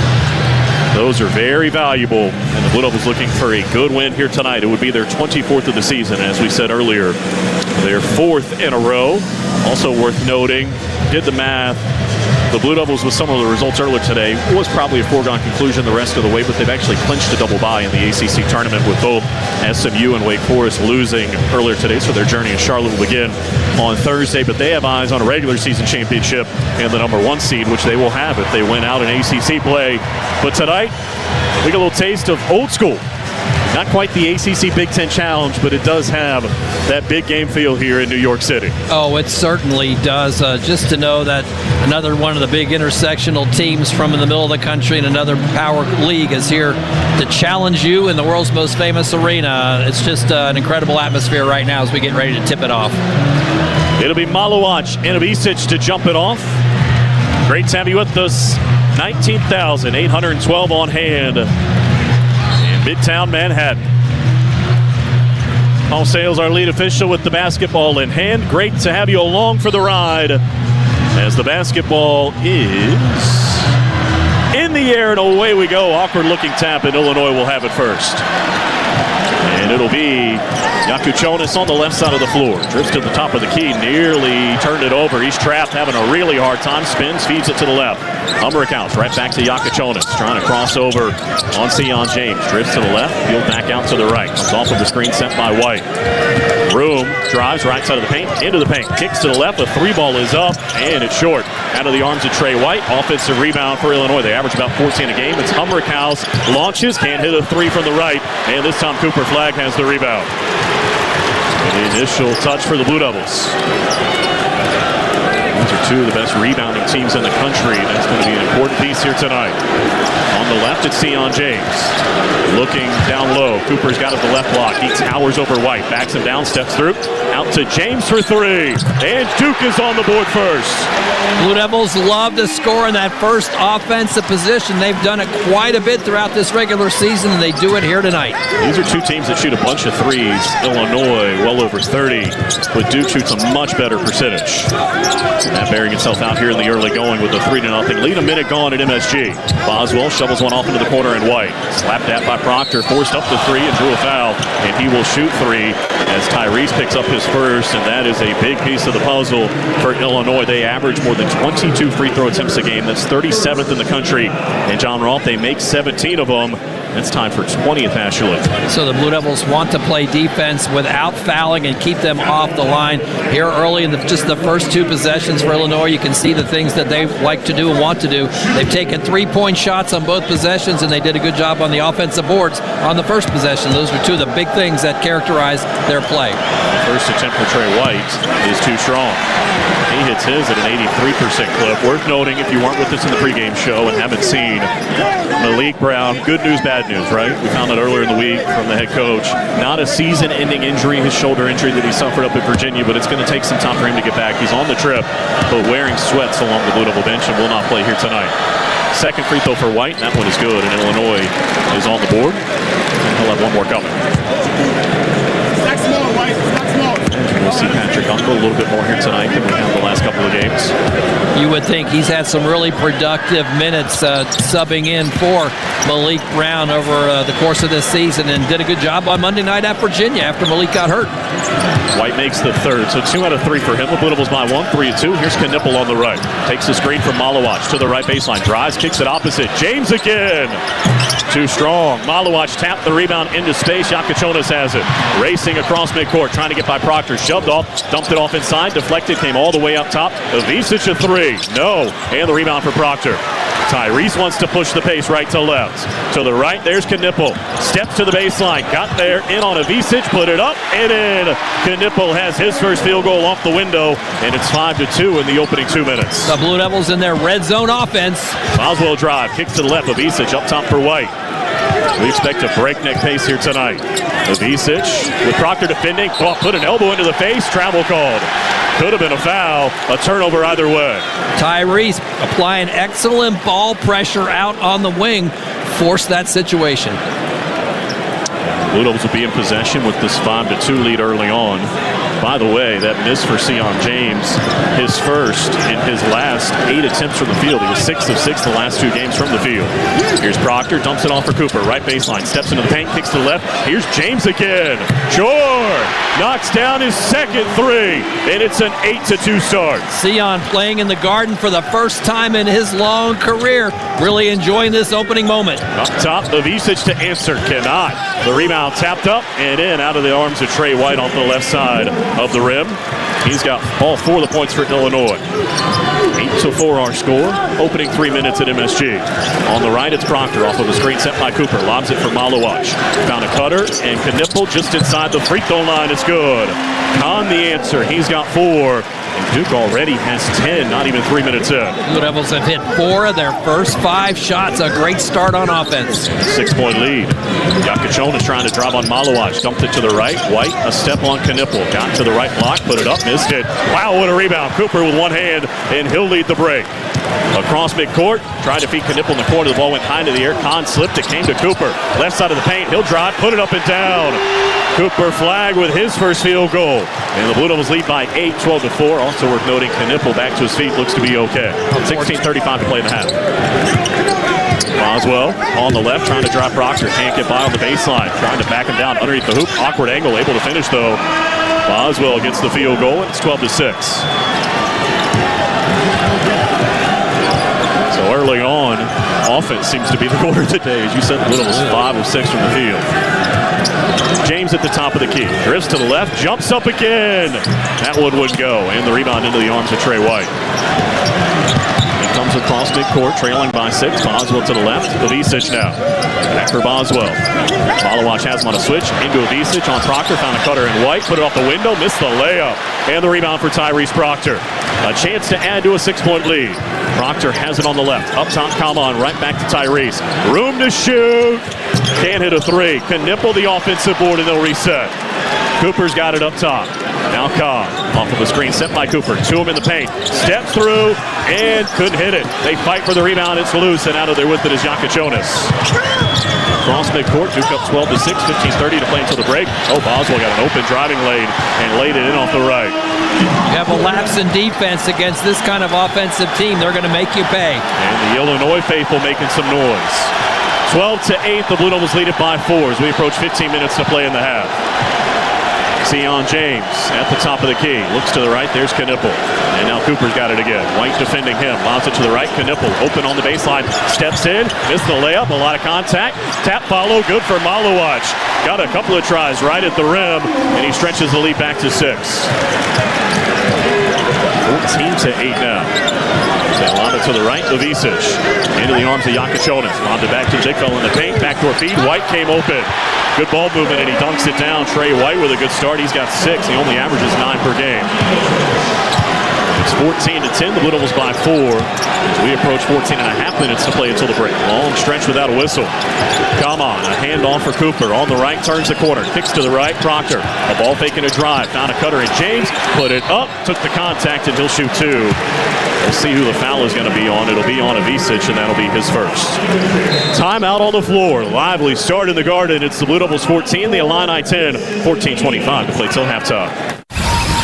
Those are very valuable, and the Blue Devils looking for a good win here tonight. It would be their 24th of the season, as we said earlier. Their 4th in a row. Also worth noting, did the math, The Blue Devils, with some of the results earlier today, was probably a foregone conclusion the rest of the way, but they've actually clinched a double bye in the ACC tournament with both SMU and Wake Forest losing earlier today, so their journey in Charlotte will begin on Thursday. But they have eyes on a regular season championship and the number 1 seed, which they will have if they win out in ACC play. But tonight, we get a little taste of old school. Not quite the ACC Big Ten Challenge, but it does have that big game feel here in New York City. Oh, it certainly does. Just to know that another one of the big intersectional teams from in the middle of the country and another power league is here to challenge you in the world's most famous arena. It's just an incredible atmosphere right now as we get ready to tip it off. It'll be Malovac and Ivisic to jump it off. Great to have you with us. 19,812 on hand in Midtown Manhattan. Paul Sales, our lead official, with the basketball in hand. Great to have you along for the ride as the basketball is in the air, and away we go. Awkward looking tap, and Illinois will have it first. And it'll be Yakuchonis on the left side of the floor. Drifts to the top of the key, nearly turned it over. He's trapped, having a really hard time. Spins, feeds it to the left. Humberkhouse right back to Yakuchonis, trying to cross over on Sion James. Drifts to the left, field back out to the right. Comes off of the screen sent by White. Room drives right side of the paint, into the paint. Kicks to the left, the 3-ball is up, and it's short. Out of the arms of Trey White. Offensive rebound for Illinois. They average about 14 a game. It's Humberkhouse, launches, can't hit a 3 from the right, and this time Cooper Flagg has the rebound. The initial touch for the Blue Devils. These are two of the best rebounding teams in the country. That's going to be an important piece here tonight. On the left, it's Sion James. Looking down low. Cooper's got it the left block. He towers over White. Backs him down, steps through. Out to James for 3. And Duke is on the board first. Blue Devils love to score in that first offensive position. They've done it quite a bit throughout this regular season, and they do it here tonight. These are two teams that shoot a bunch of threes. Illinois, well over 30. But Duke shoots a much better percentage. That bearing itself out here in the early going with a 3-0 lead. A minute gone at MSG. Boswell shovels one off into the corner, and White slapped at by Proctor, forced up the 3 and drew a foul, and he will shoot 3 as Tyrese picks up his first, and that is a big piece of the puzzle for Illinois. They average more than 22 free throw attempts a game. That's 37th in the country, and John Rolfe, they make 17 of them. That's tied for 20th nationally. So the Blue Devils want to play defense without fouling and keep them off the line. Here early in just the first 2 possessions for Illinois, you can see the things that they like to do and want to do. They've taken 3-point shots on both possessions, and they did a good job on the offensive boards on the first possession. Those are 2 of the big things that characterize their play. First attempt for Trey White is too strong. He hits his at an 83% clip. Worth noting, if you weren't with us in the pregame show and haven't seen Malik Brown, good news, bad news, right? We found out earlier in the week from the head coach. Not a season-ending injury, his shoulder injury that he suffered up in Virginia, but it's going to take some time for him to get back. He's on the trip, but wearing sweats along the Blue Devil bench and will not play here tonight. Second free throw for White, and that one is good, and Illinois is on the board. And he'll have one more coming. We'll see Patrick Uncle a little bit more here tonight than we have the last couple of games. You would think he's had some really productive minutes subbing in for Malik Brown over the course of this season, and did a good job on Monday night at Virginia after Malik got hurt. White makes the third, so 2 out of 3 for him. The Blue Devils by 1, 3-2. Here's Knipple on the right. Takes the screen from Malovac to the right baseline. Drives, kicks it opposite. James again. Too strong. Malovac tapped the rebound into space. Yakuchonis has it. Racing across midcourt, trying to get by Proctor. Shoved off, dumped it off inside, deflected, came all the way up top. Ivisic a 3. No. And the rebound for Proctor. Tyrese wants to push the pace right to left. To the right, there's Knipple. Steps to the baseline. Got there, in on Ivisic, put it up, and in. Knipple has his first field goal off the window, and it's 5-2 in the opening 2 minutes. The Blue Devils in their red zone offense. Boswell drive, kicks to the left. Ivisic up top for White. We expect a breakneck pace here tonight. Ivisic with Proctor defending. Put an elbow into the face. Travel called. Could have been a foul. A turnover either way. Tyrese applying excellent ball pressure out on the wing. Forced that situation. Blue Devils will be in possession with this 5-2 lead early on. By the way, that miss for Sion James, his first in his last 8 attempts from the field. He was 6 of 6 the last 2 games from the field. Here's Proctor, dumps it off for Cooper. Right baseline, steps into the paint, kicks to the left. Here's James again. Sure! Knocks down his second 3, and it's an 8-2 start. Sion playing in the Garden for the first time in his long career. Really enjoying this opening moment. Up top, Ivisic to answer. Cannot. The rebound tapped up and in out of the arms of Trey White off the left side of the rim. He's got all 4 of the points for Illinois. 8-4 our score. Opening 3 minutes at MSG. On the right, it's Proctor off of the screen set by Cooper. Lobs it for Malawach. Found a cutter and Knipple just inside the free throw line. It's good. Kahn the answer. He's got 4. And Duke already has 10, not even 3 minutes in. Blue Devils have hit 4 of their first 5 shots. A great start on offense. 6-point lead. Yakachonis trying to drive on Malawach. Dumped it to the right. White, a step on Knipple. Got to the right block, put it up, missed it. Wow, what a rebound. Cooper with one hand, and he'll lead the break. Across midcourt, tried to feed Knipple in the corner. The ball went high into the air. Kahn slipped. It came to Cooper. Left side of the paint. He'll drive, put it up and down. Cooper flag with his first field goal. And the Blue Devils lead by 8, 12-4. Also worth noting, Knipple back to his feet, looks to be okay. 16:35 to play in the half. Boswell on the left, trying to drive Proctor. Can't get by on the baseline. Trying to back him down underneath the hoop. Awkward angle, able to finish though. Boswell gets the field goal, and it's 12-6. So early on, offense seems to be the order today. As you said, the Blue Devils 5 of 6 from the field. James at the top of the key. Drifts to the left, jumps up again. That one wouldn't go. And the rebound into the arms of Trey White. He comes across midcourt, trailing by 6. Boswell to the left. Ivisic now. Back for Boswell. Malawach has him on a switch. Into Ivisic on Proctor. Found a cutter in White. Put it off the window. Missed the layup. And the rebound for Tyrese Proctor. A chance to add to a 6-point lead. Proctor has it on the left. Up top, Kaman, right back to Tyrese. Room to shoot. Can't hit a 3. Knipple the offensive board, and they'll reset. Cooper's got it up top. Now Cobb off of the screen set by Cooper. 2 in the paint. Steps through and couldn't hit it. They fight for the rebound. It's loose, and out of there with it is Yakachonis. Cross midcourt. Duke up 12-6. 15:30 to play until the break. Oh, Boswell got an open driving lane and laid it in off the right. You have a lapse in defense against this kind of offensive team. They're going to make you pay. And the Illinois faithful making some noise. 12-8. The Blue Devils lead it by 4 as we approach 15 minutes to play in the half. Sion James at the top of the key. Looks to the right. There's Knipple. And now Cooper's got it again. White defending him. Allows it to the right. Knipple open on the baseline. Steps in. Missed the layup. A lot of contact. Tap follow. Good for Malawach. Got a couple of tries right at the rim. And he stretches the lead back to 6. 14-8 now. They lob it to the right. Ivisic. Into the arms of Yakachonis. Lobbed it back to the big fella in the paint. Backdoor feed. White came open. Good ball movement, and he dunks it down. Trey White with a good start. He's got 6. He only averages 9 per game. It's 14-10. The Blue Devils by 4. As we approach 14.5 minutes to play until the break. Long stretch without a whistle. Come on, a handoff for Cooper. On the right, turns the corner. Kicks to the right. Proctor. A ball faking a drive. Found a cutter in James. Put it up. Took the contact, and he'll shoot 2. We'll see who the foul is going to be on. It'll be on Ivisic, and that'll be his first. Timeout on the floor. Lively start in the Garden. It's the Blue Devils 14, the Illini 10. 14:25 to play till halftime.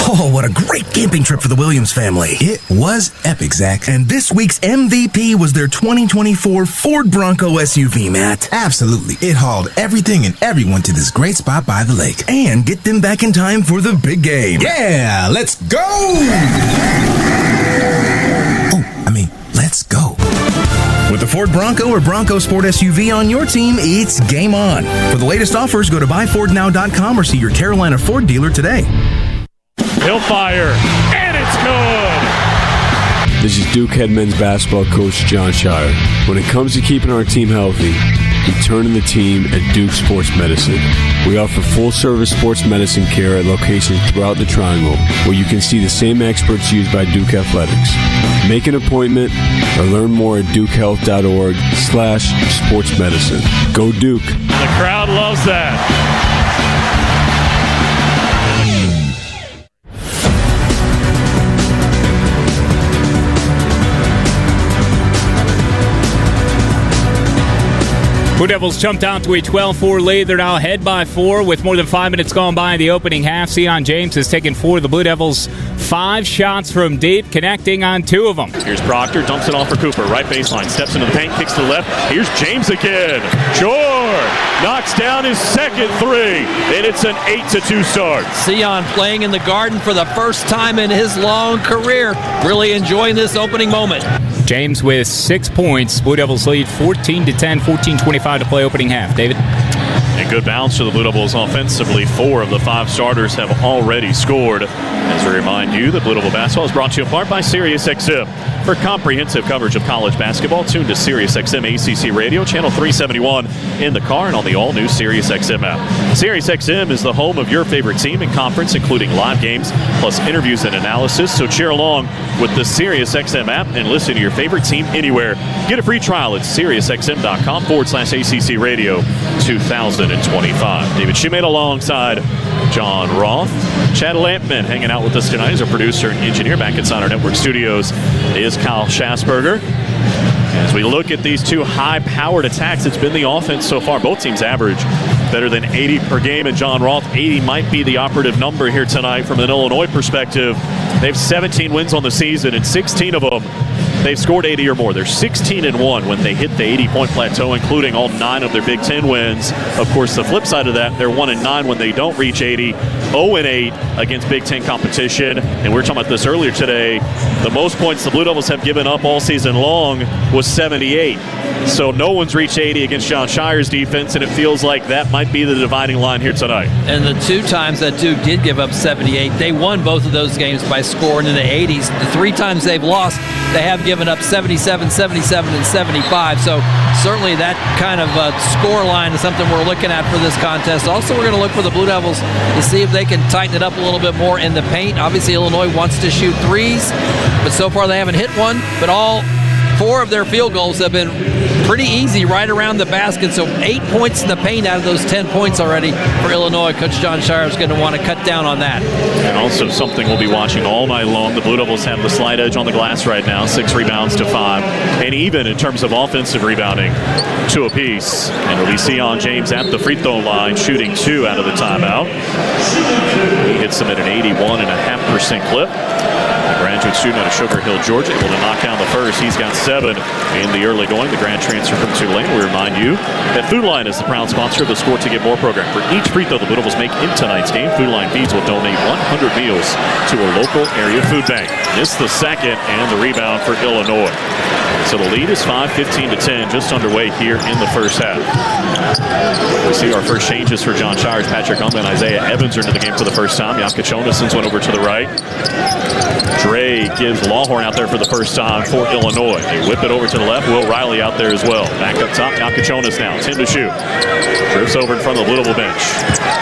Oh, what a great camping trip for the Williams family. It was epic, Zach. And this week's MVP was their 2024 Ford Bronco SUV, Matt. Absolutely. It hauled everything and everyone to this great spot by the lake. And get them back in time for the big game. Yeah, let's go! Let's go. With the Ford Bronco or Bronco Sport SUV on your team, it's game on. For the latest offers, go to buyfordnow.com or see your Carolina Ford dealer today. He'll fire, and it's good! This is Duke head men's basketball coach John Shire. When it comes to keeping our team healthy, we turn to the team at Duke Sports Medicine. We offer full-service sports medicine care at locations throughout the Triangle, where you can see the same experts used by Duke Athletics. Make an appointment or learn more at dukehealth.org/sportsmedicine. Go Duke. The crowd loves that. Blue Devils jumped out to a 12-4 lead. They're now ahead by 4 with more than 5 minutes gone by in the opening half. Sion James has taken 4 of the Blue Devils' 5 shots from deep, connecting on 2 of them. Here's Proctor, dumps it off for Cooper. Right baseline, steps into the paint, kicks to the left. Here's James again. Jor knocks down his second 3, and it's an 8-2 start. Sion playing in the Garden for the first time in his long career. Really enjoying this opening moment. James with 6 points. Blue Devils lead 14-10, 14:25 to play opening half. David? And good bounce to the Blue Devils offensively. 4 of the 5 starters have already scored. As we remind you that Blue Devil Basketball is brought to you in part by SiriusXM. For comprehensive coverage of college basketball, tune to SiriusXM ACC Radio, channel 371 in the car and on the all-new SiriusXM app. SiriusXM is the home of your favorite team and conference, including live games, plus interviews and analysis. So cheer along with the SiriusXM app and listen to your favorite team anywhere. Get a free trial at SiriusXM.com/ACC Radio 2025. David Schumate alongside John Roth. Chad Lampman hanging out with us tonight as our producer and engineer. Back inside our network studios is Kyle Schasberger. As we look at these 2 high-powered attacks, it's been the offense so far. Both teams average better than 80 per game, and John Roth, 80 might be the operative number here tonight from an Illinois perspective. They have 17 wins on the season, and 16 of them they've scored 80 or more. They're 16-1 when they hit the 80-point plateau, including all 9 of their Big Ten wins. Of course, the flip side of that, they're 1-9 when they don't reach 80, 0-8 against Big Ten competition. And we were talking about this earlier today. The most points the Blue Devils have given up all season long was 78. So no one's reached 80 against John Shire's defense, and it feels like that might be the dividing line here tonight. And the 2 times that Duke did give up 78, they won both of those games by scoring in the 80s. The 3 times they've lost, they have given up 77, 77, and 75. So certainly that kind of score line is something we're looking at for this contest. Also, we're going to look for the Blue Devils to see if they can tighten it up a little bit more in the paint. Obviously, Illinois wants to shoot 3s, but so far they haven't hit one. But all 4 of their field goals have been pretty easy right around the basket. So 8 points in the paint out of those 10 points already for Illinois. Coach John Shire is going to want to cut down on that. And also something we'll be watching all night long. The Blue Devils have the slight edge on the glass right now, 6 rebounds to 5. And even in terms of offensive rebounding, 2 apiece. And it'll be Sion James at the free throw line, shooting 2 out of the timeout. He hits them at an 81.5% clip. A graduate student out of Sugar Hill, Georgia, able to knock down the first. He's got 7 in the early going. The grad transfer from Tulane. We remind you that Food Line is the proud sponsor of the Score to Get More program. For each free throw the Blue Devils make in tonight's game, Food Line Feeds will donate 100 meals to a local area food bank. This the second and the rebound for Illinois. So the lead is 5, 15-10, just underway here in the first half. We see our first changes for John Shires. Patrick Gumba and Isaiah Evans are into the game for the first time. Jaka Chonison's went over to the right. Dre gives Lawhorn out there for the first time for Illinois. They whip it over to the left. Will Riley out there as well. Back up top, Jaka Chonis now. 10 to shoot. Drifts over in front of the Louisville bench.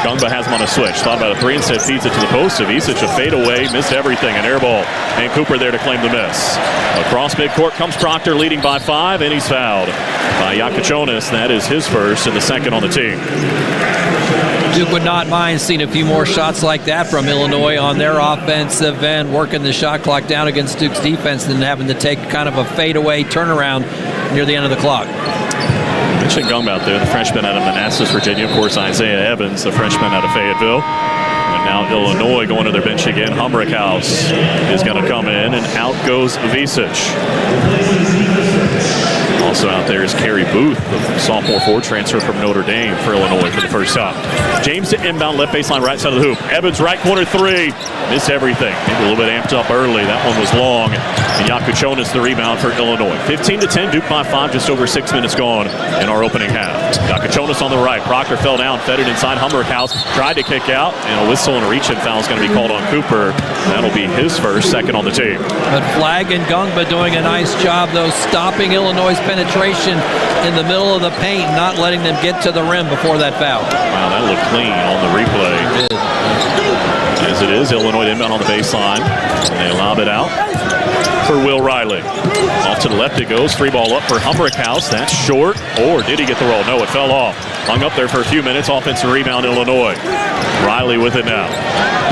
Gumba has him on a switch. Thought about a 3 instead, feeds it to the post. Savicic, a fadeaway, missed everything. An air ball. And Cooper there to claim the miss. Across midcourt comes Proctor, leading by 5, and he's fouled by Jaka Chonis. That is his first and the second on the team. Duke would not mind seeing a few more shots like that from Illinois on their offensive end, working the shot clock down against Duke's defense and having to take kind of a fadeaway turnaround near the end of the clock. Mentioned Gumba out there, the freshman out of Manassas, Virginia. Of course, Isaiah Evans, the freshman out of Fayetteville. And now Illinois going to their bench again. Humbrickhouse is going to come in, and out goes Visic. Also out there is Kerry Booth, the sophomore forward transfer from Notre Dame for Illinois for the first time. James to inbound, left baseline, right side of the hoop. Evans, right corner 3. Missed everything. Maybe a little bit amped up early. That one was long. And Jaka Chonis the rebound for Illinois. 15-10, Duke by 5, just over 6 minutes gone in our opening half. Jaka Chonis on the right. Proctor fell down, fed it inside. Humbrickhouse tried to kick out, and a whistle and a reach-in foul is going to be called on Cooper. That'll be his first, second on the team. But Flagg and Gumba doing a nice job, though, stopping Illinois' penetration in the middle of the paint, not letting them get to the rim before that foul. Wow, that looked clean on the replay. As it is, Illinois inbound on the baseline. They lob it out for Will Riley. Off to the left it goes. 3 ball up for Humbrickhouse. That's short. Or did he get the roll? No, it fell off. Hung up there for a few minutes. Offensive rebound, Illinois. Riley with it now.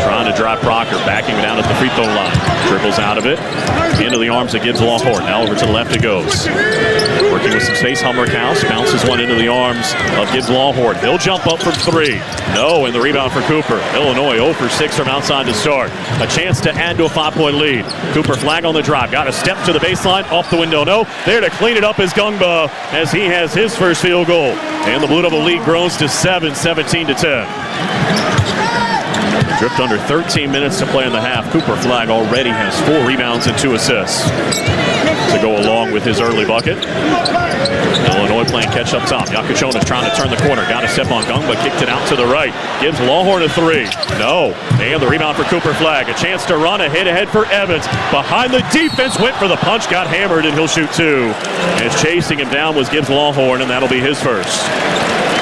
Trying to drive Proctor. Backing down at the free throw line. Dribbles out of it. Into the arms of Gibbs Lawhorn. Now over to the left it goes. Working with some space, Hummerkaus bounces one into the arms of Gibbs Lawhorn. He'll jump up from 3. No, and the rebound for Cooper. Illinois 0 for 6 from outside to start. A chance to add to a 5-point lead. Cooper flag on the drive. Got a step to the baseline. Off the window, no. There to clean it up is Gungba as he has his first field goal. And the Blue Devil lead grows to 7, 17-10. Drift under 13 minutes to play in the half. Cooper Flag already has 4 rebounds and 2 assists to go along with his early bucket. Illinois playing catch up top. Yakuchona's trying to turn the corner. Got a step on Gungba, kicked it out to the right. Gives Lawhorn a 3. No. And the rebound for Cooper Flag. A chance to run a hit ahead for Evans. Behind the defense, went for the punch, got hammered, and he'll shoot 2. And chasing him down was Gibbs Lawhorn, and that'll be his first.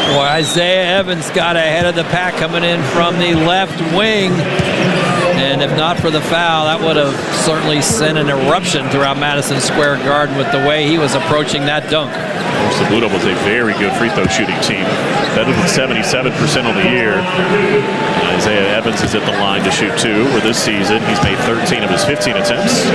Boy, Isaiah Evans got ahead of the pack coming in from the left wing. And if not for the foul, that would have certainly sent an eruption throughout Madison Square Garden with the way he was approaching that dunk. Of course, the Blue Devils a very good free throw shooting team. Better than 77% on the year. Isaiah Evans is at the line to shoot 2. For this season, he's made 13 of his 15 attempts.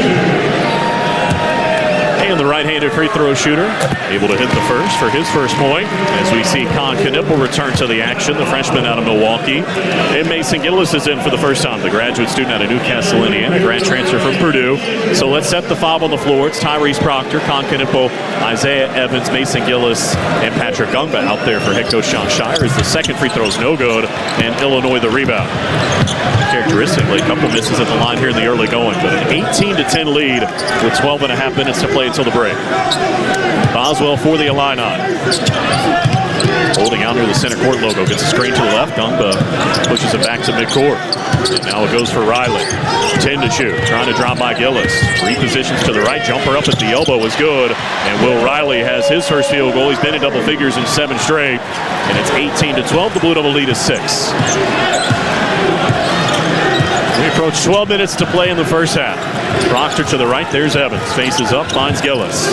And the right-handed free throw shooter able to hit the first for his first point. As we see Con Knippel return to the action, the freshman out of Milwaukee. And Mason Gillis is in for the first time, the graduate student out of Newcastle, Indiana, grad transfer from Purdue. So let's set the 5 on the floor. It's Tyrese Proctor, Con Knippel, Isaiah Evans, Mason Gillis, and Patrick Gungba out there for head coach Sean Shire as the second free throw is no good, and Illinois the rebound. Characteristically, a couple misses at the line here in the early going, but an 18-10 lead with 12.5 minutes to play until the break. Boswell for the Illini. Holding out near the center court logo. Gets a screen to the left. Gungba pushes it back to midcourt. And now it goes for Riley. 10 to shoot. Trying to drop by Gillis. Repositions to the right. Jumper up at the elbow is good. And Will Riley has his first field goal. He's been in double figures in 7 straight. And it's 18-12. The Blue Devil lead is 6. We approach 12 minutes to play in the first half. Proctor to the right, there's Evans. Faces up, finds Gillis.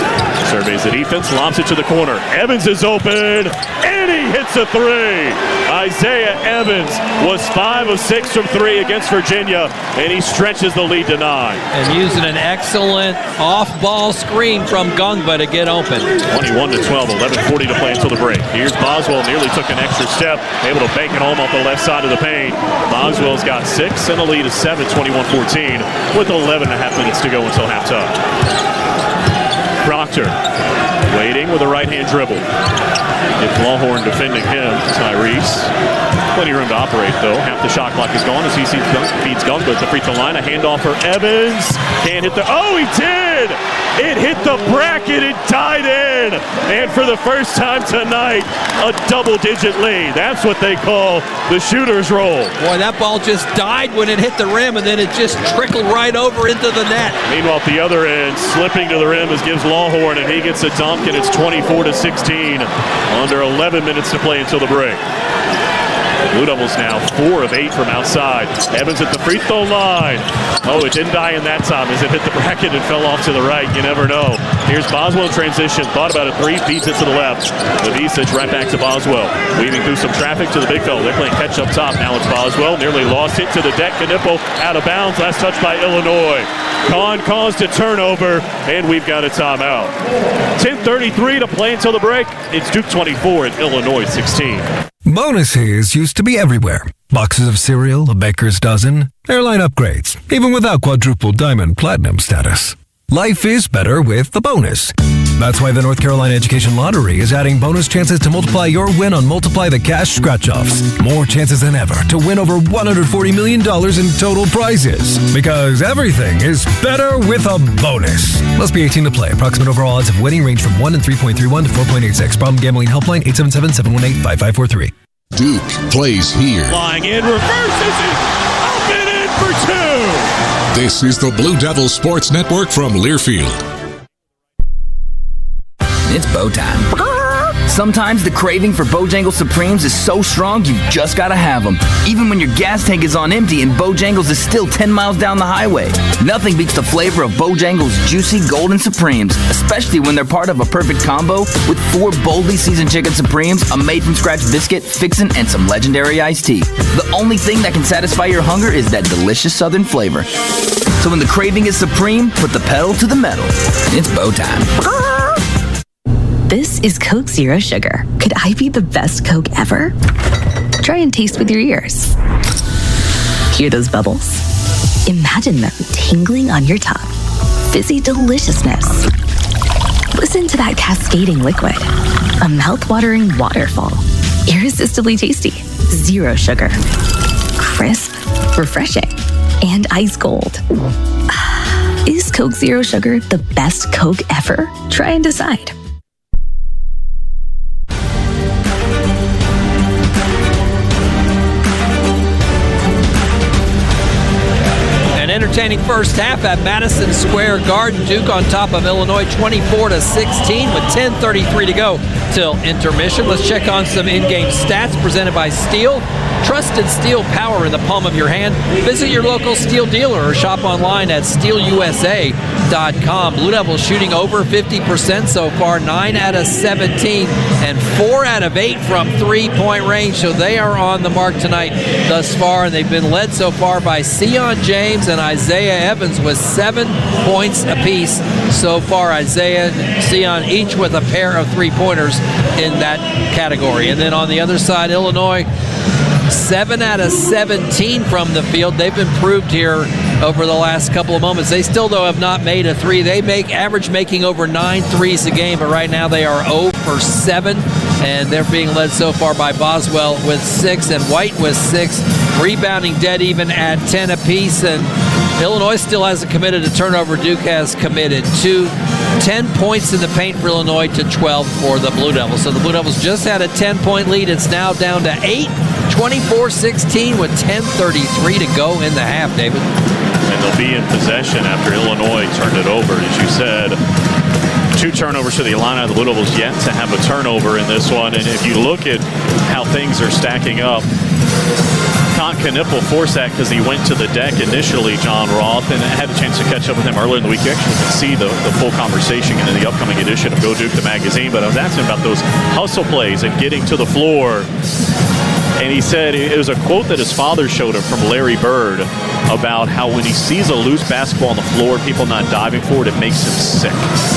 Surveys the defense, lobs it to the corner. Evans is open, and he hits a 3. Isaiah Evans was 5 of 6 from 3 against Virginia, and he stretches the lead to 9. And using an excellent off-ball screen from Gungba to get open. 21-12, 11:40 to play until the break. Here's Boswell, nearly took an extra step, able to bank it home off the left side of the paint. Boswell's got 6, and the lead is 7, 21-14, with 11.5 minutes to go until halftime. Proctor waiting with a right-hand dribble. It's Lawhorn defending him. Tyrese. Plenty of room to operate, though. Half the shot clock is gone as he feeds Gungba at the free throw line. A handoff for Evans. Can't hit the... Oh, he did! It hit the bracket. It tied in. And for the first time tonight, a double-digit lead. That's what they call the shooter's roll. Boy, that ball just died when it hit the rim, and then it just trickled right over into the net. Meanwhile, at the other end, slipping to the rim is Gibbs Lawhorn, and he gets a dunk, and it's 24-16. Under 11 minutes to play until the break. The Blue Devils now 4 of 8 from outside. Evans at the free throw line. Oh, it didn't die in that time as it hit the bracket and fell off to the right. You never know. Here's Boswell in transition. Thought about a 3, feeds it to the left. Levisich right back to Boswell. Weaving through some traffic to the big fella. They're playing catch up top. Now it's Boswell. Nearly lost it to the deck. Knippel out of bounds. Last touch by Illinois. Kahn caused a turnover, and we've got a timeout. 10:33 to play until the break. It's Duke 24 and Illinois 16. Bonuses used to be everywhere. Boxes of cereal, a baker's dozen, airline upgrades, even without quadruple diamond platinum status. Life is better with the bonus. That's why the North Carolina Education Lottery is adding bonus chances to multiply your win on Multiply the Cash scratch-offs. More chances than ever to win over $140 million in total prizes. Because everything is better with a bonus. Must be 18 to play. Approximate overall odds of winning range from 1 in 3.31 to 4.86. Problem gambling helpline 877-718-5543. Duke plays here. Flying in, reverses it, up and in for 2. This is the Blue Devil Sports Network from Learfield. It's bow time. Sometimes the craving for Bojangles Supremes is so strong you just gotta have them. Even when your gas tank is on empty and Bojangles is still 10 miles down the highway. Nothing beats the flavor of Bojangles Juicy Golden Supremes, especially when they're part of a perfect combo with 4 boldly seasoned chicken Supremes, a made-from-scratch biscuit, fixin', and some legendary iced tea. The only thing that can satisfy your hunger is that delicious southern flavor. So when the craving is supreme, put the pedal to the metal. It's bow time. This is Coke Zero Sugar. Could I be the best Coke ever? Try and taste with your ears. Hear those bubbles? Imagine them tingling on your tongue. Fizzy deliciousness. Listen to that cascading liquid. A mouth-watering waterfall. Irresistibly tasty. Zero sugar. Crisp, refreshing, and ice cold. Is Coke Zero Sugar the best Coke ever? Try and decide. Entertaining first half at Madison Square Garden. Duke on top of Illinois 24-16 with 10:33 to go till intermission. Let's check on some in-game stats presented by Steel. Trusted steel power in the palm of your hand. Visit your local Steel dealer or shop online at steelusa.com. Blue Devils shooting over 50% so far, 9 out of 17 and 4 out of 8 from three-point range. So they are on the mark tonight thus far, and they've been led so far by Sion James and Isaiah Evans with 7 points apiece so far. Isaiah and Sion each with a pair of three-pointers in that category. And then on the other side, Illinois, 7 out of 17 from the field. They've improved here over the last couple of moments. They still, though, have not made a three. They average making over 9 threes a game, but right now they are 0 for 7, and they're being led so far by Boswell with 6 and White with 6, rebounding dead even at 10 apiece. And Illinois still hasn't committed a turnover. Duke has committed 2. 10 points in the paint for Illinois to 12 for the Blue Devils. So the Blue Devils just had a 10-point lead. It's now down to 8, 24-16 with 10:33 to go in the half, David. And they'll be in possession after Illinois turned it over, as you said. 2 turnovers to the Illini. The Blue Devils yet to have a turnover in this one. And if you look at how things are stacking up, Knipple forced that because he went to the deck initially, John Roth, and I had a chance to catch up with him earlier in the week. You actually can see the full conversation in the upcoming edition of Go Duke the magazine. But I was asking about those hustle plays and getting to the floor. And he said it was a quote that his father showed him from Larry Bird about how when he sees a loose basketball on the floor, people not diving for it, it makes him sick.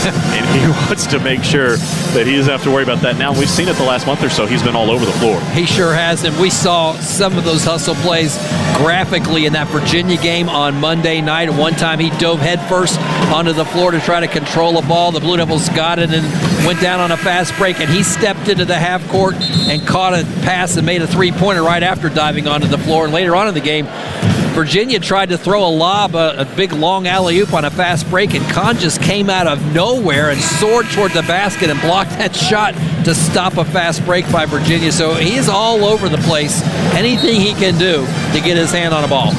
And he wants to make sure that he doesn't have to worry about that. Now, we've seen it the last month or so. He's been all over the floor. He sure has. And we saw some of those hustle plays graphically in that Virginia game on Monday night. At one time, he dove headfirst onto the floor to try to control a ball. The Blue Devils got it and went down on a fast break, and he stepped into the half court and caught a pass and made a three-pointer right after diving onto the floor. And later on in the game, Virginia tried to throw a lob, a big long alley-oop on a fast break, and Kahn just came out of nowhere and soared toward the basket and blocked that shot to stop a fast break by Virginia. So he's all over the place. Anything he can do to get his hand on a ball.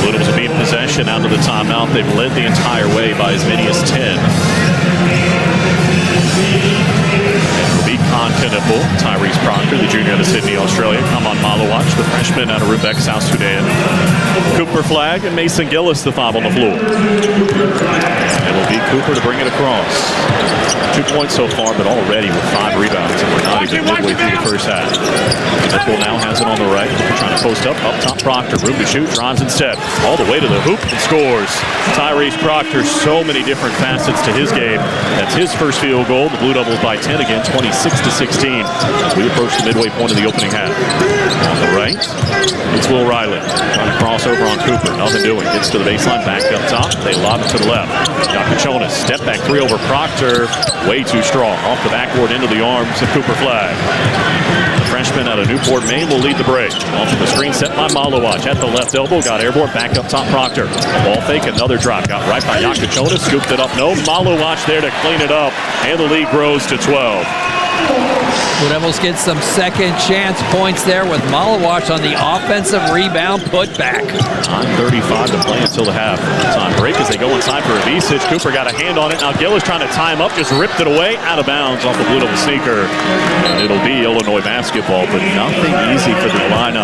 Blue Devils will be in possession out of the timeout. They've led the entire way by as many as 10. Knipple, Tyrese Proctor, the junior out of Sydney, Australia. Come on, Malowach, the freshman out of Rubeck, South Sudan. Cooper Flagg and Mason Gillis, the 5 on the floor. It'll be Cooper to bring it across. 2 points so far, but already with 5 rebounds, and we're not even midway through the first half. Knipple now has it on the right, trying to post up top Proctor. Room to shoot, drives instead. All the way to the hoop and scores. Tyrese Proctor, so many different facets to his game. That's his first field goal. The Blue Devils by 10 again, 26-16. As we approach the midway point of the opening half. On the right, it's Will Riley. Trying to cross over on Cooper. Nothing doing. Gets to the baseline, back up top. They lob it to the left. Yakachonis, step back 3 over Proctor. Way too strong. Off the backboard into the arms of Cooper Flagg. The freshman out of Newport, Maine will lead the break. Off the screen set by Malowach at the left elbow. Got airborne, back up top Proctor. Ball fake, another drop. Got right by Yakachonis. Scooped it up. No, Malowach there to clean it up. And the lead grows to 12. Blue Devils get some second chance points there with Malowach on the offensive rebound putback. 9:35 to play until the half time break as they go inside for a V-Sitch. Cooper got a hand on it. Now Gillis trying to tie him up, just ripped it away out of bounds off the Blue Devil sneaker. And it'll be Illinois basketball, but nothing easy for the Illini.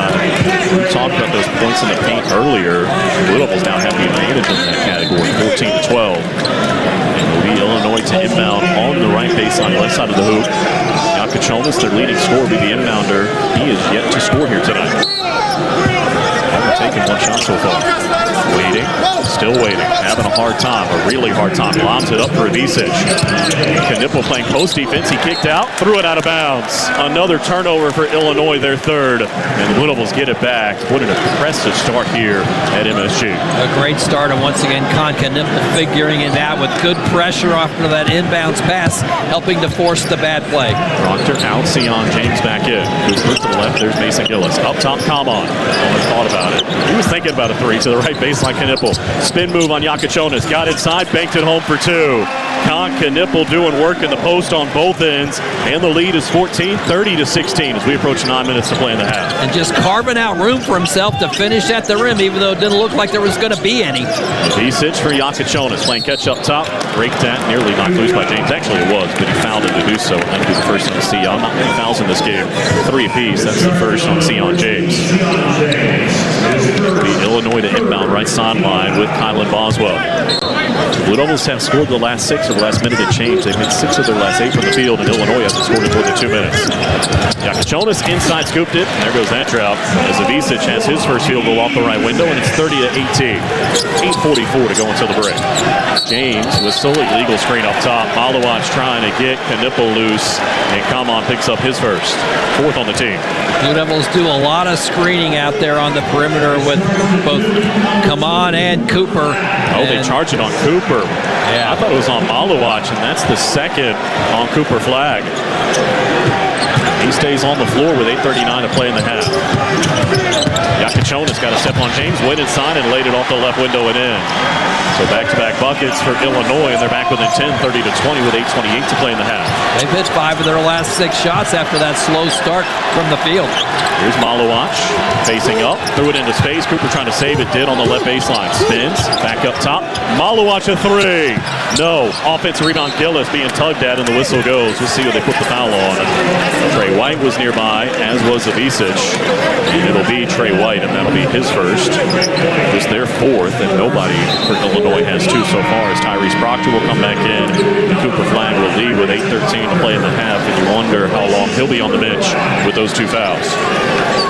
We talked about those points in the paint earlier. Blue Devils now have the advantage in that category, 14-12. And it'll be Illinois to inbound on the right baseline, left side of the hoop. Yakachonis, their leading scorer, will be the inbounder. He is yet to score here tonight. taken one shot so far. Waiting, still waiting, having a hard time, a really hard time. Lobs it up for Avicic. Knipple playing post defense. He kicked out, threw it out of bounds. Another turnover for Illinois, their third. And the Blue Devils get it back. What an impressive start here at MSG. A great start, and once again, Knipple figuring it out with good pressure after that inbounds pass, helping to force the bad play. Proctor out, Sion James back in. Who's to the left, there's Mason Gillis. Up top, Kamon. Only thought about it. He was thinking about a three to the right baseline, Knipple. Spin move on Yakachonis. Got inside, banked it home for two. Knipple doing work in the post on both ends, and the lead is 14, 30-16 as we approach 9 minutes to play in the half. And just carving out room for himself to finish at the rim, even though it didn't look like there was going to be any. Avicic for Yakachonis, playing catch up top. Break that, nearly knocked loose by James. Actually it was, but he fouled him to do so, and that would be the first on Sion. Not many fouls in this game. 3 apiece. That's the first on Sion James. The Illinois to inbound right sideline with Kylan Boswell. The Blue Devils have scored the last 6 of the last minute and change. They've hit 6 of their last 8 from the field, and Illinois hasn't scored in more than 2 minutes. Yakachonis inside scooped it, and there goes that drought as Avicic has his first field goal off the right window, and it's 30-18. 8:44 to go until the break. James with still illegal screen up top. Malawatch trying to get Knipple loose, and Kamon picks up his first. 4th on the team. Blue Devils do a lot of screening out there on the perimeter with both Kamon and Cooper. Oh, they charge it on Cooper. Yeah, I thought it was on Malawatch, and that's the second on Cooper flag. He stays on the floor with 8:39 to play in the half. Yakachonis got a step on James, went inside and laid it off the left window and in. So back-to-back buckets for Illinois, and they're back within 10, 30-20 with 8:28 to play in the half. They've hit 5 of their last 6 shots after that slow start from the field. Here's Malawatch facing up, threw it into space. Cooper trying to save it, did on the left baseline. Spins, back up top. Malawatch a 3. No. Offensive rebound, Gillis being tugged at, and the whistle goes. We'll see what they put the foul on. Trey White was nearby, as was Avicic. And it'll be Trey White, and that'll be his first. Just their 4th, and nobody for Illinois has 2 so far, as Tyrese Proctor will come back in. The Cooper flag will lead with 8:13 to play in the half, and you wonder how long he'll be on the bench with those 2 fouls.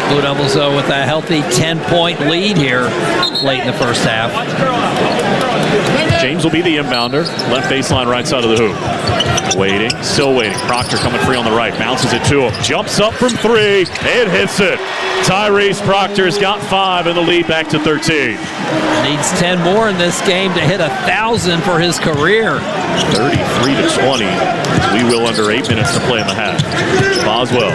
Blue Devils, though, with a healthy 10-point lead here late in the first half. James will be the inbounder. Left baseline, right side of the hoop. Waiting, still waiting. Proctor coming free on the right. Bounces it to him. Jumps up from 3 and hits it. Tyrese Proctor's got 5 and the lead back to 13. Needs 10 more in this game to hit 1,000 for his career. 33-20. We will under 8 minutes to play in the half. Boswell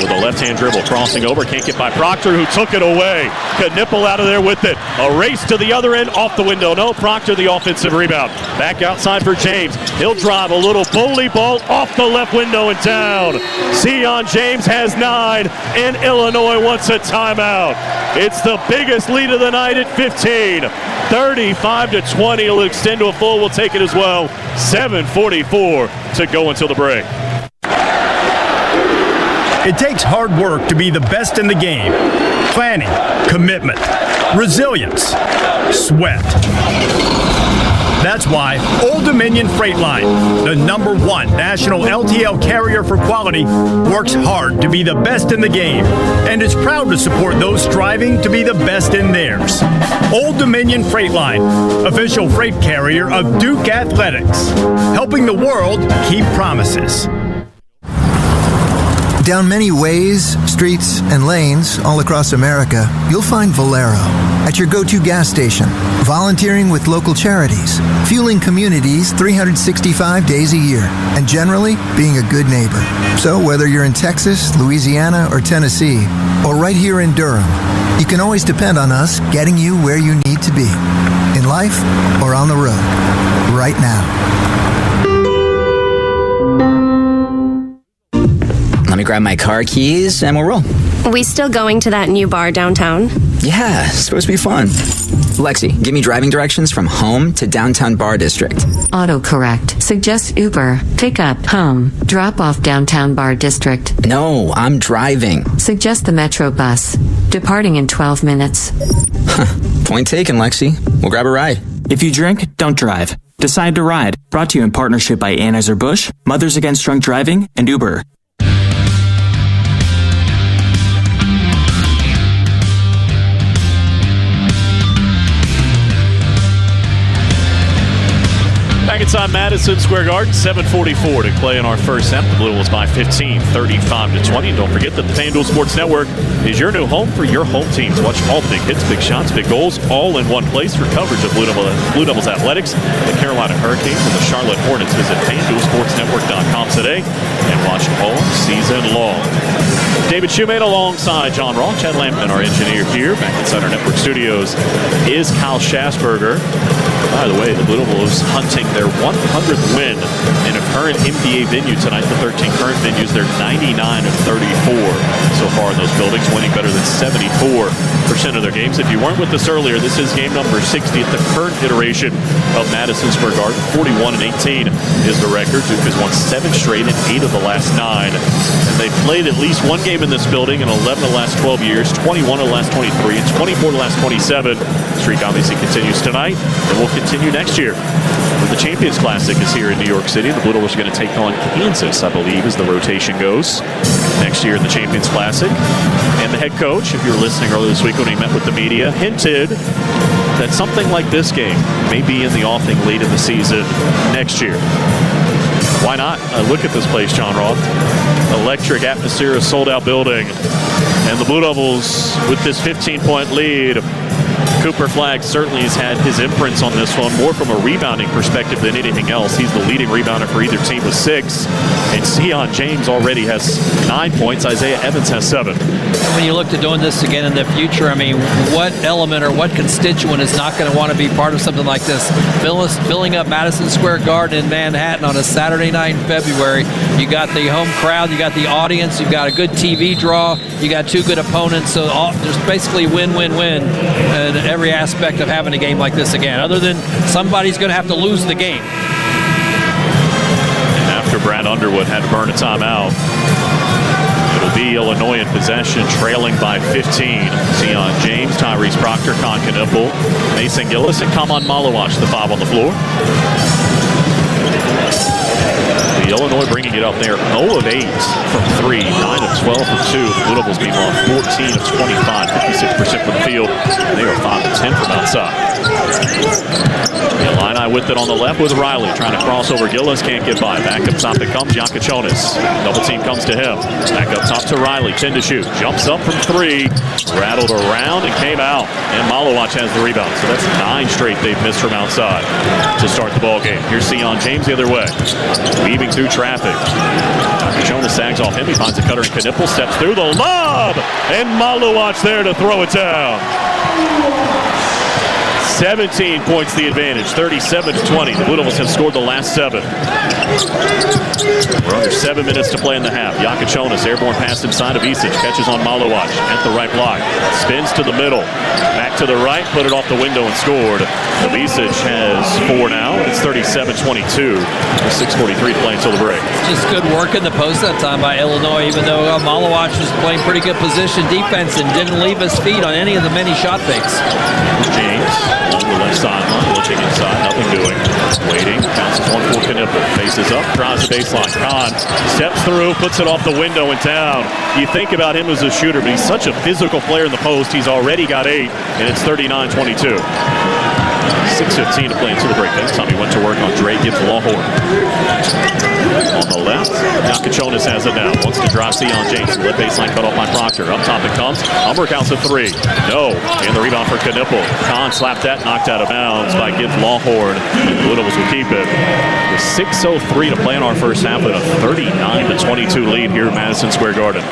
with a left-hand dribble, crossing over. Can't get by Proctor, who took it away. Knipple out of there with it. A race to the other end, off the window. No, Proctor the offensive rebound. Back outside for James. He'll drive a little bully ball off the left window and down. Sion James has 9, and Illinois wants a timeout. It's the biggest lead of the night at 15. 35-20. It'll extend to a full. We'll take it as well. 7:44 to go until the break. It takes hard work to be the best in the game. Planning, commitment, resilience, sweat. That's why Old Dominion Freight Line, the #1 national LTL carrier for quality, works hard to be the best in the game and is proud to support those striving to be the best in theirs. Old Dominion Freight Line, official freight carrier of Duke Athletics, helping the world keep promises. Down many ways, streets, and lanes all across America, you'll find Valero at your go-to gas station, volunteering with local charities, fueling communities 365 days a year, and generally being a good neighbor. So whether you're in Texas, Louisiana, or Tennessee, or right here in Durham, you can always depend on us getting you where you need to be, in life or on the road, right now. Let me grab my car keys and we'll roll. We still going to that new bar downtown? Yeah, it's supposed to be fun. Lexi, give me driving directions from home to downtown bar district. Autocorrect. Suggest Uber. Pick up, home. Drop off downtown bar district. No, I'm driving. Suggest the Metro bus. Departing in 12 minutes. Point taken, Lexi. We'll grab a ride. If you drink, don't drive. Decide to ride. Brought to you in partnership by Anheuser-Busch, Mothers Against Drunk Driving, and Uber. Back inside Madison Square Garden, 7:44 to play in our first half. The Blue Devils by 15, 35-20. And don't forget that the FanDuel Sports Network is your new home for your home teams. Watch all the big hits, big shots, big goals, all in one place for coverage of Blue Devils athletics, the Carolina Hurricanes, and the Charlotte Hornets. Visit FanDuelSportsNetwork.com today and watch all season long. David Shoemate alongside John Rawl, Chad Lampman, our engineer here. Back inside our network studios is Kyle Schasberger. By the way, the Blue Devils hunting their 100th win in a current NBA venue tonight. The 13 current venues, they're 99-34 so far in those buildings, winning better than 74% of their games. If you weren't with us earlier, this is game number 60 at the current iteration of Madison Square Garden. 41-18 is the record. Duke has won 7 straight and 8 of the last 9. And they've played at least one game in this building in 11 of the last 12 years, 21 of the last 23, and 24 of the last 27. The streak obviously continues tonight and will continue next year. The Champions Classic is here in New York City. The Blue Devils are going to take on Kansas, I believe, as the rotation goes next year in the Champions Classic. And the head coach, if you were listening earlier this week when he met with the media, hinted that something like this game may be in the offing late in the season next year. Why not? Look at this place, John Roth. Electric atmosphere, a sold-out building. And the Blue Devils, with this 15-point lead, Cooper Flagg certainly has had his imprints on this one, more from a rebounding perspective than anything else. He's the leading rebounder for either team with 6. And Sion James already has 9 points. Isaiah Evans has 7. When you look to doing this again in the future, I mean, what element or what constituent is not going to want to be part of something like this? Filling up Madison Square Garden in Manhattan on a Saturday night in February. You got the home crowd, you got the audience, you've got a good TV draw, you got 2 good opponents. So there's basically win-win-win in every aspect of having a game like this again, other than somebody's going to have to lose the game. And after Brad Underwood had to burn a timeout, it'll be Illinois in possession, trailing by 15. Sion James, Tyrese Proctor, Con Knippel, Mason Gillis, and Kaman Malawach, the 5 on the floor. The Illinois bringing it up there, 0 of 8 from 3, 9 of 12 from 2. The Blue Devils meanwhile 14 of 25, 56% from the field. And they are 5 of 10 from outside. The Illini with it on the left with Riley, trying to cross over Gillis, can't get by. Back up top it comes, Yakachonis. Double team comes to him. Back up top to Riley, 10 to shoot. Jumps up from 3, rattled around and came out. And Malawach has the rebound. So that's 9 straight they've missed from outside to start the ball game. Here's Sion James the other way, weaving through traffic. Jonas sags off him. He finds a cutter and Knippel, steps through the lob, and Malawach there to throw it down. 17 points the advantage, 37-20. The Blue Devils have scored the last 7. We're under 7 minutes to play in the half. Yakachonis, airborne pass inside of Isic, catches on Malawach at the right block, spins to the middle, back to the right, put it off the window and scored. Isic has 4 now. It's 37-22. 6:43 to play until the break. Just good work in the post that time by Illinois, even though Malawach was playing pretty good position defense and didn't leave his feet on any of the many shot fakes. James along the left sideline, looking inside, nothing doing. Waiting, bounces one for Knippel, faces up, drives the baseline. Kahn steps through, puts it off the window and down. You think about him as a shooter, but he's such a physical player in the post. He's already got 8, and it's 39-22. 6:15 to play until the break. This time he went to work on Dre Gibbs Lawhorn. On the left, Yakachonis has it now. Wants to drive Sion James. Left baseline cut off by Proctor. Up top it comes. Humber counts a 3. No. And the rebound for Knippel. Kahn slapped that, knocked out of bounds by Gibbs Lawhorn. The Blue Devils will keep it. With 6:03 to play in our first half with a 39-22 lead here at Madison Square Garden.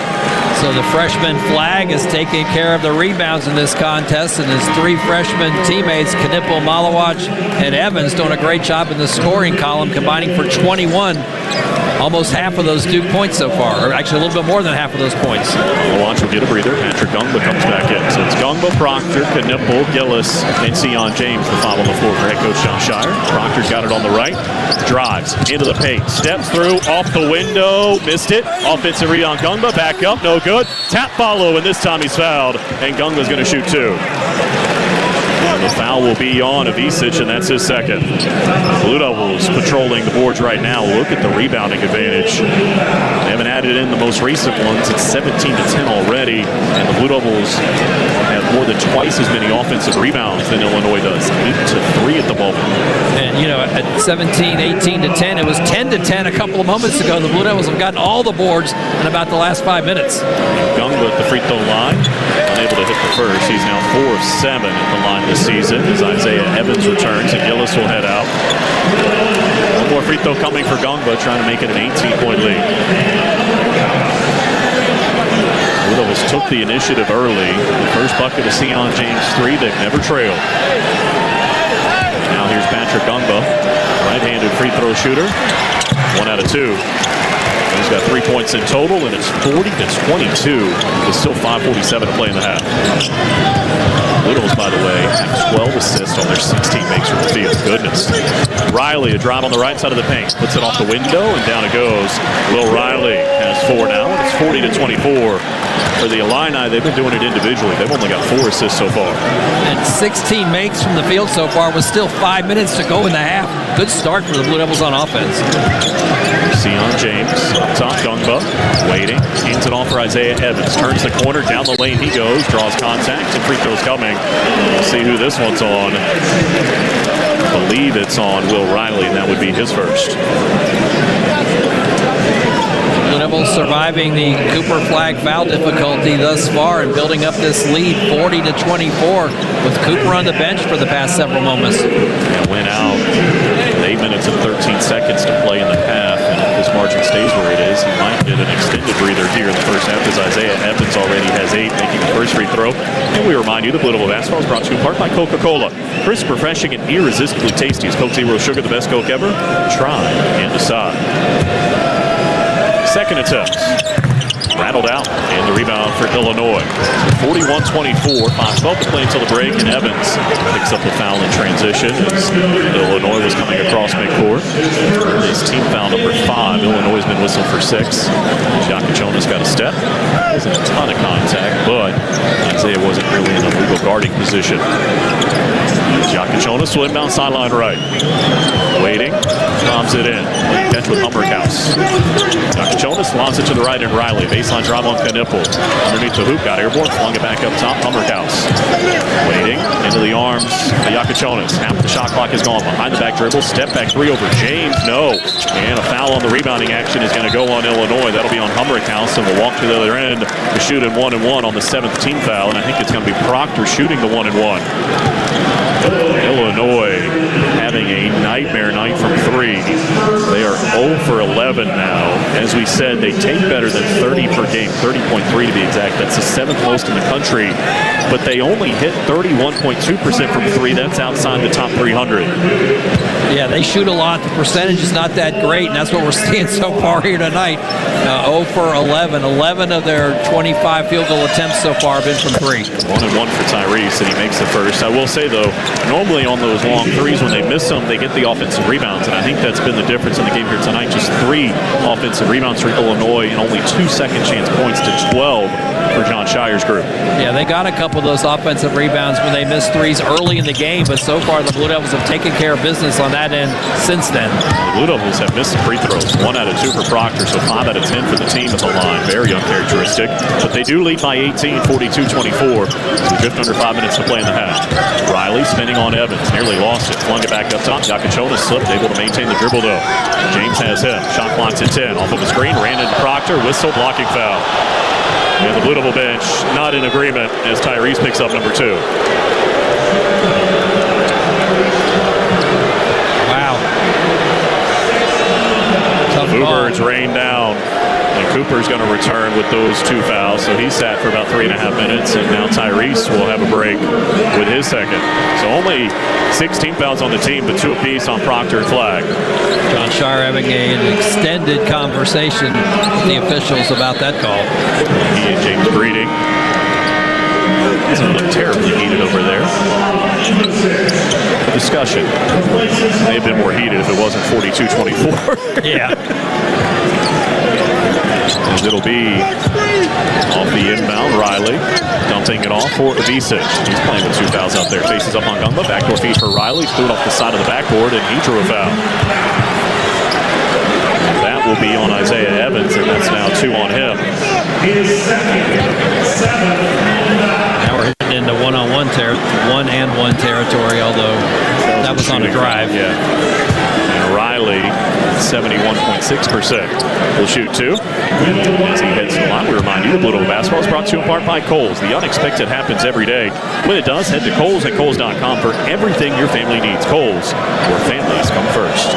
So the freshman Flagg is taking care of the rebounds in this contest, and his 3 freshman teammates, Knippel, Malawach, and Evans, doing a great job in the scoring column, combining for 21. Almost half of those Duke points so far, or actually a little bit more than half of those points. Malawach will get a breather. Patrick Gungba comes back in. So it's Gungba, Proctor, Knippel, Gillis, and Sion James, the 5 on the floor for head coach John Shire. Proctor's got it on the right. Drives into the paint. Steps through, off the window. Missed it. Offensive rebound, Gungba. Back up, no good. Tap follow, and this time he's fouled. And Gungba's going to shoot 2. The foul will be on Isic, and that's his second. Blue Devils patrolling the boards right now. Look at the rebounding advantage. They haven't added in the most recent ones. It's 17-10 already, and the Blue Devils have more than twice as many offensive rebounds than Illinois does. 8-3 3 at the moment. And, at 17, 18 to 10, it was 10 to 10 a couple of moments ago. The Blue Devils have gotten all the boards in about the last 5 minutes. Gungba at the free throw line, unable to hit the first. He's now 4 of 7 at the line this season as Isaiah Evans returns and Gillis will head out. One more free throw coming for Gungba, trying to make it an 18-point lead. Blue Devils took the initiative early. The first bucket of Sion James 3. They've never trailed. Now here's Patrick Gungba, right-handed free throw shooter. 1 out of 2. He's got 3 points in total, and it's 40-22. There's still 5:47 to play in the half. Blue Devils, by the way, have 12 assists on their 16 makes from the field. Goodness. Riley, a drive on the right side of the paint. Puts it off the window, and down it goes. Will Riley has 4 now, and it's 40-24. For the Illini, they've been doing it individually. They've only got 4 assists so far. And 16 makes from the field so far with still 5 minutes to go in the half. Good start for the Blue Devils on offense. Sion James up top, Gungba waiting, hands it off for Isaiah Evans, turns the corner, down the lane he goes, draws contact, and free throws coming. We'll see who this one's on. I believe it's on Will Riley, and that would be his first. Blue Devils surviving the Cooper flag foul difficulty thus far and building up this lead 40-24 with Cooper on the bench for the past several moments. Yeah, went out with 8 minutes and 13 seconds to play in the half, and if this margin stays where it is, he might get an extended breather here in the first half as Isaiah Evans already has 8, making the first free throw. And we remind you, the Blue Devil Basketball is brought to you in part by Coca-Cola. Crisp, refreshing, and irresistibly tasty is Coke Zero Sugar, the best Coke ever. Try and decide. Second attempt. Rattled out, and the rebound for Illinois. 41-24, 5:12 to play until the break, and Evans picks up the foul in transition as Illinois was coming across midcourt. His team foul number 5. Illinois has been whistled for 6. Jakachonis got a step. Wasn't a ton of contact, but Isaiah wasn't really in a legal guarding position. Jakachonis will inbound sideline right. Waiting, bombs it in. Catch with Humberhouse. Jakachonis lobs it to the right and Riley. Baseline drive on Knipple. Underneath the hoop, got airborne, flung it back up top. Humberhouse. Waiting, into the arms of Jakachonis. Half the shot clock is gone. Behind the back dribble, step back 3 over James. No. And a foul on the rebounding action is going to go on Illinois. That'll be on Humberhouse, and we'll walk to the other end to shoot in 1-1 on the 7th team foul. And I think it's going to be Proctor shooting the 1-1. Illinois having a nightmare night from 3. They are 0 for 11 now. As we said, they take better than 30 per game, 30.3 to be exact. That's the 7th most in the country. But they only hit 31.2% from 3. That's outside the top 300. Yeah, they shoot a lot. The percentage is not that great, and that's what we're seeing so far here tonight. 0 for 11. 11 of their 25 field goal attempts so far have been from 3. 1-1 for Tyrese, and he makes the first. I will say, though, normally on those long threes, when they miss them, they get the offensive rebounds, and I think that's been the difference in the game here tonight. Just 3 offensive rebounds for Illinois and only 2 second chance points to 12 for John Shire's group. Yeah, they got a couple of those offensive rebounds when they missed threes early in the game, but so far the Blue Devils have taken care of business on that end since then. The Blue Devils have missed some free throws. 1 out of 2 for Proctor, so 5 out of 10 for the team at the line. Very uncharacteristic, but they do lead by 18, 42-24. So just under 5 minutes to play in the half. Riley spinning on Evans, nearly lost it, flung it back up top. Jakachonis slipped, able to maintain the dribble though. James has him, shot clock's at 10, off of the screen, ran into Proctor, whistle, blocking foul. And the Blue Devil bench not in agreement as Tyrese picks up number 2. Wow. Tough Bluebirds rain down. And Cooper's going to return with those 2 fouls. So he sat for about 3.5 minutes, and now Tyrese will have a break with his second. So only 16 fouls on the team, but 2 apiece on Proctor and Flag. John Shire having an extended conversation with the officials about that call. He and James Breeding. Doesn't look terribly heated over there. The discussion may have been more heated if it wasn't 42-24. Yeah. As it'll be off the inbound, Riley dumping it off for Avicic. He's playing with 2 fouls out there. Faces up on Gungba. Backdoor feed for Riley. Threw it off the side of the backboard, and he drew a foul. That will be on Isaiah Evans, and that's now 2 on him. Now we're hitting into 1-on-1 1-and-1 territory, although that on a drive. Yeah. And Riley, 71.6%. Will shoot two. As he heads to the line, we remind you the Blue Devil Basketball is brought to you in part by Kohl's. The unexpected happens every day. When it does, head to Kohl's at Kohl's.com for everything your family needs. Kohl's, where families come first.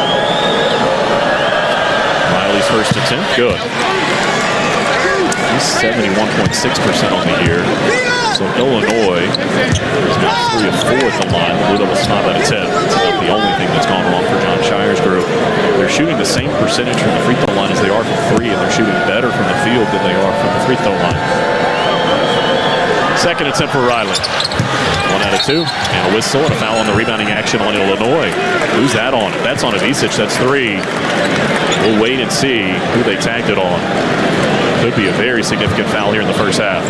Riley's first attempt, good. He's 71.6% on the year. So Illinois is now 3 of 4 at the line. The Blue Devils 5 out of 10. That's about the only thing that's gone wrong for John Shire's group. They're shooting the same percentage from the free throw line as they are from 3, and they're shooting better from the field than they are from the free throw line. Second attempt for Riley. 1 out of 2. And a whistle and a foul on the rebounding action on Illinois. Who's that on? That's on Ivisic. That's 3. We'll wait and see who they tagged it on. Could be a very significant foul here in the first half.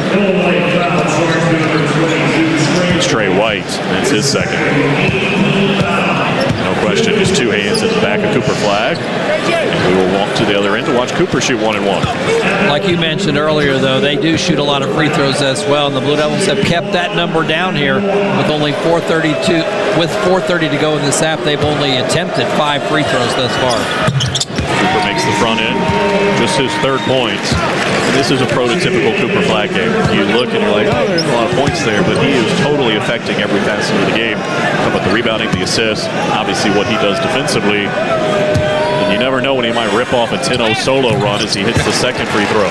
It's Trey White. That's his second. No question, just 2 hands at the back of Cooper Flagg. And we will walk to the other end to watch Cooper shoot 1 and 1. Like you mentioned earlier, though, they do shoot a lot of free throws as well, and the Blue Devils have kept that number down here with only 4:32. With 4:30 to go in this half, they've only attempted 5 free throws thus far. Cooper makes the front end, just his 3rd point. And this is a prototypical Cooper Flagg game. You look and you're like, oh, there's a lot of points there, but he is totally affecting every facet of the game. How about the rebounding, the assist, obviously what he does defensively. And you never know when he might rip off a 10-0 solo run as he hits the second free throw.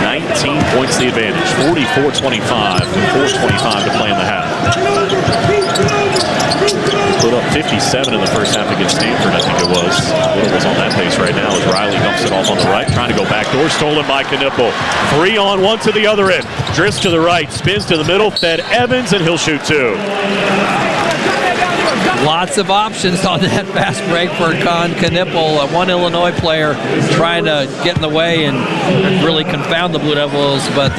19 points the advantage, 44-25, with 4:25 to play in the half. Put up 57 in the first half against Stanford, I think it was. Little was on that pace right now as Riley dumps it off on the right, trying to go backdoor, stolen by Knipple. 3 on 1 to the other end. Drifts to the right, spins to the middle, fed Evans, and he'll shoot 2. Lots of options on that fast break for Con Knipple. One Illinois player trying to get in the way and really confound the Blue Devils, but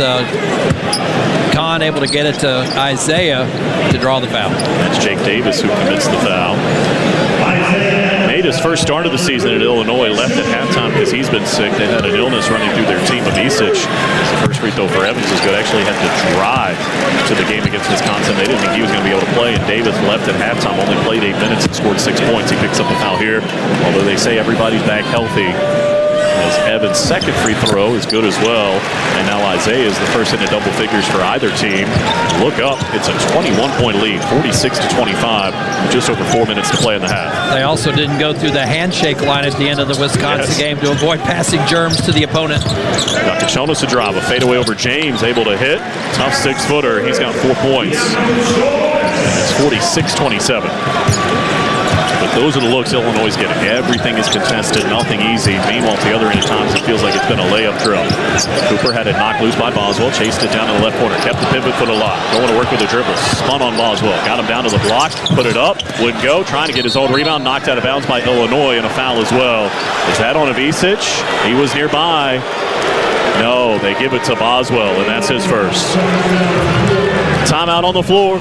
Con able to get it to Isaiah to draw the foul. That's Jake Davis who commits the foul. Made his first start of the season at Illinois, left at halftime because he's been sick. They had an illness running through their team. Ivisic, the first free throw for Evans is good. Actually had to drive to the game against Wisconsin. They didn't think he was going to be able to play, and Davis left at halftime, only played 8 minutes and scored 6 points. He picks up the foul here, although they say everybody's back healthy. As Evans' second free throw is good as well. And now Isaiah is the first into double figures for either team. Look up, it's a 21-point lead, 46-25, with just over 4 minutes to play in the half. They also didn't go through the handshake line at the end of the Wisconsin game to avoid passing germs to the opponent. Dr. Jonas to drive, a fadeaway over James, able to hit. Tough 6-footer, he's got 4 points. And it's 46-27. But those are the looks Illinois is getting. Everything is contested, nothing easy. Meanwhile, at the other end, at times it feels like it's been a layup drill. Cooper had it knocked loose by Boswell, chased it down to the left corner, kept the pivot foot a lot, going to work with the dribble, spun on Boswell, got him down to the block, put it up, wouldn't go, trying to get his own rebound, knocked out of bounds by Illinois, and a foul as well. Is that on Ivisic? He was nearby. No, they give it to Boswell, and that's his first. Timeout on the floor.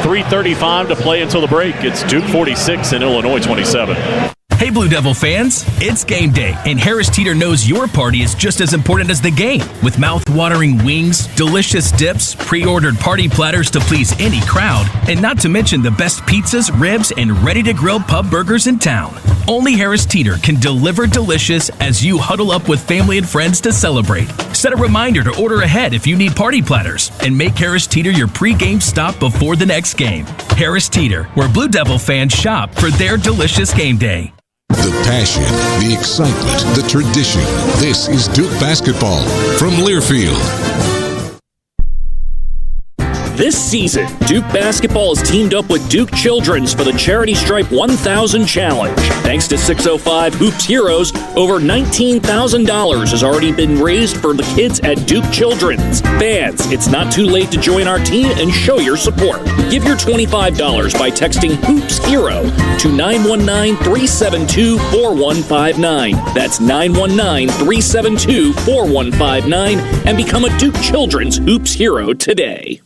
3:35 to play until the break. It's Duke 46 and Illinois 27. Hey Blue Devil fans, it's game day, and Harris Teeter knows your party is just as important as the game. With mouth-watering wings, delicious dips, pre-ordered party platters to please any crowd, and not to mention the best pizzas, ribs, and ready-to-grill pub burgers in town. Only Harris Teeter can deliver delicious as you huddle up with family and friends to celebrate. Set a reminder to order ahead if you need party platters, and make Harris Teeter your pre-game stop before the next game. Harris Teeter, where Blue Devil fans shop for their delicious game day. The passion, the excitement, the tradition. This is Duke Basketball from Learfield. This season, Duke Basketball has teamed up with Duke Children's for the Charity Stripe 1000 Challenge. Thanks to 605 Hoops Heroes, over $19,000 has already been raised for the kids at Duke Children's. Fans, it's not too late to join our team and show your support. Give your $25 by texting Hoops Hero to 919-372-4159. That's 919-372-4159 and become a Duke Children's Hoops Hero today.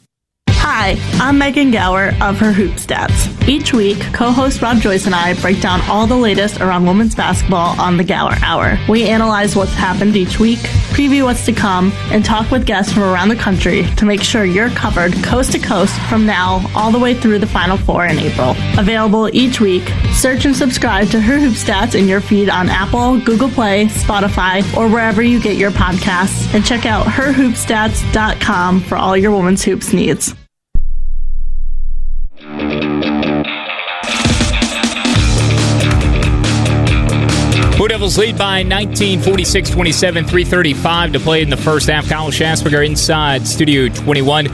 Hi, I'm Megan Gower of Her Hoop Stats. Each week, co-host Rob Joyce and I break down all the latest around women's basketball on the Gower Hour. We analyze what's happened each week, preview what's to come, and talk with guests from around the country to make sure you're covered coast to coast from now all the way through the Final Four in April. Available each week, search and subscribe to Her Hoop Stats in your feed on Apple, Google Play, Spotify, or wherever you get your podcasts, and check out herhoopstats.com for all your women's hoops needs. Blue Devils lead by 19, 46-27, 3:35 to play in the first half. Kyle Schansberger inside Studio 21.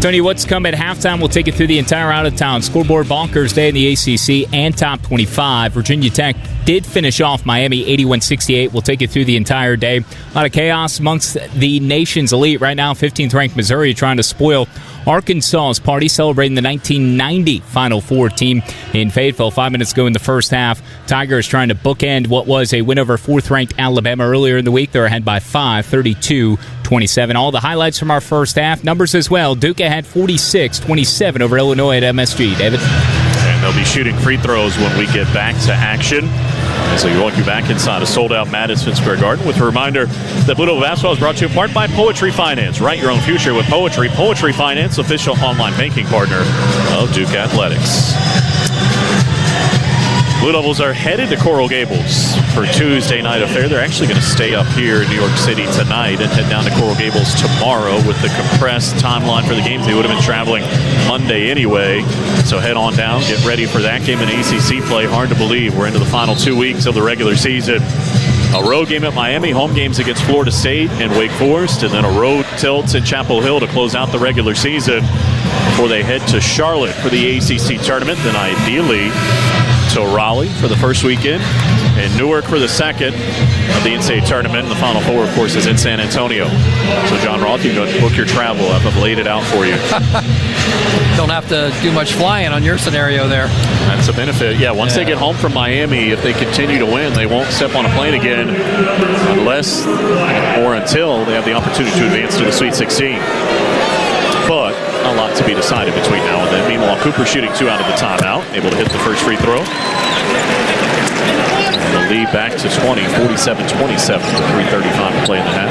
Tony, what's come at halftime? We'll take you through the entire out-of-town scoreboard. Bonkers day in the ACC and top 25. Virginia Tech did finish off Miami 81-68. We'll take you through the entire day. A lot of chaos amongst the nation's elite. Right now, 15th-ranked Missouri trying to spoil Arkansas's party, celebrating the 1990 Final Four team in Fayetteville. 5 minutes ago in the first half, Tigers trying to bookend what was a win over 4th-ranked Alabama earlier in the week. They're ahead by 5, 32-27. All the highlights from our first half. Numbers as well. Duke ahead 46-27 over Illinois at MSG. David? And they'll be shooting free throws when we get back to action. So we walk you back inside a sold-out Madison Square Garden with a reminder that Blue Devil Basketball is brought to you in part by Poetry Finance. Write your own future with Poetry. Poetry Finance, official online banking partner of Duke Athletics. Blue Devils are headed to Coral Gables for Tuesday night affair. They're actually going to stay up here in New York City tonight and head down to Coral Gables tomorrow with the compressed timeline for the games. They would have been traveling Monday anyway. So head on down, get ready for that game in ACC play. Hard to believe we're into the final 2 weeks of the regular season. A road game at Miami, home games against Florida State and Wake Forest, and then a road tilt in Chapel Hill to close out the regular season before they head to Charlotte for the ACC tournament, then ideally to Raleigh for the first weekend and Newark for the second of the NCAA tournament. And the Final Four, of course, is in San Antonio. So, John Roth, you can book your travel. I've laid it out for you. Don't have to do much flying on your scenario there. That's a benefit. Yeah, once they get home from Miami, if they continue to win, they won't step on a plane again unless or until they have the opportunity to advance to the Sweet 16. But a lot to be decided between now and then. Meanwhile, Cooper shooting 2 out of the timeout, able to hit the first free throw. And the lead back to 20, 47-27 with 3:35 to play in the half.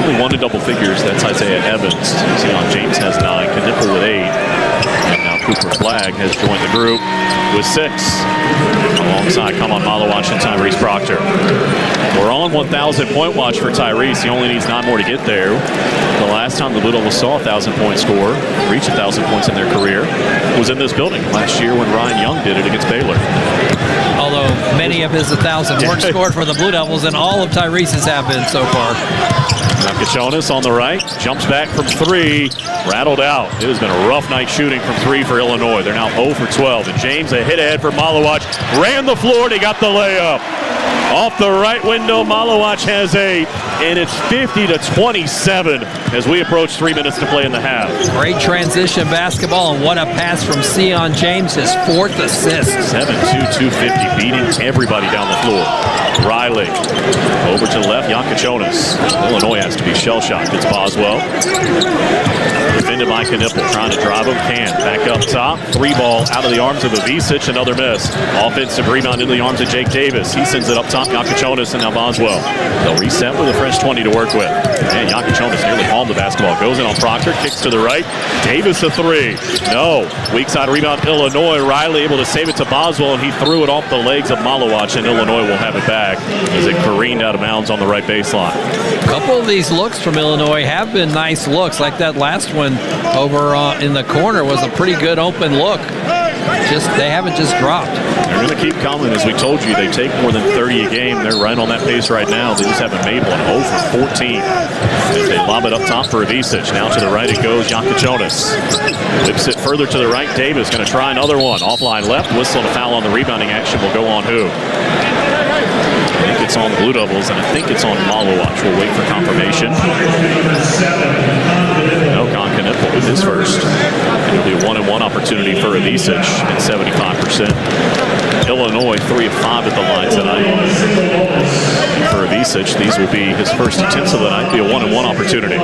Only one in double figures, that's Isaiah Evans. Zion James has 9, Knipple with 8. And now Cooper Flagg has joined the group with 6. Alongside Kamon Malawach and Tyrese Proctor. We're on 1,000-point watch for Tyrese. He only needs 9 more to get there. The last time the Blue Devils saw a 1,000-point score, reach 1,000 points in their career, was in this building last year when Ryan Young did it against Baylor. Although many of his 1,000 weren't scored for the Blue Devils, and all of Tyrese's have been so far. Nakachonis on the right, jumps back from 3, rattled out. It has been a rough night shooting from 3 for Illinois. They're now 0 for 12. And James, a hit ahead for Malawach, ran the floor and he got the layup. Off the right window, Malawach has 8, and it's 50-27 as we approach 3 minutes to play in the half. Great transition basketball, and what a pass from Zion James, his 4th assist. 7'2", 250, beating everybody down the floor. Riley over to the left, Yankachonis. Illinois has to be shell-shocked. It's Boswell. Defended by Knipple, trying to drive him. Back up top. 3 ball out of the arms of Avicic. Another miss. Offensive rebound into the arms of Jake Davis. He sends it up top. Yankachonis and now Boswell. They'll reset with a fresh 20 to work with. And Yankachonis nearly palmed the basketball. Goes in on Proctor. Kicks to the right. Davis a 3. No. Weak side rebound Illinois. Riley able to save it to Boswell, and he threw it off the legs of Malawach, and Illinois will have it back as it careened out of bounds on the right baseline. A couple of these looks from Illinois have been nice looks, like that last one over in the corner was a pretty good open look. They haven't just dropped. They're going to keep coming. As we told you, they take more than 30 a game. They're right on that pace right now. They just haven't made one. 0 for 14. As they lob it up top for Avicic. Now to the right it goes, Yankachonis. Whips it further to the right. Davis going to try another one. Offline left. Whistle and a foul on the rebounding action will go on who? I think it's on the Blue Devils, and I think it's on Malawach. We'll wait for confirmation. No, Knipple with his first. It'll be a 1-and-1 opportunity for Avicic at 75%. Illinois 3 of 5 at the line tonight. For Avicic, these will be his first attempts of the night. Be a 1-and-1 opportunity.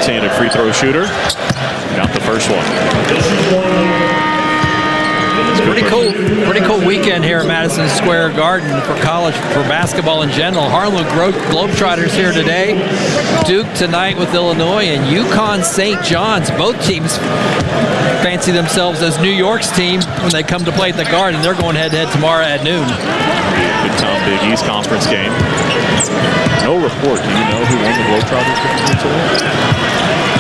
left-handed free throw shooter. Got the first one. Pretty cool weekend here at Madison Square Garden for college, for basketball in general. Harlem Globetrotters here today. Duke tonight with Illinois, and UConn St. John's. Both teams fancy themselves as New York's team when they come to play at the Garden. They're going head-to-head tomorrow at noon. Big time Big East Conference game. No report. Do you know who won the Globetrotters game?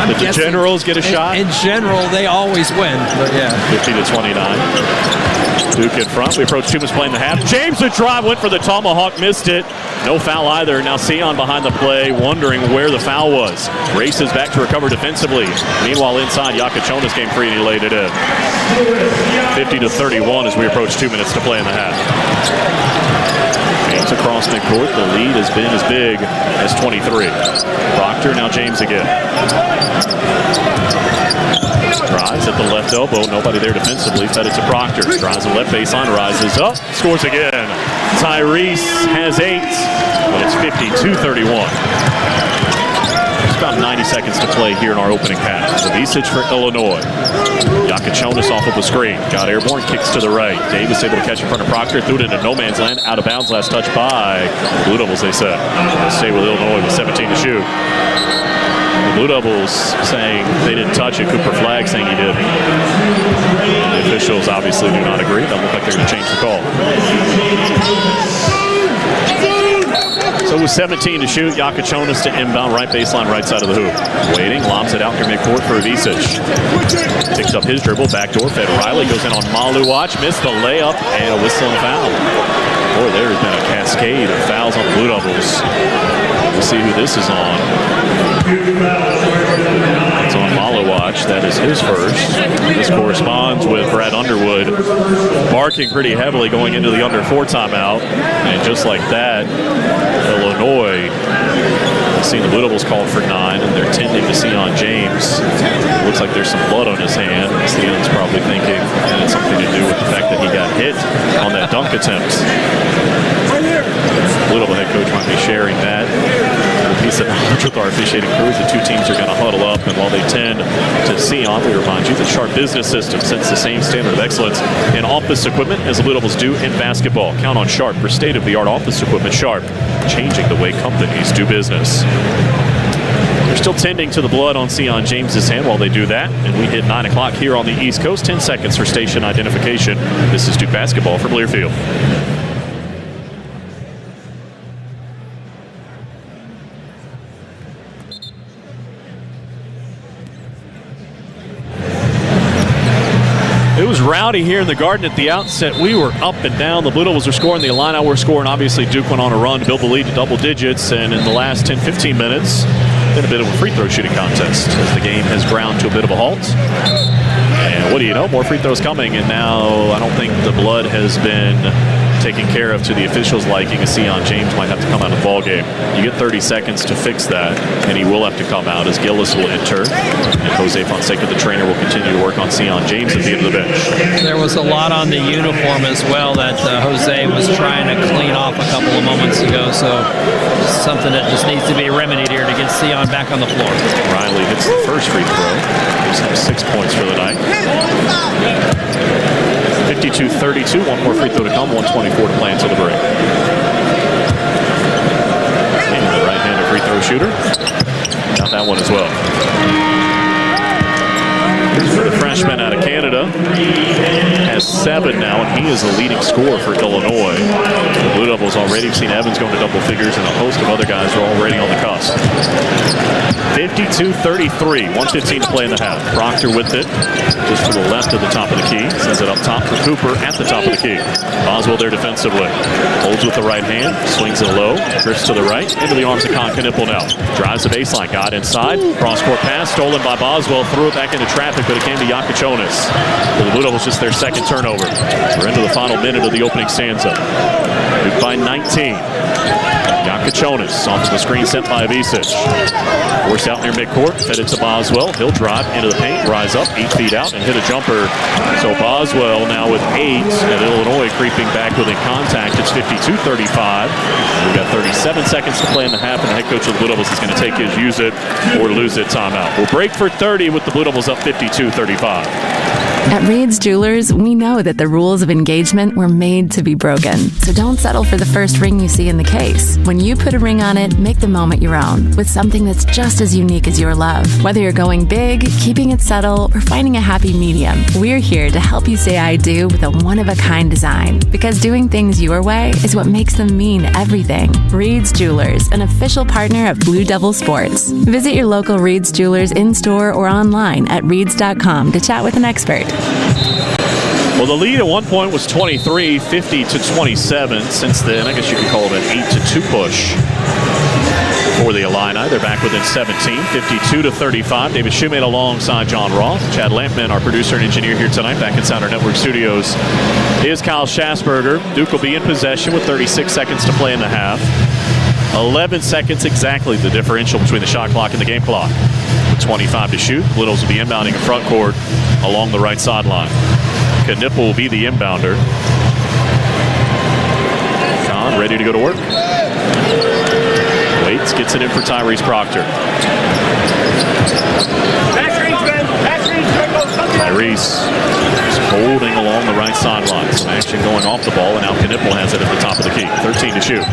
Did the Generals get a shot? In general, they always win, but yeah. 50-29. Duke in front. We approach 2 minutes playing the half. James the drive, went for the tomahawk, missed it. No foul either. Now Sion behind the play, wondering where the foul was. Races back to recover defensively. Meanwhile, inside, Yakachonis came free and he laid it in. 50-31 as we approach 2 minutes to play in the half. James across midcourt. The lead has been as big as 23. Proctor, now James again. Drives at the left elbow. Nobody there defensively. Fed it to Proctor. Drives the left baseline. Rises up. Scores again. Tyrese has 8. But it's 52-31. About 90 seconds to play here in our opening half. Savicic for Illinois. Yakachonis off of the screen. Got airborne, kicks to the right. Davis able to catch in front of Proctor. Threw it into no man's land. Out of bounds. Last touch by Blue Devils, they said. They'll stay with Illinois with 17 to shoot. The Blue Devils saying they didn't touch it. Cooper Flagg saying he did. The officials obviously do not agree. Doesn't look like they're going to change the call. So with 17 to shoot, Yakachonis to inbound, right baseline, right side of the hoop. Waiting, lobs it out near midcourt for Savicic. Picks up his dribble, backdoor, fed Riley, goes in on Maluach, missed the layup, and a whistle and foul. Boy, there has been a cascade of fouls on the Blue Devils. We'll see who this is on. It's on Maluach. That is his first. This corresponds with Brad Underwood barking pretty heavily going into the under 4 timeout. And just like that, Illinois has seen the Blue Devils called for 9, and they're tending to Sion James. It looks like there's some blood on his hand. Sion's probably thinking it had something to do with the fact that he got hit on that dunk attempt. Blue Devil head coach might be sharing that piece of knowledge with our officiating crews. The two teams are going to huddle up, and while they tend to Sion, we remind you that Sharp Business System sets the same standard of excellence in office equipment as the Blue Devils do in basketball. Count on Sharp for state-of-the-art office equipment. Sharp, changing the way companies do business. They're still tending to the blood on Sion James's hand while they do that, and we hit 9 o'clock here on the East Coast. 10 seconds for station identification. This is Duke Basketball from Learfield. It was rowdy here in the Garden at the outset. We were up and down. The Blue Devils were scoring. The Illini were scoring. Obviously, Duke went on a run to build the lead to double digits. And in the last 10-15 minutes, been a bit of a free throw shooting contest as the game has ground to a bit of a halt. And what do you know? More free throws coming. And now I don't think the blood has been taken care of to the officials' liking. Sion James might have to come out of the ball game. You get 30 seconds to fix that, and he will have to come out as Gillis will enter. And Jose Fonseca, the trainer, will continue to work on Sion James at the end of the bench. There was a lot on the uniform as well that Jose was trying to clean off a couple of moments ago, so something that just needs to be remedied here to get Sion back on the floor. Riley hits the first free throw. He's had 6 points for the night. 52-32, one more free throw to come, 1:24 to play until the break. And the right-handed free throw shooter got that one as well. For the freshman out of Canada, has 7 now, and he is the leading scorer for Illinois. The Blue Devils already have seen Evans going to double figures, and a host of other guys are already on the cusp. 52-33, 1:15 to play in the half. Proctor with it, just to the left of the top of the key. Sends it up top for Cooper at the top of the key. Boswell there defensively. Holds with the right hand, swings it low, drifts to the right, into the arms of Knipple now. Drives the baseline, got inside, cross-court pass, stolen by Boswell, threw it back into traffic, but it came to Yakachonis. The Blue Devils just their second turnover. We're into the final minute of the opening stanza. Duke by 19. Yakachonis off of the screen sent by Avicic. Forced out near midcourt, fed it to Boswell. He'll drive into the paint, rise up, 8 feet out, and hit a jumper. So Boswell now with 8, and Illinois creeping back within contact. It's 52-35. We've got 37 seconds to play in the half, and the head coach of the Blue Devils is going to take his use it or lose it timeout. We'll break for 30 with the Blue Devils up 52-35. At Reed's Jewelers, we know that the rules of engagement were made to be broken. So don't settle for the first ring you see in the case. When you put a ring on it, make the moment your own with something that's just as unique as your love. Whether you're going big, keeping it subtle, or finding a happy medium, we're here to help you say I do with a one-of-a-kind design. Because doing things your way is what makes them mean everything. Reed's Jewelers, an official partner of Blue Devil Sports. Visit your local Reed's Jewelers in-store or online at reeds.com to chat with an expert. Well, the lead at one point was 23, 50-27. Since then, I guess you could call it an 8-2 push for the Illini. They're back within 17, 52-35. David Shoemate alongside John Roth. Chad Lampman, our producer and engineer here tonight, back inside our network studios, is Kyle Schasberger. Duke will be in possession with 36 seconds to play in the half. 11 seconds exactly the differential between the shot clock and the game clock. With 25 to shoot, Blue Devils will be inbounding in front court along the right sideline. Knipple will be the inbounder. Kahn ready to go to work. Waits, gets it in for Tyrese Proctor. Tyrese is holding along the right sideline. Some action going off the ball, and now Knipple has it at the top of the key. 13 to shoot.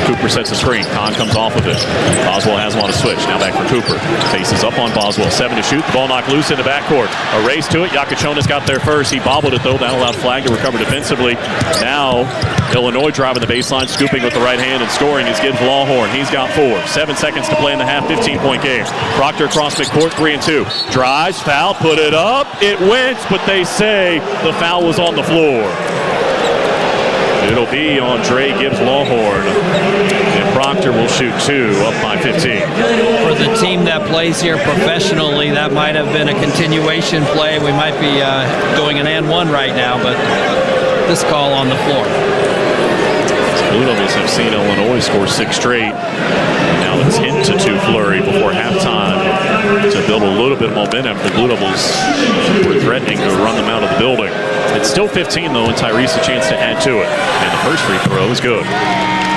Cooper sets the screen. Kahn comes off of it. Boswell has him on a switch. Now back for Cooper. Faces up on Boswell. 7 to shoot. The ball knocked loose in the backcourt. A race to it. Yakachonis got there first. He bobbled it, though. That allowed Flag to recover defensively. Now Illinois driving the baseline, scooping with the right hand and scoring is Gibbs Lawhorn. He's got 4. 7 seconds to play in the half. 15-point game. Proctor across midcourt. 3 and 2. Drives, foul, put it up. It went, but they say the foul was on the floor. It'll be on Dre Gibbs Lawhorn. And Proctor will shoot 2, up by 15. For the team that plays here professionally, that might have been a continuation play. We might be doing an and one right now, but this call on the floor. Blue Devils have seen Illinois score 6 straight. Now the 10-2 flurry before halftime to build a little bit of momentum. The Blue Devils were threatening to run them out of the building. It's still 15, though, and Tyrese a chance to add to it. And the first free throw is good.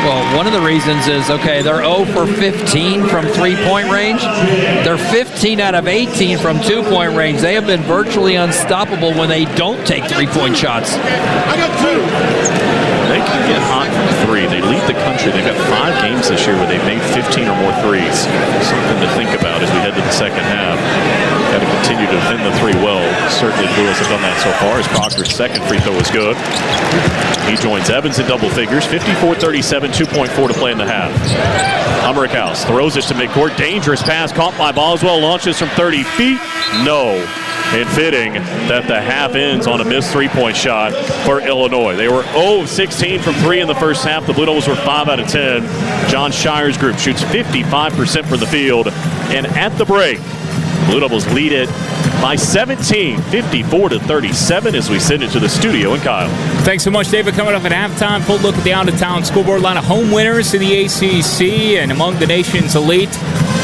Well, one of the reasons is, okay, they're 0 for 15 from three-point range. They're 15 out of 18 from two-point range. They have been virtually unstoppable when they don't take three-point shots. I got 2. They can get hot from 3. They lead the country. They've got 5 games this year where they've made 15 or more threes. Something to think about as we head to the second half. Got to continue to defend the 3 well. Certainly the Blues have done that so far, as Proctor's second free throw is good. He joins Evans in double figures. 54-37, 2.4 to play in the half. Hummerkaus throws it to midcourt. Dangerous pass caught by Boswell. Launches from 30 feet. No. And fitting that the half ends on a missed three-point shot for Illinois. They were 0-16 from 3 in the first half. The Blue Devils were 5 out of 10. John Shire's group shoots 55% from the field. And at the break, Blue Devils lead it by 17, 54-37 as we send it to the studio. And Kyle. Thanks so much, David. Coming up at halftime, full look at the out-of-town scoreboard. A lot of home winners in the ACC and among the nation's elite.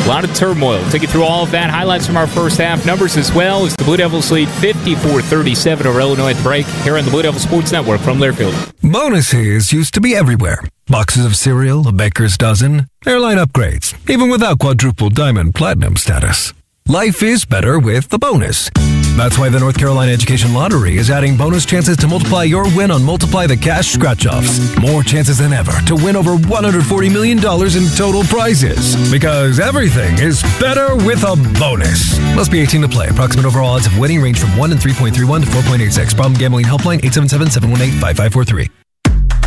A lot of turmoil. Take you through all of that. Highlights from our first half numbers as well as the Blue Devils lead 54-37 over Illinois at the break here on the Blue Devil Sports Network from Learfield. Bonuses used to be everywhere. Boxes of cereal, a baker's dozen, airline upgrades, even without quadruple diamond platinum status. Life is better with the bonus. That's why the North Carolina Education Lottery is adding bonus chances to multiply your win on Multiply the Cash scratch-offs. More chances than ever to win over $140 million in total prizes. Because everything is better with a bonus. Must be 18 to play. Approximate overall odds of winning range from 1 in 3.31 to 4.86. Problem gambling helpline 877-718-5543.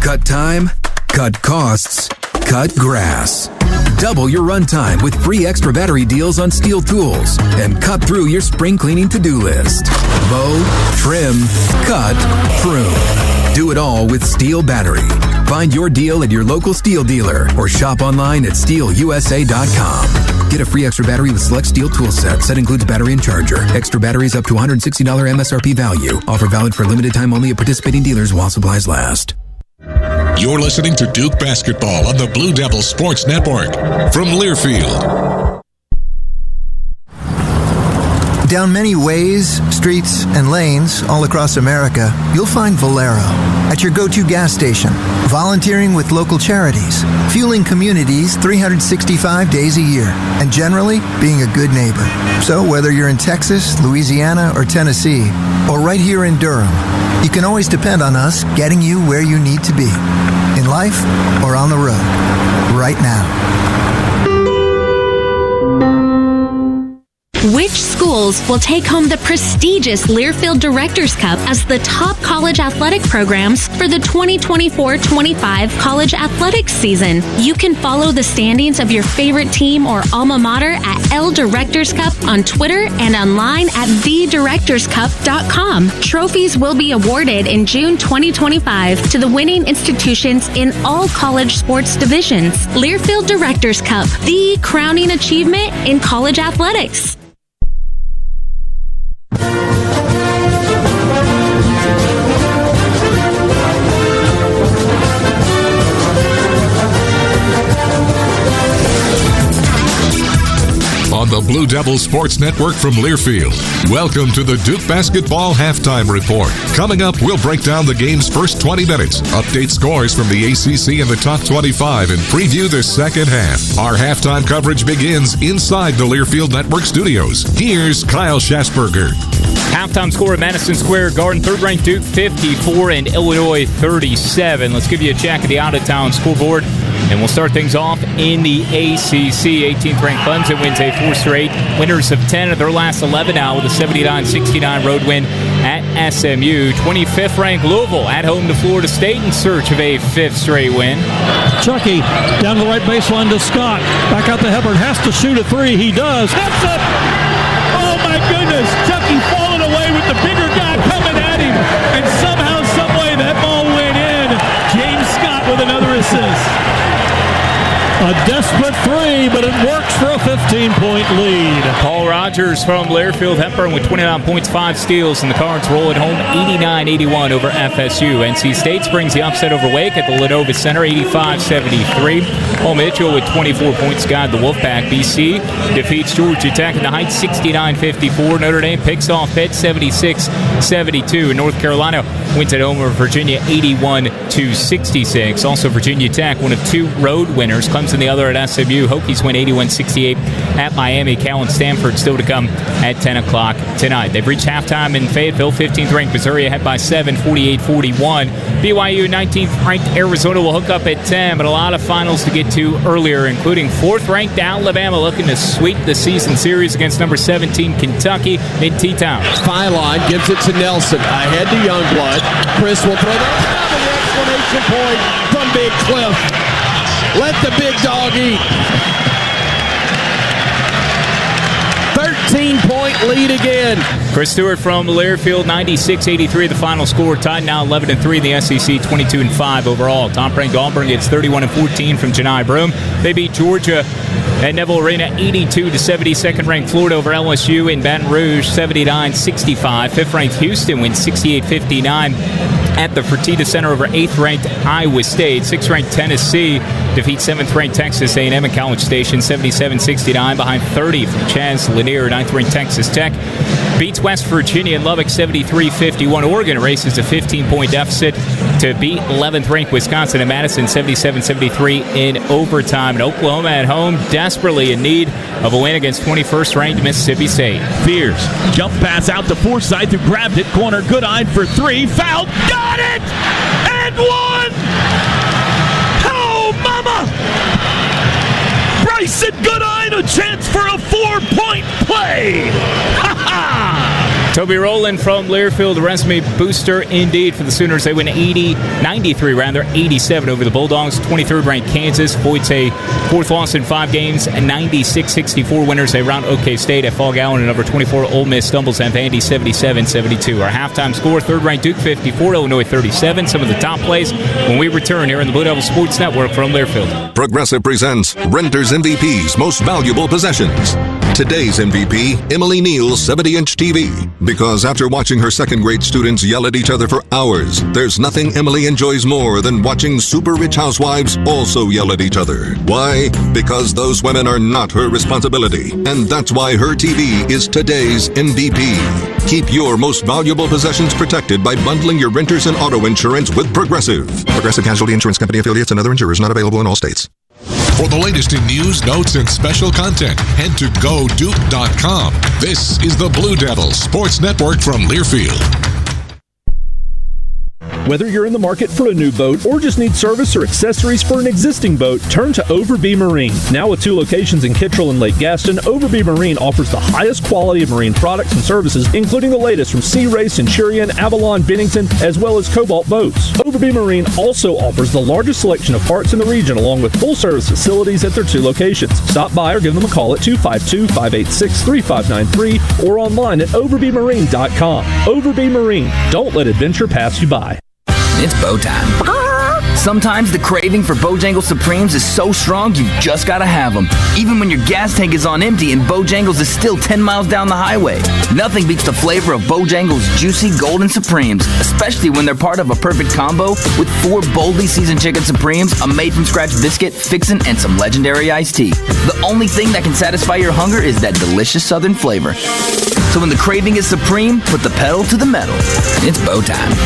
Cut time, cut costs, cut grass. Double your runtime with free extra battery deals on Steel tools and cut through your spring cleaning to-do list. Mow, trim, cut, prune. Do it all with Steel battery. Find your deal at your local Steel dealer or shop online at steelusa.com. Get a free extra battery with select Steel tool sets. Set includes battery and charger. Extra batteries up to $160 MSRP value. Offer valid for limited time only at participating dealers while supplies last. You're listening to Duke Basketball on the Blue Devil Sports Network from Learfield. Down many ways, streets, and lanes all across America, you'll find Valero. At your go-to gas station, volunteering with local charities, fueling communities 365 days a year, and generally being a good neighbor. So whether you're in Texas, Louisiana, or Tennessee, or right here in Durham, you can always depend on us getting you where you need to be, in life or on the road, right now. Which schools will take home the prestigious Learfield Directors Cup as the top college athletic programs for the 2024-25 college athletics season? You can follow the standings of your favorite team or alma mater at L Directors Cup on Twitter and online at thedirectorscup.com. Trophies will be awarded in June 2025 to the winning institutions in all college sports divisions. Learfield Directors Cup, the crowning achievement in college athletics. On the Blue Devil Sports Network from Learfield, welcome to the Duke Basketball Halftime Report. Coming up, we'll break down the game's first 20 minutes, update scores from the ACC and the top 25, and preview the second half. Our halftime coverage begins inside the Learfield Network studios. Here's Kyle Schasberger. Halftime score at Madison Square Garden. Third-ranked Duke 54 and Illinois 37. Let's give you a check of the out-of-town scoreboard. And we'll start things off in the ACC. 18th-ranked Clemson wins a 4 straight. Winners of 10 of their last 11 now with a 79-69 road win at SMU. 25th-ranked Louisville at home to Florida State in search of a 5th straight win. Chucky down to the right baseline to Scott. Back out to Hubbard. Has to shoot a 3. He does. That's it! Oh, my goodness. Chucky falling away with the bigger guy coming at him. And somehow, someway, that ball went in. James Scott with another assist. A desperate 3, but it works for a 15-point lead. Paul Rogers from Learfield Hepburn with 29 points, 5 steals, and the Cards roll at home 89-81 over FSU. NC State brings the upset over Wake at the Lenovo Center, 85-73. Paul Mitchell with 24 points guide the Wolfpack. BC defeats Georgia Tech in the Heights 69-54. Notre Dame picks off Pitt 76-72. And North Carolina wins at home over Virginia 81-66. Also Virginia Tech, one of 2 road winners. Clemson the other at SMU. Hokies win 81-68 at Miami. Cal and Stanford still to come at 10 o'clock tonight. They've reached halftime in Fayetteville. 15th-ranked Missouri ahead by 7, 48-41. BYU 19th-ranked Arizona will hook up at 10, but a lot of finals to get to earlier, including 4th-ranked Alabama looking to sweep the season series against number 17 Kentucky in T-Town. Fyline gives it to Nelson. Ahead to Youngblood. Chris will throw the exclamation point from Big Cliff. Let the big dog eat. 13-point lead again. Chris Stewart from Learfield, 96-83 the final score. Tied now 11-3 in the SEC, 22-5 overall. Top-ranked Auburn gets 31-14 from Janai Broome. They beat Georgia at Neville Arena 82-70. Second-ranked Florida over LSU in Baton Rouge, 79-65. Fifth-ranked Houston wins 68-59 at the Fertitta Center over 8th-ranked Iowa State. 6th-ranked Tennessee defeats 7th-ranked Texas A&M at College Station 77-69 behind 30 from Chaz Lanier. 9th-ranked Texas Tech beats West Virginia in Lubbock 73-51. Oregon erases a 15-point deficit to beat 11th-ranked Wisconsin at Madison 77-73 in overtime. And Oklahoma at home desperately in need of a win against 21st-ranked Mississippi State. Fears jump pass out to Forsythe, who grabbed it. Corner Goodine for 3. Fouled. Got it! And 1! Oh, mama! Bryson Goodine, a chance for a 4-point play! Ha ha! Toby Rowland from Learfield, a resume booster indeed for the Sooners. They win 87 over the Bulldogs. 23rd-ranked Kansas avoids a 4th loss in 5 games. 96-64 winners. They round OK State at Fall Gallen. And number 24 Ole Miss stumbles at Vandy 77-72. Our halftime score: 3rd-ranked Duke 54, Illinois 37. Some of the top plays when we return here in the Blue Devil Sports Network from Learfield. Progressive presents Renter's MVP's Most Valuable Possessions. Today's MVP, Emily Neal's 70-inch TV. Because after watching her second-grade students yell at each other for hours, there's nothing Emily enjoys more than watching super rich housewives also yell at each other. Why? Because those women are not her responsibility. And that's why her TV is today's MVP. Keep your most valuable possessions protected by bundling your renters and auto insurance with Progressive. Progressive Casualty Insurance Company affiliates and other insurers not available in all states. For the latest in news, notes, and special content, head to GoDuke.com. This is the Blue Devils Sports Network from Learfield. Whether you're in the market for a new boat or just need service or accessories for an existing boat, turn to Overby Marine. Now with 2 locations in Kittrell and Lake Gaston, Overby Marine offers the highest quality of marine products and services, including the latest from Sea Ray, Centurion, Avalon, Bennington, as well as Cobalt boats. Overby Marine also offers the largest selection of parts in the region, along with full-service facilities at their 2 locations. Stop by or give them a call at 252-586-3593 or online at overbymarine.com. Overby Marine. Don't let adventure pass you by. It's bow time. Sometimes the craving for Bojangles Supremes is so strong you just gotta have them. Even when your gas tank is on empty and Bojangles is still 10 miles down the highway. Nothing beats the flavor of Bojangles juicy golden Supremes, especially when they're part of a perfect combo with 4 boldly seasoned chicken Supremes, a made-from-scratch biscuit, fixin', and some legendary iced tea. The only thing that can satisfy your hunger is that delicious southern flavor. So when the craving is supreme, put the pedal to the metal. It's bow time.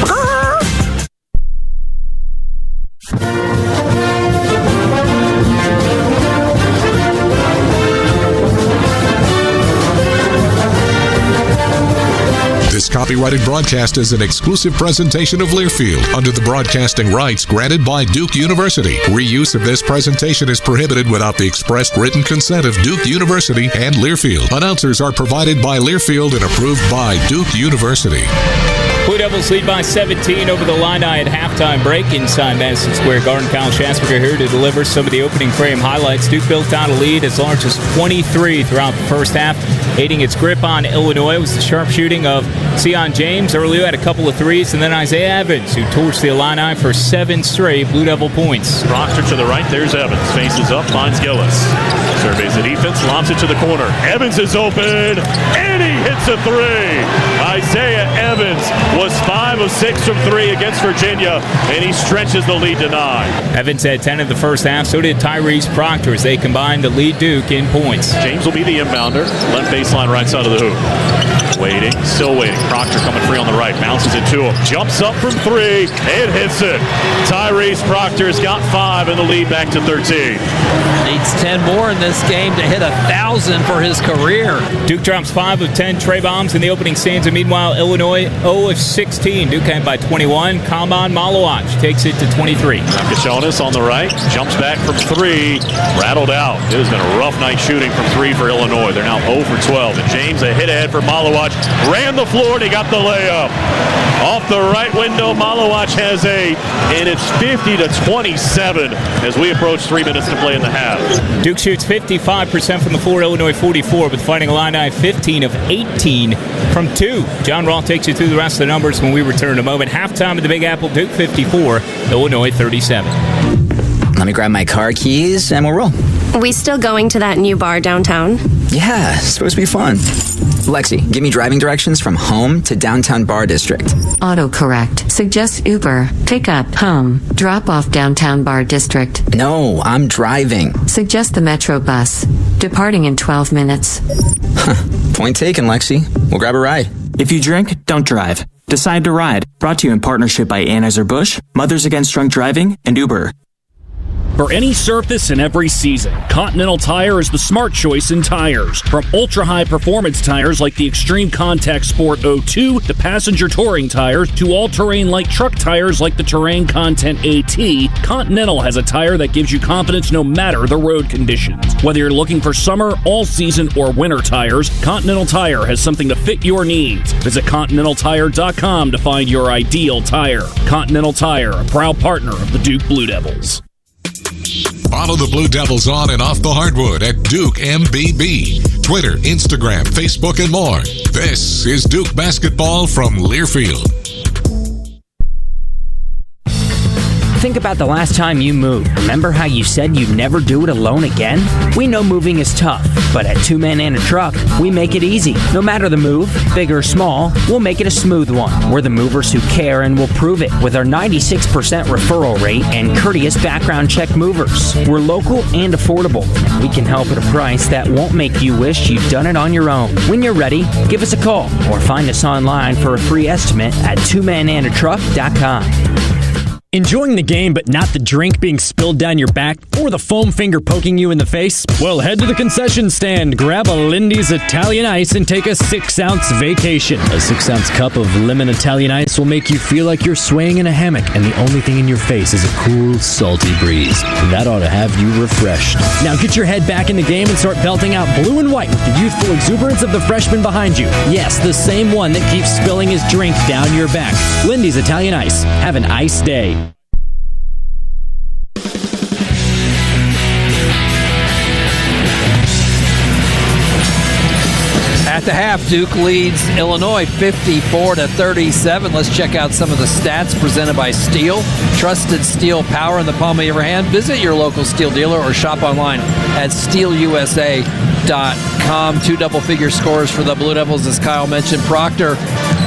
This copyrighted broadcast is an exclusive presentation of Learfield under the broadcasting rights granted by Duke University. Reuse of this presentation is prohibited without the expressed written consent of Duke University and Learfield. Announcers are provided by Learfield and approved by Duke University. Blue Devils lead by 17 over the Illini at halftime break inside Madison Square Garden. Kyle Schatzberger here to deliver some of the opening frame highlights. Duke built out a lead as large as 23 throughout the first half. Aiding its grip on Illinois was the sharp shooting of Sion James. Earlier had a couple of threes, and then Isaiah Evans, who torched the Illini for 7 straight Blue Devil points. Proctor to the right, there's Evans. Faces up, finds Gillis. Surveys the defense, lobs it to the corner. Evans is open, and he hits a 3. Isaiah Evans was 5 of 6 from 3 against Virginia, and he stretches the lead to 9. Evans had 10 in the first half, so did Tyrese Proctor as they combined to lead Duke in points. James will be the inbounder. Left baseline, right side of the hoop. Waiting, still waiting. Proctor coming free on the right, bounces it to him. Jumps up from 3, and hits it. Tyrese Proctor's got 5 and the lead back to 13. Needs 10 more in this game to hit 1,000 for his career. Duke drops 5 of 10 tray bombs in the opening stanza. Meanwhile, Illinois 0 of 16. Duke came by 21. Kamban Malawach takes it to 23. Kachonis on the right, jumps back from 3, rattled out. It has been a rough night shooting from 3 for Illinois. They're now 0 for 12. And James, a hit ahead for Malawach, ran the floor and he got the layup. Off the right window, Malawach has 8, and it's 50-27 as we approach 3 minutes to play in the half. Duke shoots 55% from the floor, Illinois 44, with Fighting Illini 15 of 18 from 2. John Rawl takes you through the rest of the numbers when we return in a moment. Halftime at the Big Apple, Duke 54, Illinois 37. Let me grab my car keys and we'll roll. We still going to that new bar downtown? Yeah, it's supposed to be fun. Lexi, give me driving directions from home to downtown Bar District. Autocorrect. Suggest Uber. Pick up. Home. Drop off downtown Bar District. No, I'm driving. Suggest the Metro bus. Departing in 12 minutes. Point taken, Lexi. We'll grab a ride. If you drink, don't drive. Decide to ride. Brought to you in partnership by Anheuser-Busch, Mothers Against Drunk Driving, and Uber. For any surface and every season, Continental Tire is the smart choice in tires. From ultra-high performance tires like the Extreme Contact Sport 02 to passenger touring tires to all-terrain light truck tires like the Terrain Content AT, Continental has a tire that gives you confidence no matter the road conditions. Whether you're looking for summer, all-season, or winter tires, Continental Tire has something to fit your needs. Visit ContinentalTire.com to find your ideal tire. Continental Tire, a proud partner of the Duke Blue Devils. Follow the Blue Devils on and off the hardwood at Duke MBB. Twitter, Instagram, Facebook, and more. This is Duke Basketball from Learfield. Think about the last time you moved. Remember how you said you'd never do it alone again? We know moving is tough, but at Two Men and a Truck, we make it easy. No matter the move, big or small, we'll make it a smooth one. We're the movers who care and will prove it with our 96% referral rate and courteous background check movers. We're local and affordable. We can help at a price that won't make you wish you'd done it on your own. When you're ready, give us a call or find us online for a free estimate at twomenandatruck.com. Enjoying the game but not the drink being spilled down your back or the foam finger poking you in the face? Well, head to the concession stand, grab a Lindy's Italian Ice, and take a 6-ounce vacation. A 6-ounce cup of lemon Italian Ice will make you feel like you're swaying in a hammock, and the only thing in your face is a cool, salty breeze. And that ought to have you refreshed. Now get your head back in the game and start belting out blue and white with the youthful exuberance of the freshman behind you. Yes, the same one that keeps spilling his drink down your back. Lindy's Italian Ice. Have an ice day. At the half, Duke leads Illinois 54-37. Let's check out some of the stats presented by Steel. Trusted steel power in the palm of your hand. Visit your local Steel dealer or shop online at steelusa.com. 2 double-figure scores for the Blue Devils, as Kyle mentioned. Proctor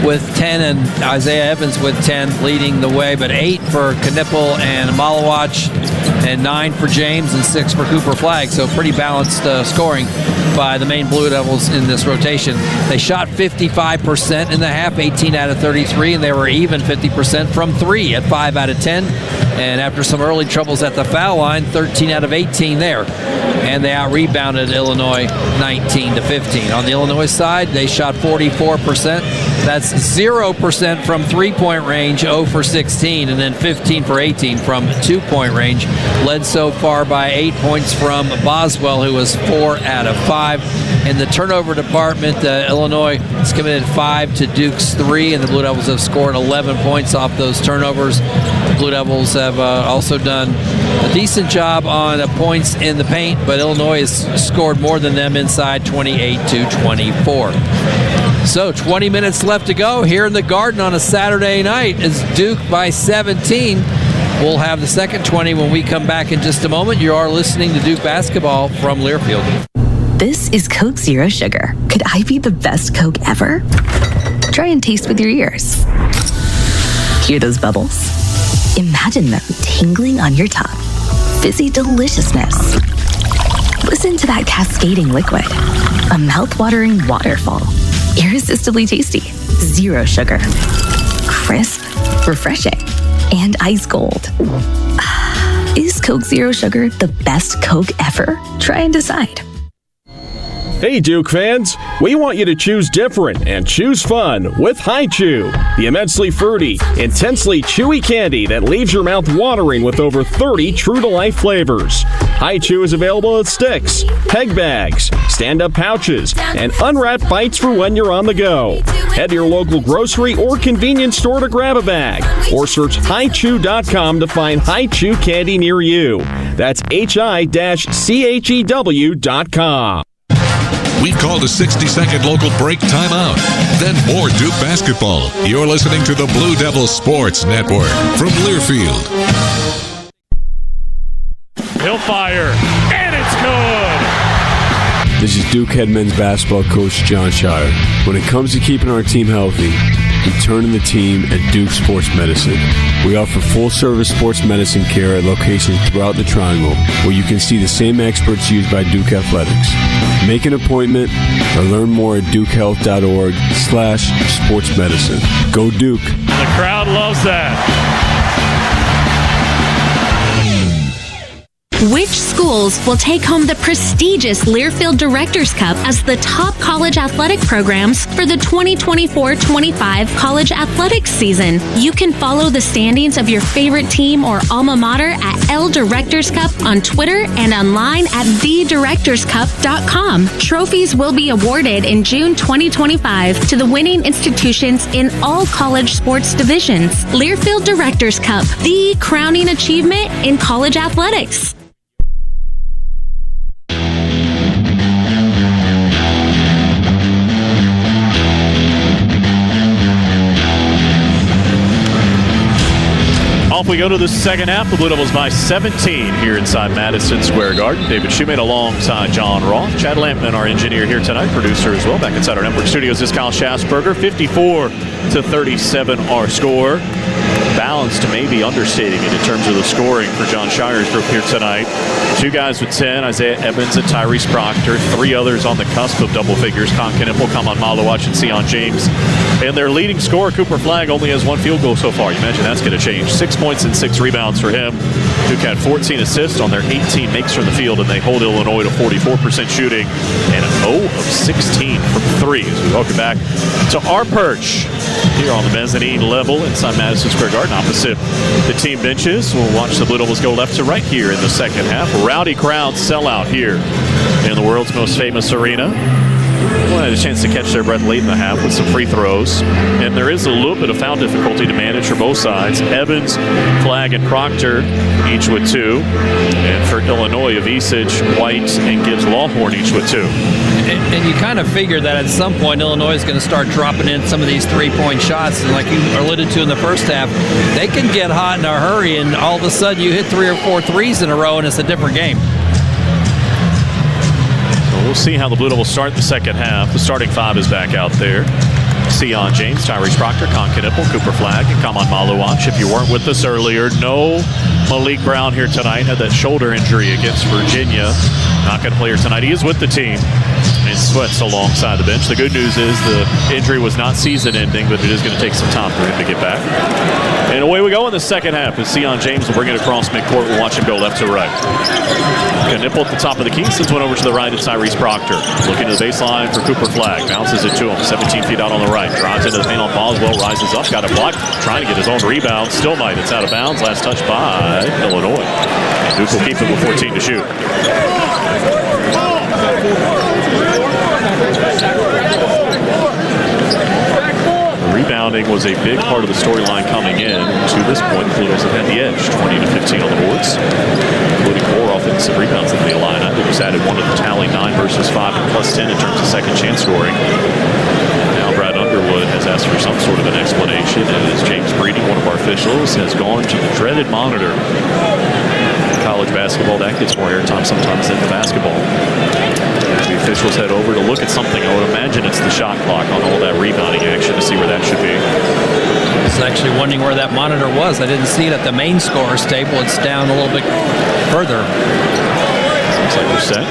with 10 and Isaiah Evans with 10 leading the way, but 8 for Knipple and Malawach, and 9 for James and 6 for Cooper Flagg. So pretty balanced scoring by the main Blue Devils in this rotation. They shot 55% in the half, 18 out of 33, and they were even 50% from 3 at 5 out of 10. And after some early troubles at the foul line, 13 out of 18 there. And they out-rebounded Illinois 19-15. On the Illinois side, they shot 44%. That's 0% from three-point range, 0 for 16, and then 15 for 18 from two-point range. Led so far by 8 points from Boswell, who was 4 out of 5. In the turnover department, Illinois has committed 5 to Duke's 3, and the Blue Devils have scored 11 points off those turnovers. The Blue Devils have also done a decent job on points in the paint, but Illinois has scored more than them inside, 28-24. So 20 minutes left to go here in the Garden on a Saturday night as Duke by 17. We'll have the second 20 when we come back in just a moment. You are listening to Duke Basketball from Learfield. This is Coke Zero Sugar. Could I be the best Coke ever? Try and taste with your ears. Hear those bubbles? Imagine them tingling on your tongue. Fizzy deliciousness. Listen to that cascading liquid. A mouth-watering waterfall. Irresistibly tasty. Zero sugar. Crisp, refreshing, and ice cold. Is Coke Zero Sugar the best Coke ever? Try and decide. Hey Duke fans, we want you to choose different and choose fun with Hi-Chew, the immensely fruity, intensely chewy candy that leaves your mouth watering with over 30 true-to-life flavors. Hi-Chew is available in sticks, peg bags, stand-up pouches, and unwrapped bites for when you're on the go. Head to your local grocery or convenience store to grab a bag, or search hichew.com to find Hi-Chew candy near you. That's hi-chew.com. We've called a 60-second local break timeout. Then more Duke basketball. You're listening to the Blue Devils Sports Network from Learfield. He'll fire, and it's good! This is Duke head men's basketball coach John Shire. When it comes to keeping our team healthy, we turn to the team at Duke Sports Medicine. We offer full-service sports medicine care at locations throughout the Triangle, where you can see the same experts used by Duke Athletics. Make an appointment or learn more at dukehealth.org/sportsmedicine. Go Duke. The crowd loves that. Which schools will take home the prestigious Learfield Directors Cup as the top college athletic programs for the 2024-25 college athletics season? You can follow the standings of your favorite team or alma mater at L Directors Cup on Twitter and online at thedirectorscup.com. Trophies will be awarded in June 2025 to the winning institutions in all college sports divisions. Learfield Directors Cup, the crowning achievement in college athletics. off we go to the second half. The Blue Devils by 17 here inside Madison Square Garden. David Shoemate alongside John Roth. Chad Lampman, our engineer here tonight, producer as well. Back inside our network studios is Kyle Schassberger. 54-37 our score. Balanced, maybe understating it in terms of the scoring for John Shire's group here tonight. 2 guys with 10, Isaiah Evans and Tyrese Proctor. 3 others on the cusp of double figures, Con Knippel, Kaman Malawach, and Sion James. And their leading scorer, Cooper Flagg, only has 1 field goal so far. You imagine that's going to change. 6 points and 6 rebounds for him. Duke had 14 assists on their 18 makes from the field, and they hold Illinois to 44% shooting and an 0 of 16 from 3. As we welcome back to our perch here on the mezzanine level inside Madison Square Garden, opposite the team benches. We'll watch the Blue Devils go left to right here in the second half. A rowdy crowd sellout here in the world's most famous arena. Well, had a chance to catch their breath late in the half with some free throws. And there is a little bit of foul difficulty to manage for both sides. Evans, Flagg, and Proctor each with 2. And for Illinois, Avicic, White, and Gibbs-Lawhorn each with 2. And you kind of figure that at some point Illinois is going to start dropping in some of these three-point shots. And like you alluded to in the first half, they can get hot in a hurry, and all of a sudden you hit 3 or 4 threes in a row, and it's a different game. We'll see how the Blue Devils start the second half. The starting 5 is back out there. Sion James, Tyrese Proctor, Con Knippel, Cooper Flagg, and Kaman Malawach. If you weren't with us earlier, no Malik Brown here tonight. Had that shoulder injury against Virginia. Not going to play here tonight. He is with the team. And Sweat's alongside the bench. The good news is the injury was not season-ending, but it is going to take some time for him to get back. And away we go in the second half as Sion James will bring it across midcourt. We'll watch him go left to right. Knippel at the top of the key. Sends one over to the right at Tyrese Proctor. Looking to the baseline for Cooper Flagg. Bounces it to him. 17 feet out on the right. Drives into the paint on Boswell. Rises up. Got a block. Trying to get his own rebound. Still might. It's out of bounds. Last touch by Illinois. Duke will keep it with 14 to shoot. Rebounding was a big part of the storyline coming in. To this point, the Blue Devils have had the edge, 20 to 15 on the boards, including 4 offensive rebounds in the Illini. They just added 1 to the tally, 9 versus 5, and plus 10 in terms of second chance scoring. Now Brad Underwood has asked for some sort of an explanation, and as James Breeding, one of our officials, has gone to the dreaded monitor. College basketball, that gets more airtime sometimes than the basketball. The officials head over to look at something. I would imagine it's the shot clock on all that rebounding action to see where that should be. I was actually wondering where that monitor was. I didn't see it at the main scorer's table. It's down a little bit further. Looks like we're set.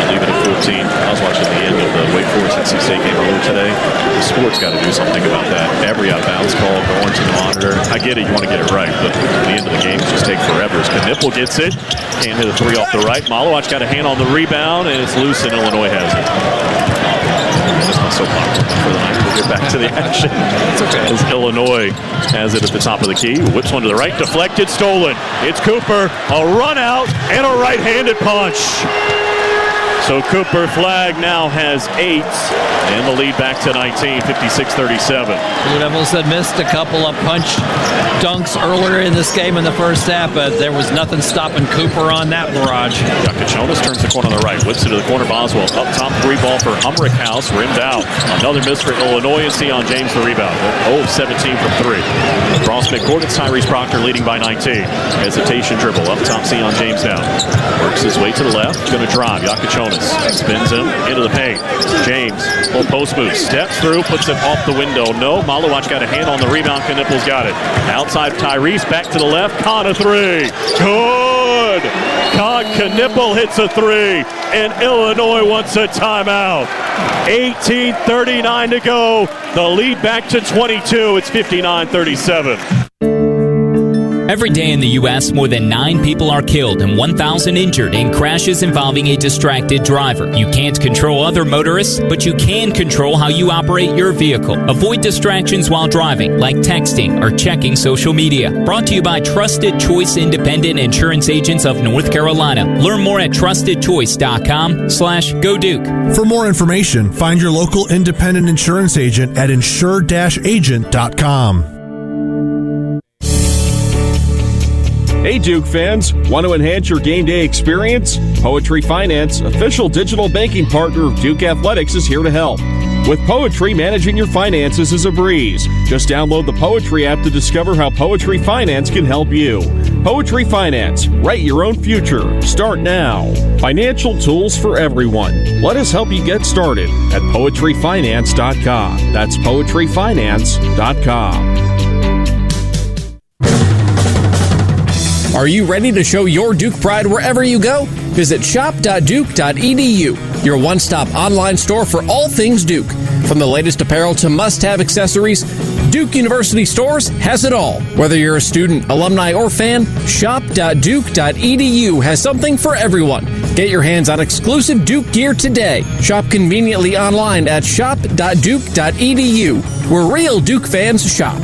Leave it at 14. I was watching the end of the Wake Forest NC State game earlier today. The sport's got to do something about that. Every out-of-bounds call going to the monitor. I get it, you want to get it right, but the end of the games just take forever. As Knippel gets it, can't hit a 3 off the right. Malawach got a hand on the rebound, and it's loose, and Illinois has it. That's my soapbox for the night. We'll get back to the action. It's okay. As Illinois has it at the top of the key. Whips one to the right. Deflected. Stolen. It's Cooper. A run out and a right-handed punch. So Cooper Flagg now has 8, and the lead back to 19, 56-37. Blue Devils had missed a couple of punch dunks earlier in this game in the first half, but there was nothing stopping Cooper on that barrage. Yakachonis turns the corner on the right, whips it to the corner. Boswell up top, 3 ball for Humrick House, rimmed out. Another miss for Illinois, and Sion James the rebound. 0 of 17 from 3. Across midcourt, it's Tyrese Proctor leading by 19. Hesitation dribble, up top, Sion James now. Works his way to the left, going to drive. Yakachonis spins him into the paint. James, full post move, steps through, puts it off the window. No, Malawach got a hand on the rebound. Knippel's got it. Outside Tyrese, back to the left. Con a 3. Good. Con Knippel hits a 3, and Illinois wants a timeout. 18:39 to go. The lead back to 22. It's 59-37. Every day in the U.S., more than 9 people are killed and 1,000 injured in crashes involving a distracted driver. You can't control other motorists, but you can control how you operate your vehicle. Avoid distractions while driving, like texting or checking social media. Brought to you by Trusted Choice Independent Insurance Agents of North Carolina. Learn more at trustedchoice.com/GoDuke. For more information, find your local independent insurance agent at insure-agent.com. Hey Duke fans, want to enhance your game day experience? Poetry Finance, official digital banking partner of Duke Athletics, is here to help. With Poetry, managing your finances is a breeze. Just download the Poetry app to discover how Poetry Finance can help you. Poetry Finance. Write your own future. Start now. Financial tools for everyone. Let us help you get started at poetryfinance.com. That's poetryfinance.com. Are you ready to show your Duke pride wherever you go? Visit shop.duke.edu, your one-stop online store for all things Duke. From the latest apparel to must-have accessories, Duke University Stores has it all. Whether you're a student, alumni, or fan, shop.duke.edu has something for everyone. Get your hands on exclusive Duke gear today. Shop conveniently online at shop.duke.edu, where real Duke fans shop.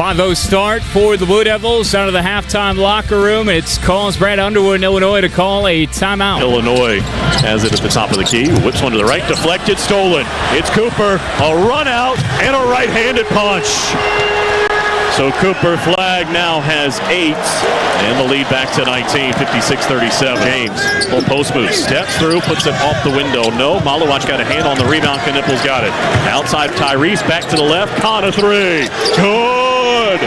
5-0 start for the Blue Devils out of the halftime locker room. It's calls Brad Underwood in Illinois to call a timeout. Illinois has it at the top of the key. Whips one to the right, deflected, stolen. It's Cooper, a run out, and a right-handed punch. So Cooper Flag now has 8, and the lead back to 19, 56-37. James, little post move, steps through, puts it off the window. No, Malawach got a hand on the rebound. Knippel's got it. Outside Tyrese, back to the left. Con a 3. Good.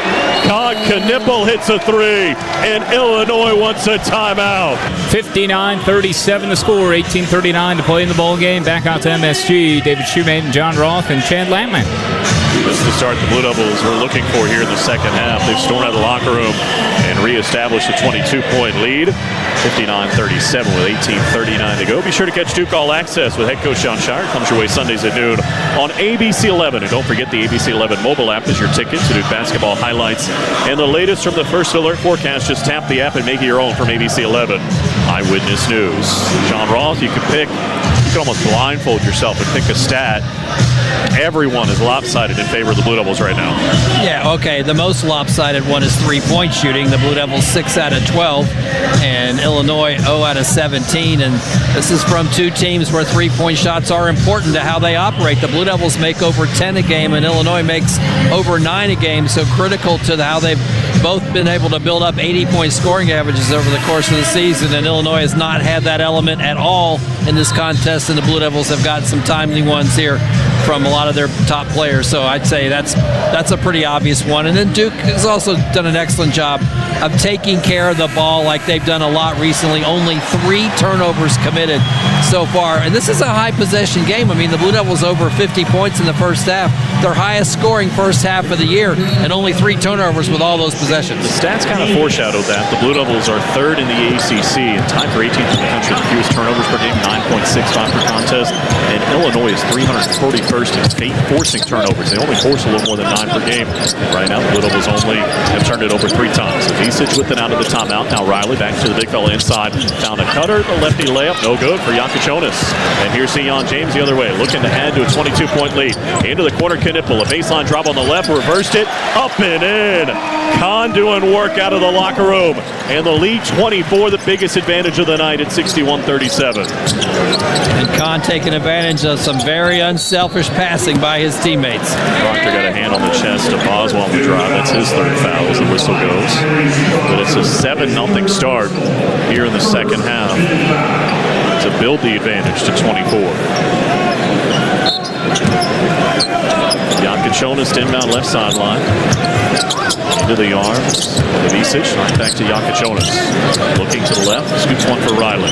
Con Knippel hits a 3, and Illinois wants a timeout. 59-37 the score, 18:39 to play in the ball game. Back out to MSG. David Shoemate and John Roth and Chad Lattman. This is the start the Blue Devils were looking for here in the second half. They've stormed out of the locker room and reestablished a 22-point lead. 59-37 with 18:39 to go. Be sure to catch Duke All Access with head coach Sean Shire. Comes your way Sundays at noon on ABC 11. And don't forget the ABC 11 mobile app is your ticket to Duke basketball highlights and the latest from the First Alert forecast. Just tap the app and make it your own from ABC 11. Eyewitness News. John Roth, you can almost blindfold yourself and pick a stat. Everyone is lopsided in favor of the Blue Devils right now. Yeah, okay. The most lopsided one is three-point shooting. The Blue Devils 6 out of 12, and Illinois 0 out of 17. And this is from two teams where three-point shots are important to how they operate. The Blue Devils make over 10 a game, and Illinois makes over 9 a game. So critical to how they've both been able to build up 80-point scoring averages over the course of the season. And Illinois has not had that element at all in this contest, and the Blue Devils have got some timely ones here from a lot of their top players. So I'd say that's a pretty obvious one. And then Duke has also done an excellent job of taking care of the ball like they've done a lot recently. Only 3 turnovers committed so far. And this is a high possession game. I mean, the Blue Devils over 50 points in the first half. Their highest scoring first half of the year, and only 3 turnovers with all those possessions. The stats kind of foreshadow that. The Blue Devils are 3rd in the ACC and tied for 18th in the country. The fewest turnovers per game, 9.65 per contest. And Illinois is 341st in state forcing turnovers. They only force a little more than 9 per game. Right now, the Blue Devils only have turned it over 3 times. Vicic with it out of the timeout. Now Riley back to the big fella inside. Found a cutter. The lefty layup. No good for Yakuchonis. And here's Sion James the other way. Looking to add to a 22-point lead. Into the corner, Knippel. A baseline drop on the left. Reversed it. Up and in. Con doing work out of the locker room. And the lead 24, the biggest advantage of the night at 61-37. And Con taking advantage of some very unselfish passing by his teammates. Proctor got a hand on the chest of Boswell on the drive. That's his 3rd foul as the whistle goes. But it's a 7-0 start here in the second half to build the advantage to 24. Yakuchonis inbound left sideline. Into the arms of Vicic. Right back to Yakuchonis. Looking to the left. Scoots one for Riley.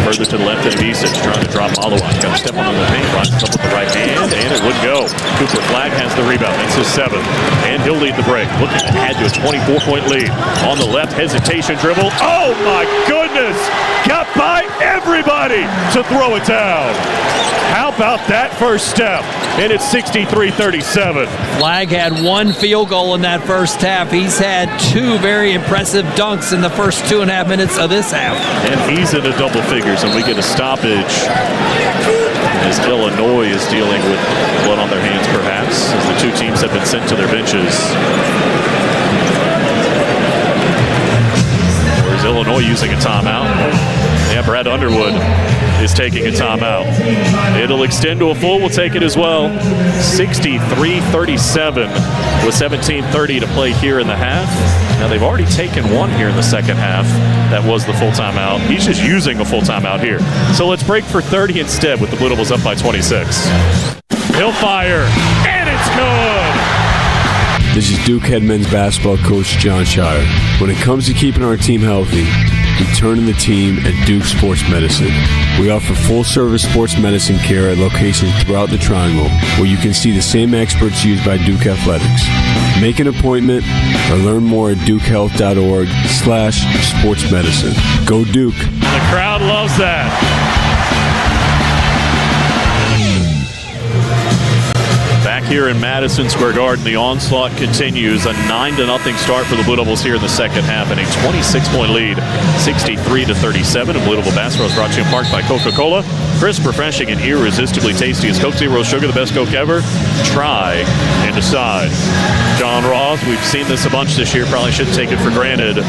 Further to the left than Vicic. Trying to drop Malawach. Got to step on the paint. Rises up with the right hand. And it would go. Cooper Flag has the rebound. It's his 7th. And he'll lead the break. Looking to add to a 24-point lead. On the left. Hesitation dribble. Oh my goodness. Got by everybody to throw it down. How about that first step? And it's 63-37. Flag had 1 field goal in that first half. He's had 2 very impressive dunks in the first 2.5 minutes of this half. And he's into double figures, and we get a stoppage as Illinois is dealing with blood on their hands, perhaps, as the 2 teams have been sent to their benches. Or is Illinois using a timeout? Yeah, Brad Underwood is taking a timeout. It'll extend to a full. We'll take it as well. 63-37 with 17:30 to play here in the half. Now, they've already taken one here in the second half. That was the full timeout. He's just using a full timeout here. So let's break for 30 instead with the Blue Devils up by 26. He'll fire, and it's good! This is Duke head men's basketball coach John Shire. When it comes to keeping our team healthy, we turn to the team at Duke Sports Medicine. We offer full-service sports medicine care at locations throughout the Triangle, where you can see the same experts used by Duke Athletics. Make an appointment or learn more at dukehealth.org/sportsmedicine. Go Duke. The crowd loves that. Back here in Madison Square Garden, the onslaught continues. A 9-0 start for the Blue Devils here in the second half, and a 26-point lead, 63-37. And Blue Devil basketball is brought to you in part by Coca-Cola. Crisp, refreshing, and irresistibly tasty is Coke Zero Sugar, the best Coke ever. Try and decide. John Ross, we've seen this a bunch this year. Probably shouldn't take it for granted.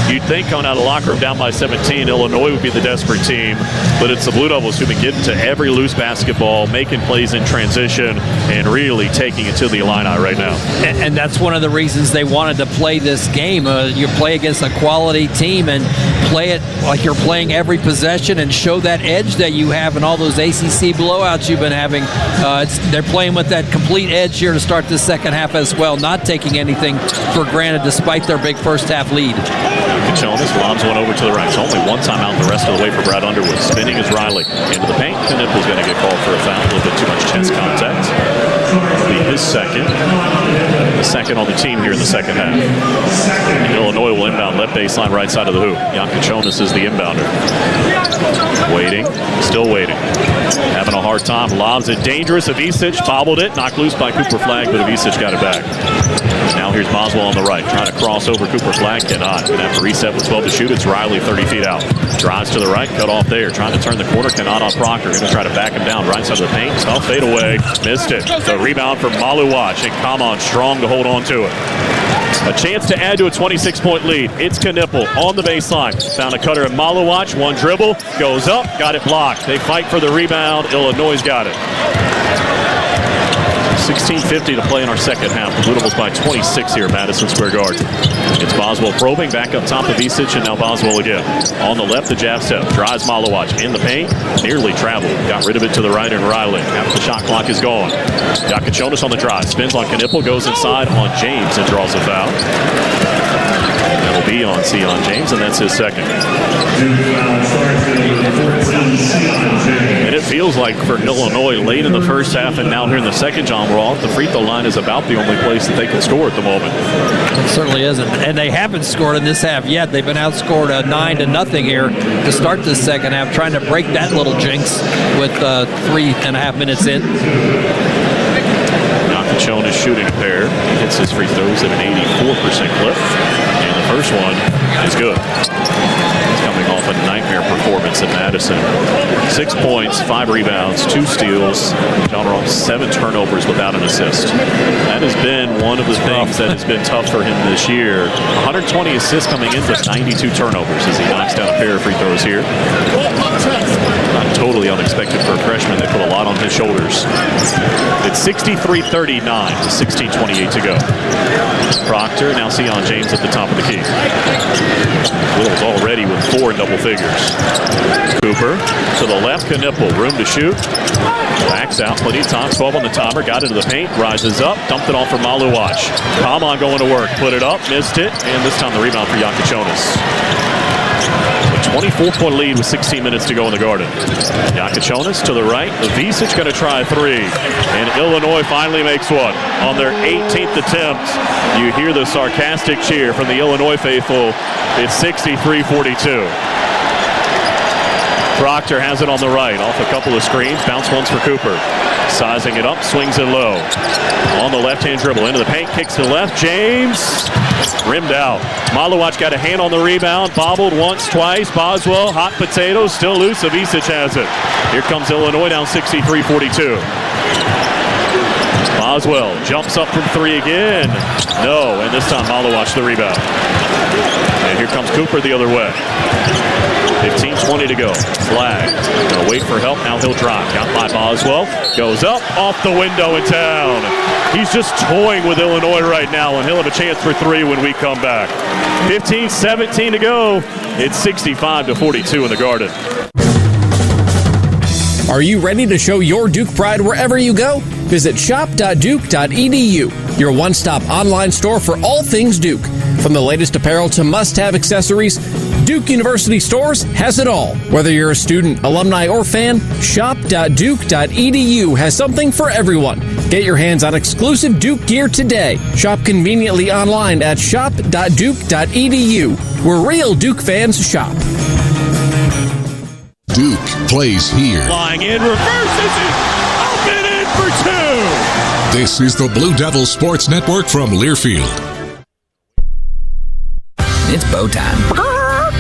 You'd think coming out of the locker room down by 17, Illinois would be the desperate team, but it's the Blue Devils who've been getting to every loose basketball, making plays in transition, and really taking it to the Illini right now. And that's one of the reasons they wanted to play this game. You play against a quality team and play it like you're playing every possession and show that edge that you have in all those ACC blowouts you've been having. They're playing with that complete edge here to start the second half as well, not taking anything for granted despite their big first half lead. Kachonis lobs one over to the right. It's only one time out the rest of the way for Brad Underwood. Spinning is Riley. Into the paint. Knippel's going to get called for a foul. A little bit too much chest contact. It'll be his second. The second on the team here in the second half. And Illinois will inbound left baseline right side of the hoop. Kachonis is the inbounder. Waiting. Still waiting. Having a hard time. Lobs it. Dangerous. Ivicic bobbled it. Knocked loose by Cooper Flagg, but Ivicic got it back. Now here's Boswell on the right. Trying to cross over Cooper Flagg. Cannot. Going to have to reset with 12 to shoot. It's Riley 30 feet out. Drives to the right. Cut off there. Trying to turn the corner. Cannot on Proctor. Going to try to back him down. Right side of the paint. Tough fade away. Missed it. The rebound from Maluach. And Kamon strong to hold on to it. A chance to add to a 26-point lead. It's Knippel on the baseline. Found a cutter at Maluach. One dribble. Goes up. Got it blocked. They fight for the rebound. Illinois got it. 16:50 to play in our second half. The Blue Devils by 26 here at Madison Square Garden. It's Boswell probing back up top of Ivicic, and now Boswell again. On the left, the jab step. Drives Maluach in the paint. Nearly traveled. Got rid of it to the right, and Riley. After the shot clock is gone. Kachonis on the drive. Spins on Knippel. Goes inside on James and draws a foul. That'll be on Sion James, and that's his second. And it feels like for Illinois late in the first half and now here in the second, John, we're off the free throw line is about the only place that they can score at the moment. It certainly isn't. And they haven't scored in this half yet. They've been outscored 9-0 here to start this second half, trying to break that little jinx with 3.5 minutes in. Kachonis shooting a pair. He hits his free throws at an 84% clip. And the first one is good. He's coming off a nightmare performance in Madison. 6 points, 5 rebounds, 2 steals. John Ross, 7 turnovers without an assist. That has been one of the things that has been tough for him this year. 120 assists coming in, but 92 turnovers as he knocks down a pair of free throws here. Not totally unexpected for a freshman. They put a lot on his shoulders. It's 63-39 to 16:28 to go. Proctor, now Sion James at the top of the key. Will's already with 4 in double figures. Cooper to the left, Knippel, room to shoot. Backs out, plenty of time, 12 on the timer, got into the paint, rises up, dumped it off for Maluach. Kamon going to work, put it up, missed it, and this time the rebound for Kachonis. 24-point lead with 16 minutes to go in the Garden. Kachonis to the right. Ivicic going to try a 3. And Illinois finally makes one. On their 18th attempt, you hear the sarcastic cheer from the Illinois faithful. It's 63-42. Proctor has it on the right. Off a couple of screens. Bounce ones for Cooper. Sizing it up. Swings it low. On the left-hand dribble. Into the paint. Kicks to the left. James. Rimmed out. Maluach got a hand on the rebound. Bobbled once, twice. Boswell, hot potato, still loose. Ivicic has it. Here comes Illinois down 63-42. Boswell jumps up from 3 again. No, and this time Maluach the rebound. And here comes Cooper the other way. 15-20 15:20 to go. Flag. Gonna wait for help. Now he'll drive. Got by Boswell. Goes up off the window in town. He's just toying with Illinois right now, and he'll have a chance for three when we come back. 15:17 to go. It's 65-42 in the Garden. Are you ready to show your Duke pride wherever you go? Visit shop.duke.edu, your one-stop online store for all things Duke. From the latest apparel to must-have accessories, Duke University Stores has it all. Whether you're a student, alumni, or fan, shop.duke.edu has something for everyone. Get your hands on exclusive Duke gear today. Shop conveniently online at shop.duke.edu, where real Duke fans shop. Duke plays here. Flying in, reverses it, up and in for two. This is the Blue Devil Sports Network from Learfield. It's bow time.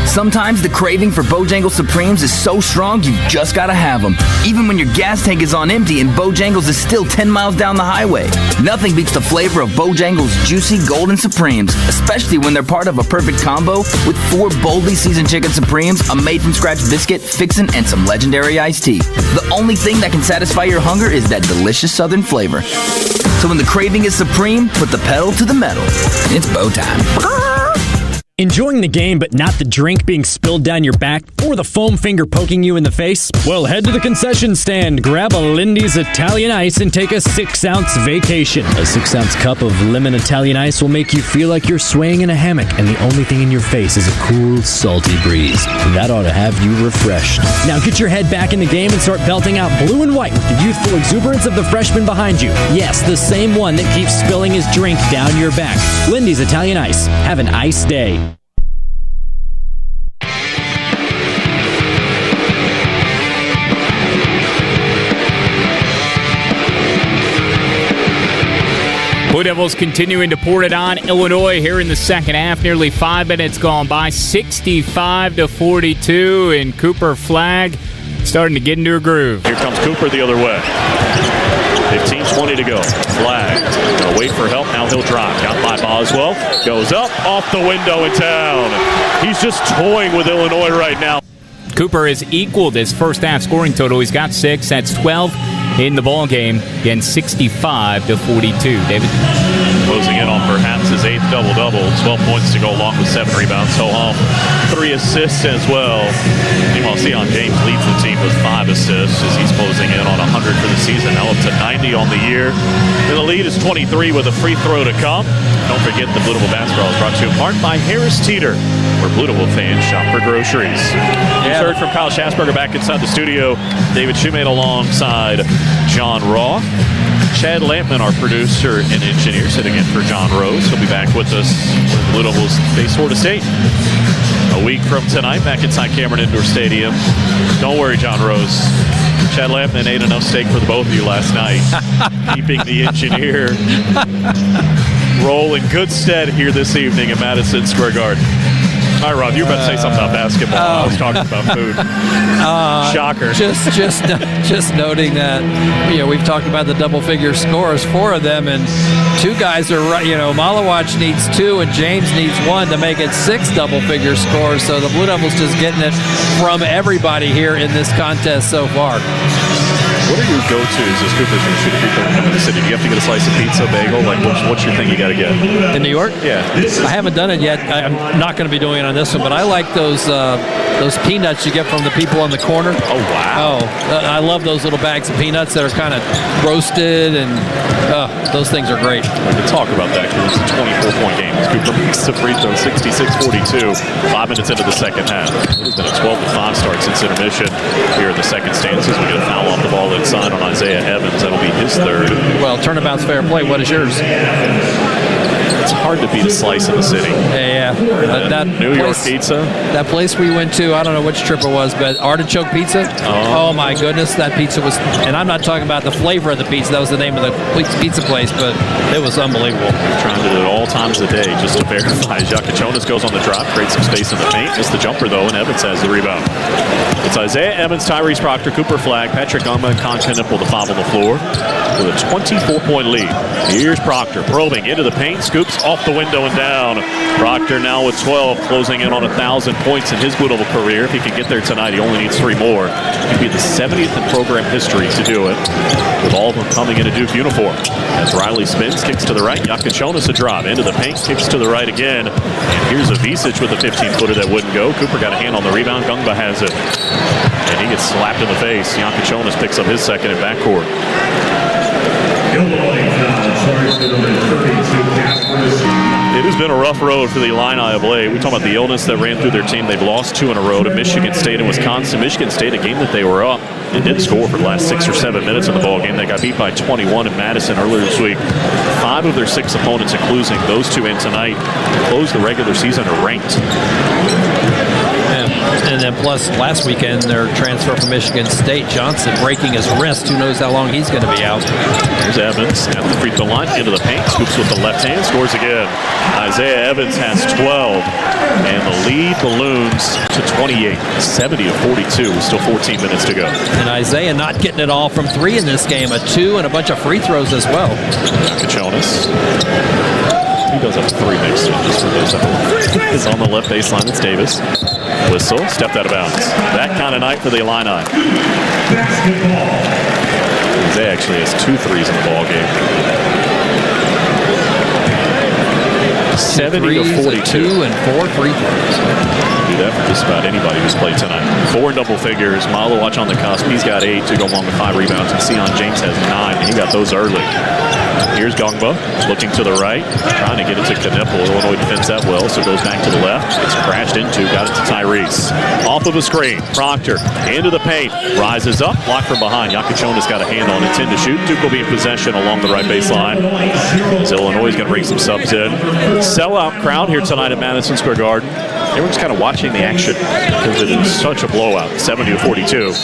Sometimes the craving for Bojangles Supremes is so strong you just gotta have them. Even when your gas tank is on empty and Bojangles is still 10 miles down the highway. Nothing beats the flavor of Bojangles juicy golden Supremes, especially when they're part of a perfect combo with 4 boldly seasoned chicken Supremes, a made-from-scratch biscuit, fixin', and some legendary iced tea. The only thing that can satisfy your hunger is that delicious southern flavor. So when the craving is supreme, put the pedal to the metal. It's bow time. Enjoying the game but not the drink being spilled down your back or the foam finger poking you in the face? Well, head to the concession stand, grab a Lindy's Italian Ice, and take a 6-ounce vacation. A 6-ounce cup of lemon Italian Ice will make you feel like you're swaying in a hammock, and the only thing in your face is a cool, salty breeze. That ought to have you refreshed. Now get your head back in the game and start belting out blue and white with the youthful exuberance of the freshman behind you. Yes, the same one that keeps spilling his drink down your back. Lindy's Italian Ice. Have an ice day. Blue Devils continuing to pour it on Illinois here in the second half. Nearly 5 minutes gone by, 65-42, and Cooper Flagg starting to get into a groove. Here comes Cooper the other way. 15:20 to go. Flagg. Gonna wait for help. Now he'll drive. Got by Boswell. Goes up off the window in town. He's just toying with Illinois right now. Cooper has equaled his first half scoring total. He's got 6. That's 12 in the ball game. Again, 65-42. David? Closing in on perhaps his 8th double-double. 12 points to go along with 7 rebounds. So 3 assists as well. Meanwhile, Sion James leads the team with 5 assists as he's closing in on 100 for the season. Now up to 90 on the year. And the lead is 23 with a free throw to come. Don't forget the Blue Devil Basketball is brought to you in part by Harris Teeter, where Blue Devil fans shop for groceries. You heard from Kyle Schasberger back inside the studio. David Shoemate alongside John Roth. Chad Lampman, our producer and engineer, sitting in for John Rose. He'll be back with us when the Blue Devils face Florida State a week from tonight, back inside Cameron Indoor Stadium. Don't worry, John Rose. Chad Lampman ate enough steak for the both of you last night, keeping the engineer roll in good stead here this evening at Madison Square Garden. All right, Rob, you were about to say something about basketball. I was talking about food. Shocker. Just noting that, we've talked about the double-figure scores, 4 of them, and 2 guys are right. Malawach needs 2 and James needs 1 to make it 6 double-figure scores. So the Blue Devils just getting it from everybody here in this contest so far. What are your go-tos as Cooper's going to shoot a free throw in the city? Do you have to get a slice of pizza, bagel? Like, what's your thing you got to get? In New York? Yeah. I haven't done it yet. I'm not going to be doing it on this one, but I like those peanuts you get from the people on the corner. Oh, wow. I love those little bags of peanuts that are kind of roasted, and those things are great. We can talk about that because it's a 24-point game. Cooper makes the free throw, 66-42, 5 minutes into the second half. It's been a 12-5 start since intermission here in the second stances. We get a foul off the ball inside on Isaiah Evans. That'll be his 3rd. Well, turnabout's fair play. What is yours? It's hard to beat a slice in the city. Yeah. That New York pizza. That place we went to, I don't know which trip it was, but Artichoke Pizza. Oh my goodness, that pizza was, and I'm not talking about the flavor of the pizza. That was the name of the pizza place, but it was unbelievable. We're trying to do it all times of the day just to verify. Jakachonis goes on the drop, creates some space in the paint. Missed the jumper though, and Evans has the rebound. It's Isaiah Evans, Tyrese Proctor, Cooper Flagg, Patrick Gumma, and Con Knipple, the 5 on the floor with a 24-point lead. Here's Proctor probing into the paint, scoop. hoops, off the window and down. Proctor now with 12, closing in on 1,000 points in his Blue Devil career. If he can get there tonight, he only needs 3 more. He'd be the 70th in program history to do it, with all of them coming in a Duke uniform. As Riley spins, kicks to the right, Yakuchonis a drive, into the paint, kicks to the right again. And here's a Visic with a 15-footer that wouldn't go. Cooper got a hand on the rebound, Gungba has it. And he gets slapped in the face. Yakuchonis picks up his second in backcourt. It has been a rough road for the Illini of late. We talk about the illness that ran through their team. They've lost 2 in a row to Michigan State and Wisconsin. Michigan State, a game that they were up and didn't score for the last 6 or 7 minutes of the ball game. They got beat by 21 in Madison earlier this week. 5 of their 6 opponents, including those 2 in tonight, closed the regular season are ranked. And then plus last weekend, their transfer from Michigan State, Johnson, breaking his wrist. Who knows how long he's going to be out. Here's Evans at the free throw line, into the paint, scoops with the left hand, scores again. Isaiah Evans has 12, and the lead balloons to 28, 70-42 with still 14 minutes to go. And Isaiah not getting it all from 3 in this game, a 2 and a bunch of free throws as well. Yakuchonis. He does have 3 mixed in just for those that is on the left baseline. It's Davis. Whistle, stepped out of bounds. That kind of night for the Illini. They actually has 2 threes in the ball game. 70-42 and 4 free throws. Do that for just about anybody who's played tonight. 4 in double figures. Malawach on the cusp. He's got 8 to go along with 5 rebounds. And Sion James has 9, and he got those early. Here's Gongba looking to the right, trying to get it to Knipple. Illinois defends that well, so goes back to the left. It's crashed into, got it to Tyrese. Off of a screen, Proctor into the paint, rises up, blocked from behind. Yakuchonis got a hand on it, 10 to shoot. Duke will be in possession along the right baseline. So Illinois is going to bring some subs in. Sellout crowd here tonight at Madison Square Garden. Everyone's kind of watching the action because it is such a blowout, 70-42.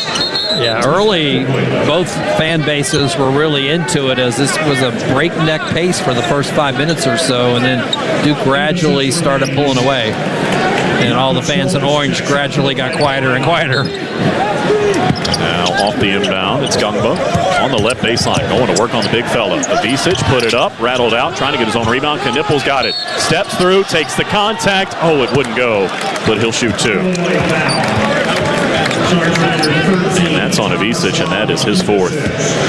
Yeah, early, both fan bases were really into it as this was a breakneck pace for the first 5 minutes or so, and then Duke gradually started pulling away. And all the fans in orange gradually got quieter and quieter. Now off the inbound, it's Gungba on the left baseline, going to work on the big fella. Avicic put it up, rattled out, trying to get his own rebound. Knipple's got it. Steps through, takes the contact. Oh, it wouldn't go, but he'll shoot 2. And that's on Avicic, and that is his 4th.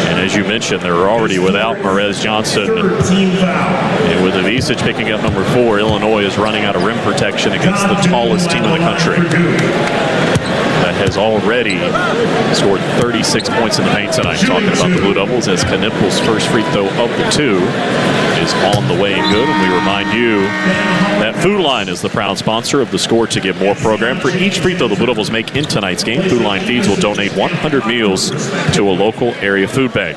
And as you mentioned, they're already without Marez Johnson. And with Avicic picking up number 4, Illinois is running out of rim protection against the tallest team in the country. That has already scored 36 points in the paint tonight. Talking about the Blue Devils as Knipple's first free throw of the 2 is on the way and good. And we remind you that Food Line is the proud sponsor of the Score to Get More program. For each free throw the Blue Devils make in tonight's game, Food Line Feeds will donate 100 meals to a local area food bank.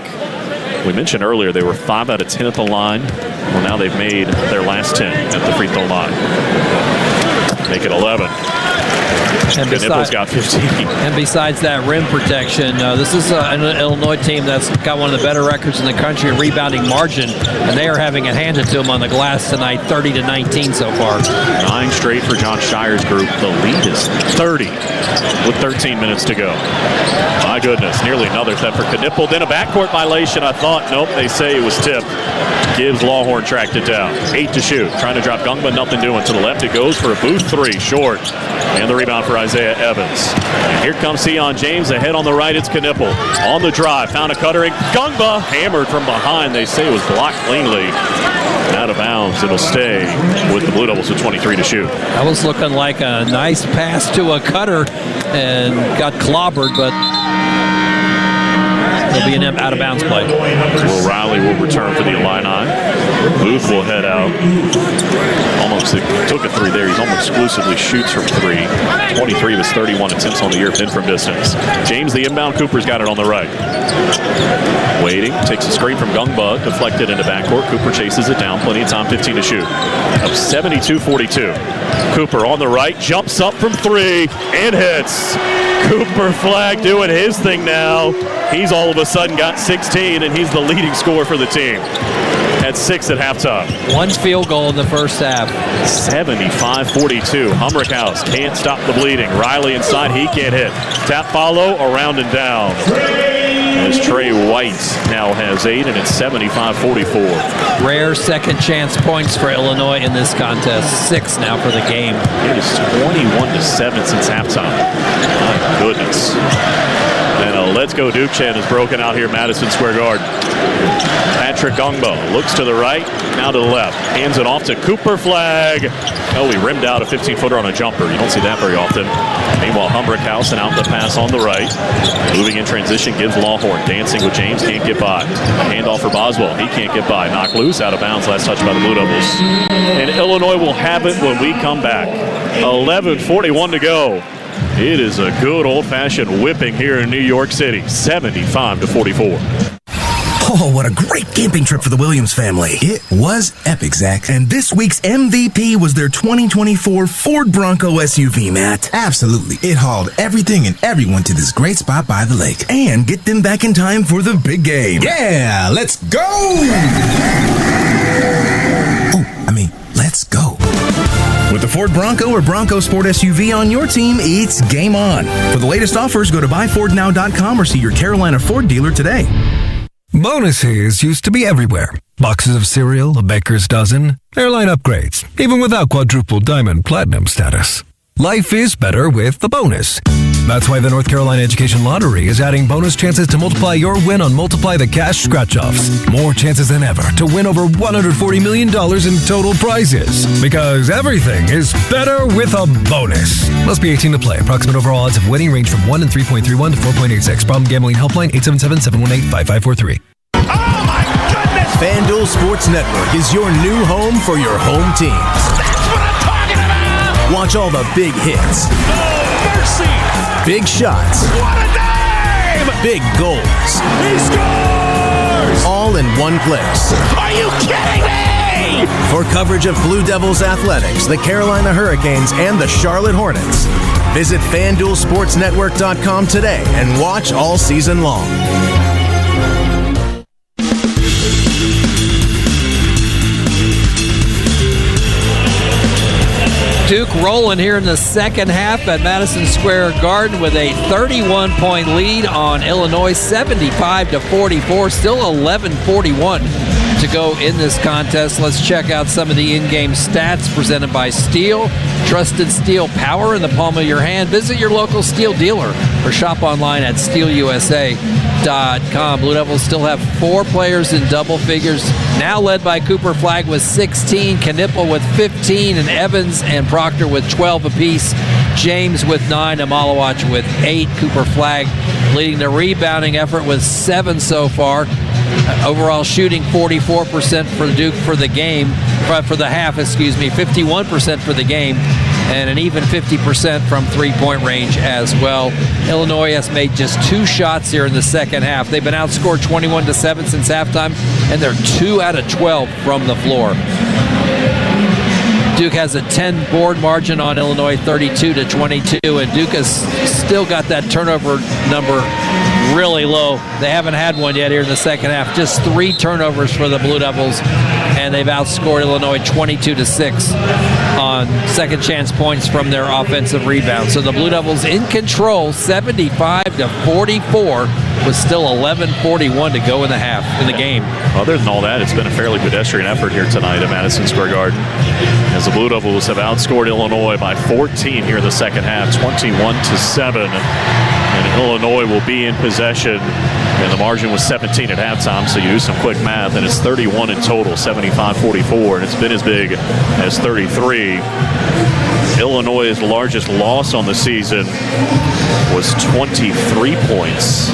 We mentioned earlier they were 5 out of 10 at the line. Well, now they've made their last 10 at the free throw line. Make it 11. And Knipple's got 15. And besides that rim protection, this is an Illinois team that's got one of the better records in the country in rebounding margin, and they are having it handed to them on the glass tonight, 30-19 so far. 9 straight for John Shire's group. The lead is 30 with 13 minutes to go. My goodness, nearly another theft for Knipple. Then a backcourt violation, I thought. Nope, they say it was tipped. Gibbs Lawhorn tracked it down. 8 to shoot. Trying to drop Gungba, nothing doing. To the left it goes for a Booth 3, short. And the rebound for Isaiah Evans. And here comes Sion James ahead on the right. It's Knipple on the drive. Found a cutter in Gungba. Hammered from behind. They say it was blocked cleanly. Out of bounds. It'll stay with the Blue Devils with 23 to shoot. That was looking like a nice pass to a cutter and got clobbered, but it'll be an out-of-bounds play. Will Riley will return for the Illini. Booth will head out. Almost took a 3 there. He's almost exclusively shoots from 3. 23 of his 31 attempts on the year, been from distance. James the inbound. Cooper's got it on the right. Waiting. Takes a screen from Gungba. Deflected into backcourt. Cooper chases it down. Plenty of time. 15 to shoot. Up 72-42. Cooper on the right. Jumps up from 3 and hits. Cooper Flag doing his thing now. He's all of a sudden got 16, and he's the leading scorer for the team. At 6 at halftime. 1 field goal in the first half. 75-42. Humrick House can't stop the bleeding. Riley inside, he can't hit. Tap follow, around and down. As Trey White now has 8, and it's 75-44. Rare second chance points for Illinois in this contest. 6 now for the game. It is 21-7 since halftime. My goodness. And a Let's Go Duke chant is broken out here at Madison Square Garden. Patrick Gongbo looks to the right, now to the left. Hands it off to Cooper Flagg. Oh, he rimmed out a 15-footer on a jumper. You don't see that very often. Meanwhile, Humbrickhausen out the pass on the right. Moving in transition, gives Lawhorn. Dancing with James, can't get by. Handoff for Boswell. He can't get by. Knocked loose, out of bounds. Last touch by the Blue Devils. And Illinois will have it when we come back. 11:41 to go. It is a good old-fashioned whipping here in New York City. 75-44. Oh, what a great camping trip for the Williams family. It was epic, Zach. And this week's MVP was their 2024 Ford Bronco SUV, Matt. Absolutely. It hauled everything and everyone to this great spot by the lake. And get them back in time for the big game. Yeah, let's go! Let's go. With the Ford Bronco or Bronco Sport SUV on your team, it's game on. For the latest offers, go to buyfordnow.com or see your Carolina Ford dealer today. Bonuses used to be everywhere. Boxes of cereal, a baker's dozen, airline upgrades, even without quadruple diamond platinum status. Life is better with the bonus. That's why the North Carolina Education Lottery is adding bonus chances to multiply your win on Multiply the Cash scratch-offs. More chances than ever to win over $140 million in total prizes. Because everything is better with a bonus. Must be 18 to play. Approximate overall odds of winning range from 1 in 3.31 to 4.86. Problem gambling helpline 877-718-5543. FanDuel Sports Network is your new home for your home teams. That's what I'm talking about! Watch all the big hits. Oh, mercy! Big shots. What a dime! Big goals. He scores! All in one place. Are you kidding me? For coverage of Blue Devils athletics, the Carolina Hurricanes, and the Charlotte Hornets, visit FanDuelSportsNetwork.com today and watch all season long. Duke rolling here in the second half at Madison Square Garden with a 31-point lead on Illinois, 75-44. Still 11:41 to go in this contest. Let's check out some of the in-game stats presented by Steel. Trusted Steel power in the palm of your hand. Visit your local Steel dealer or shop online at steelusa.com. Blue Devils still have 4 players in double figures, now led by Cooper Flagg with 16, Knipple with 15, and Evans and Proctor with 12 apiece. James with 9, and Malawach with 8. Cooper Flagg leading the rebounding effort with 7 so far. Overall shooting 44% for Duke for the game, for the half, 51% for the game, and an even 50% from three-point range as well. Illinois has made just 2 shots here in the second half. They've been outscored 21-7 since halftime, and they're 2 out of 12 from the floor. Duke has a 10-board margin on Illinois, 32-22, and Duke has still got that turnover number really low. They haven't had one yet here in the second half. Just 3 turnovers for the Blue Devils, and they've outscored Illinois 22-6 on second chance points from their offensive rebound. So the Blue Devils in control, 75-44, with still 11:41 to go in the game. Other than all that, it's been a fairly pedestrian effort here tonight at Madison Square Garden, as the Blue Devils have outscored Illinois by 14 here in the second half, 21-7. And Illinois will be in possession, and the margin was 17 at halftime, so you do some quick math, and it's 31 in total, 75-44, and it's been as big as 33. Illinois' largest loss on the season was 23 points,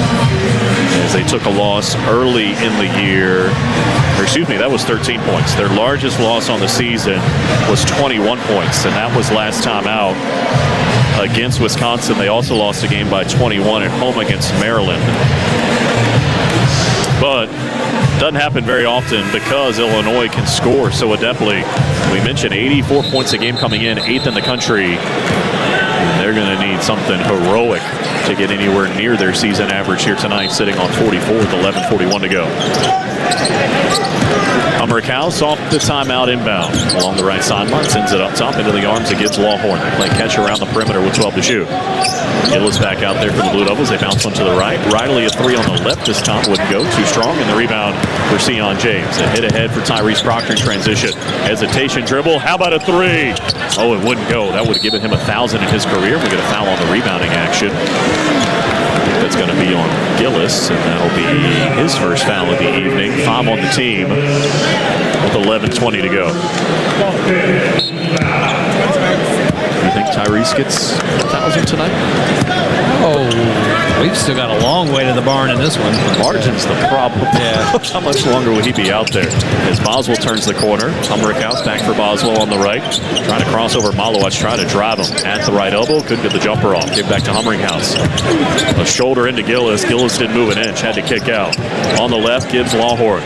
as they took a loss early in the year. That was 13 points. Their largest loss on the season was 21 points, and that was last time out against Wisconsin. They also lost a game by 21 at home against Maryland. But doesn't happen very often because Illinois can score so adeptly. We mentioned 84 points a game coming in, 8th in the country. They're going to need something heroic to get anywhere near their season average here tonight, sitting on 44 with 11:41 to go. Humrick House off the timeout inbound. Along the right sideline, sends it up top into the arms of Gibbs Lawhorn. They play catch around the perimeter with 12 to shoot. Gillis back out there for the Blue Devils. They bounce one to the right. Riley a three on the left this time. Wouldn't go. Too strong. And the rebound for Sion James. A hit ahead for Tyrese Proctor in transition. Hesitation dribble. How about a three? Oh, it wouldn't go. That would have given him 1,000 in his career. We get a foul on the rebounding action. That's going to be on Gillis, and that'll be his first foul of the evening. 5 on the team with 11:20 to go. Do you think Tyrese gets 1,000 tonight? Oh, we've still got a long way to the barn in this one. Margin's the problem. Yeah. How much longer will he be out there? As Boswell turns the corner, Humrick House back for Boswell on the right. Trying to cross over Malowacz, trying to drive him at the right elbow. Couldn't get the jumper off. Give back to Humrick House. A shoulder into Gillis. Gillis didn't move an inch. Had to kick out. On the left, Gibbs Lawhorn.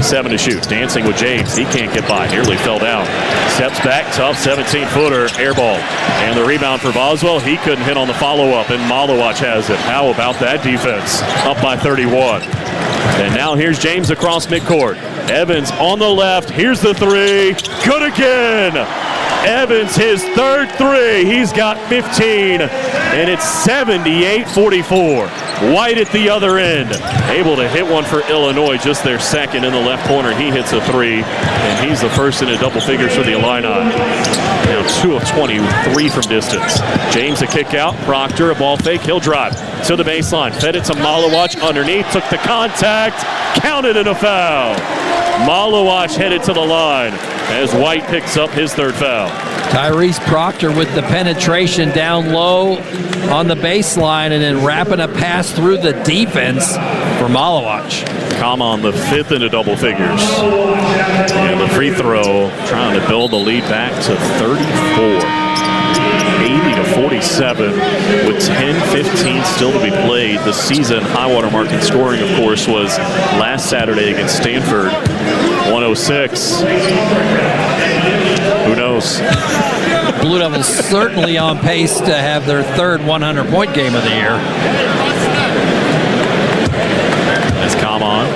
7 to shoot. Dancing with James. He can't get by. Nearly fell down. Steps back. Tough 17-footer. Air ball. And the rebound for Boswell. He couldn't hit on the follow-up, and Malowacz has it. How about that defense? Up by 31. And now here's James across midcourt. Evans on the left. Here's the three. Good again. Evans, his third three. He's got 15. And it's 78-44. White at the other end. Able to hit one for Illinois, just their second in the left corner. He hits a three, and he's the first in a double figures for the Illini. Now 2 of 23 from distance. James a kick out. Proctor a ball fake. He'll drive to the baseline. Fed it to Malowacz underneath. Took the contact. Counted in a foul. Malowacz headed to the line as White picks up his third foul. Tyrese Proctor with the penetration down low on the baseline and then wrapping a pass through the defense for Malowacz. Come on, the fifth into double figures. And the free throw trying to build the lead back to 34. 80-47 with 10:15 still to be played. The season high water mark in scoring, of course, was last Saturday against Stanford, 106. Who knows? Blue Devils certainly on pace to have their third 100-point game of the year. As Kamon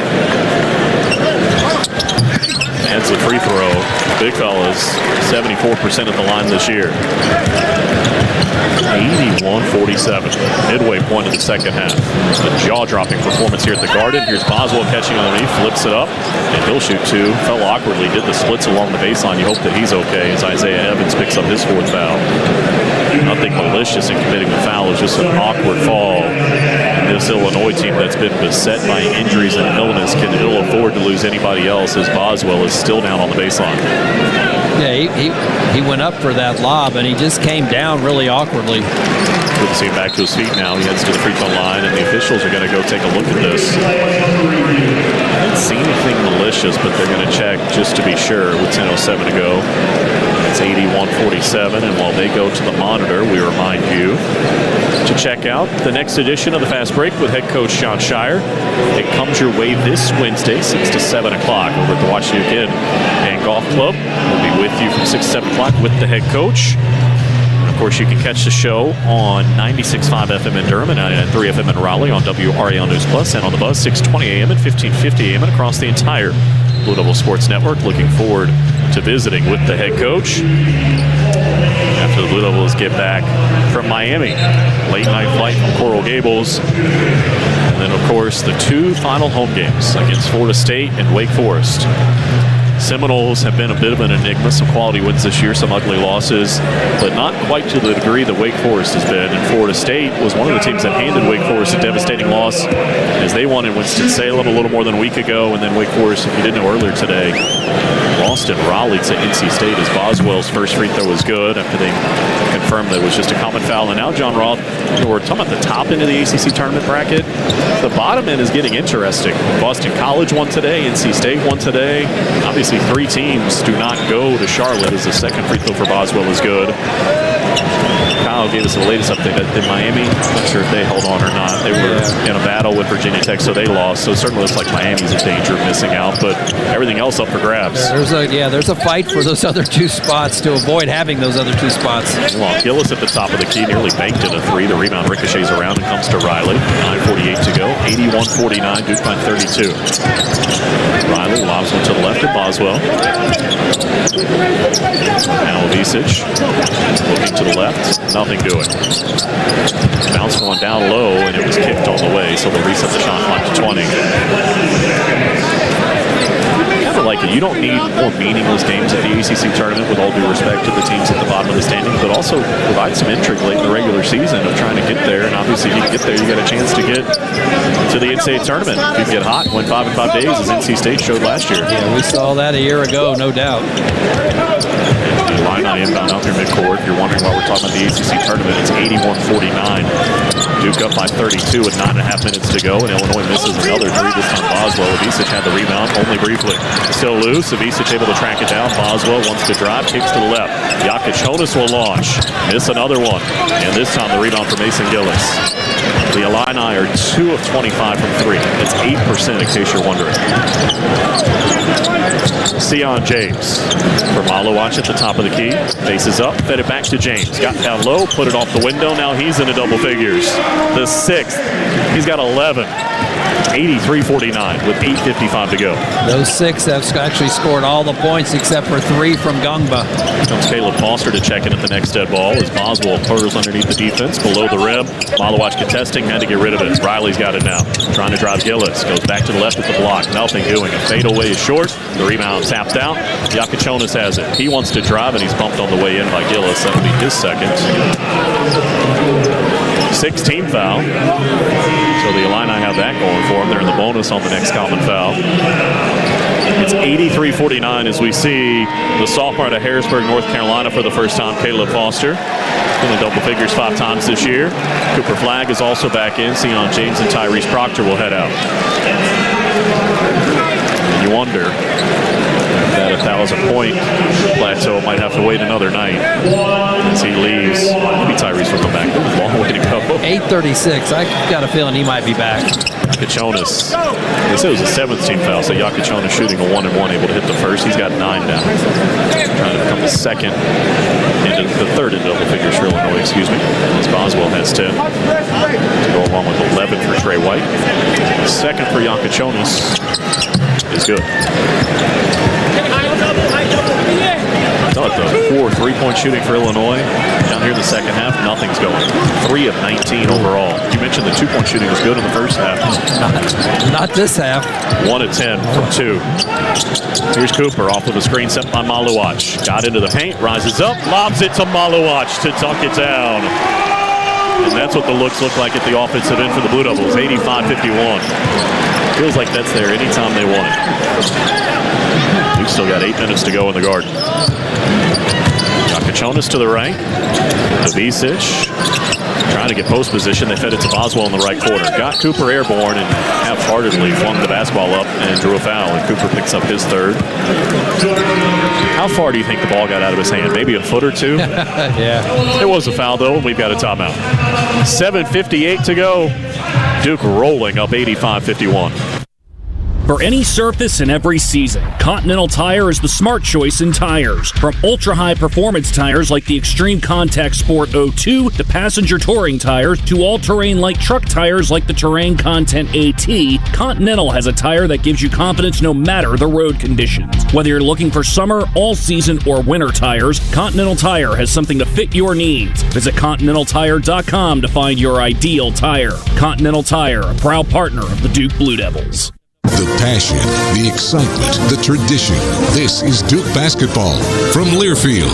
adds the free throw. Big fellas, 74% at the line this year. 81-47. Midway point of the second half. A jaw-dropping performance here at the Garden. Here's Boswell catching underneath, flips it up, and he'll shoot two. Fell awkwardly, did the splits along the baseline. You hope that he's okay as Isaiah Evans picks up his fourth foul. Nothing malicious in committing the foul. It was just an awkward fall. And this Illinois team that's been beset by injuries and illness can ill afford to lose anybody else as Boswell is still down on the baseline. Yeah, he went up for that lob, and he just came down really awkwardly. Good to see him back to his feet now. He heads to the free throw line, and the officials are going to go take a look at this. I didn't see anything malicious, but they're going to check just to be sure with 10:07 to go. It's 81-47, and while they go to the monitor, we remind you to check out the next edition of the Fast Break with head coach Sean Shire. It comes your way this Wednesday, 6 to 7 o'clock over at the Washington Kid and Golf Club. We'll be with you from 6 to 7 o'clock with the head coach. And of course, you can catch the show on 96.5 FM in Durham and 99.3 FM in Raleigh on WRAL News Plus and on the Buzz 620 AM and 1550 AM and across the entire Blue Devil Sports Network. Looking forward to visiting with the head coach after the Blue Devils get back from Miami. Late night flight from Coral Gables. And then, of course, the two final home games against Florida State and Wake Forest. Seminoles have been a bit of an enigma. Some quality wins this year, some ugly losses, but not quite to the degree that Wake Forest has been. And Florida State was one of the teams that handed Wake Forest a devastating loss as they won in Winston-Salem a little more than a week ago. And then Wake Forest, if you didn't know earlier today, lost in Raleigh to NC State as Boswell's first free throw was good after they confirmed that it was just a common foul. And now, John Roth, we're talking about the top end of the ACC tournament bracket. The bottom end is getting interesting. Boston College won today. NC State won today. Obviously, three teams do not go to Charlotte as the second free throw for Boswell is good. Kyle gave us the latest update that Miami, I'm not sure if they held on or not. They were in a battle with Virginia Tech, so they lost. So it certainly looks like Miami's in danger of missing out, but everything else up for grabs. There's a fight for those other two spots to avoid having those other two spots. Well, Gillis at the top of the key, nearly banked in a three. The rebound ricochets around and comes to Riley. 9:48 to go. 81-49, Duke by 32. Riley lobs one to the left of Boswell. Now Visic looking to the left. Nothing doing. Bounce one down low, and it was kicked on the way, so they'll reset the shot clock to 20. Like it. You don't need more meaningless games at the ACC tournament, with all due respect to the teams at the bottom of the standings, but also provide some intrigue late in the regular season of trying to get there. And obviously, if you can get there, you got a chance to get to the NCAA tournament. If you get hot, win 5 in 5 days, as NC State showed last year. Yeah, we saw that a year ago, no doubt. Illini inbound out there midcourt. If you're wondering why we're talking about the ACC tournament, it's 81-49. Duke up by 32 with 9.5 minutes to go, and Illinois misses another three. This time Boswell. Visic had the rebound, only briefly. Still loose. Visic able to track it down. Boswell wants to drive, kicks to the left. Jonas will launch. Miss another one. And this time the rebound for Mason Gillis. The Illini are 2 of 25 from 3. That's 8% in case you're wondering. Sion James for Malowacz at the top of the key. Faces up, fed it back to James. Got down low, put it off the window. Now he's into double figures. The 6th. He's got 11. 83-49 with 8:55 to go. Those 6 have actually scored all the points except for 3 from Gongba. Comes Caleb Foster to check in at the next dead ball as Boswell purrs underneath the defense, below the rim. Malowacz contesting, had to get rid of it. Riley's got it now. Trying to drive Gillis. Goes back to the left at the block. Nothing doing. A fadeaway is short. The rebound tapped out. Jonas has it. He wants to drive, and he's bumped on the way in by Gillis. That'll be his second. 16 foul. So the Illini have that going for them. They're in the bonus on the next common foul. It's 83-49 as we see the sophomore out of Harrisburg, North Carolina for the first time, Caleb Foster. Been in double figures 5 times this year. Cooper Flagg is also back in. Sion James and Tyrese Proctor will head out. And you wonder if that 1,000-point plateau might have to wait another night as he leaves. Maybe Tyrese will come back. There's a long way to go. 8:36. I got a feeling he might be back. Jonas. They said it was a 17 foul, so Jonas shooting a 1-and-1, able to hit the first. He's got 9 now. Trying to become the second, into the third in double figures for Illinois, excuse me. As Boswell has 10. To go along with 11 for Trey White. The second for Jonas is good. I thought the poor 3-point shooting for Illinois down here in the second half, nothing's going. 3 of 19 overall. You mentioned the 2-point shooting was good in the first half. Not this half. 1 of 10 from 2. Here's Cooper off of a screen set by Malowacz. Got into the paint, rises up, lobs it to Malowacz to dunk it down. And that's what the looks look like at the offensive end for the Blue Devils. 85-51. Feels like that's there anytime they want it. We've still got 8 minutes to go in the Garden. Jonas to the right. To Visic. Trying to get post position. They fed it to Boswell in the right corner. Got Cooper airborne and half-heartedly flung the basketball up and drew a foul. And Cooper picks up his third. How far do you think the ball got out of his hand? Maybe a foot or two? Yeah. It was a foul, though. We've got a timeout. 7:58 to go. Duke rolling up 85-51. For any surface and every season, Continental Tire is the smart choice in tires. From ultra-high performance tires like the Extreme Contact Sport 02 to passenger touring tires to all-terrain light truck tires like the Terrain Content AT, Continental has a tire that gives you confidence no matter the road conditions. Whether you're looking for summer, all-season, or winter tires, Continental Tire has something to fit your needs. Visit ContinentalTire.com to find your ideal tire. Continental Tire, a proud partner of the Duke Blue Devils. The passion, the excitement, the tradition. This is Duke Basketball from Learfield.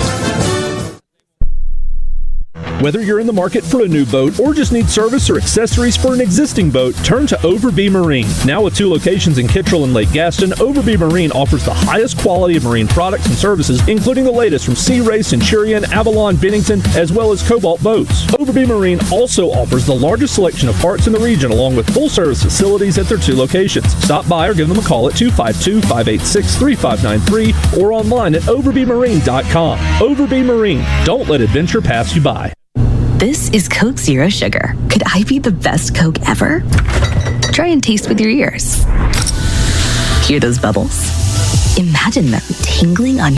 Whether you're in the market for a new boat or just need service or accessories for an existing boat, turn to Overby Marine. Now with 2 locations in Kittrell and Lake Gaston, Overby Marine offers the highest quality of marine products and services, including the latest from Sea Ray, Centurion, Avalon, Bennington, as well as Cobalt boats. Overby Marine also offers the largest selection of parts in the region, along with full-service facilities at their 2 locations. Stop by or give them a call at 252-586-3593 or online at overbymarine.com. Overby Marine. Don't let adventure pass you by. This is Coke Zero Sugar. Could I be the best Coke ever? Try and taste with your ears. Hear those bubbles? Imagine them tingling on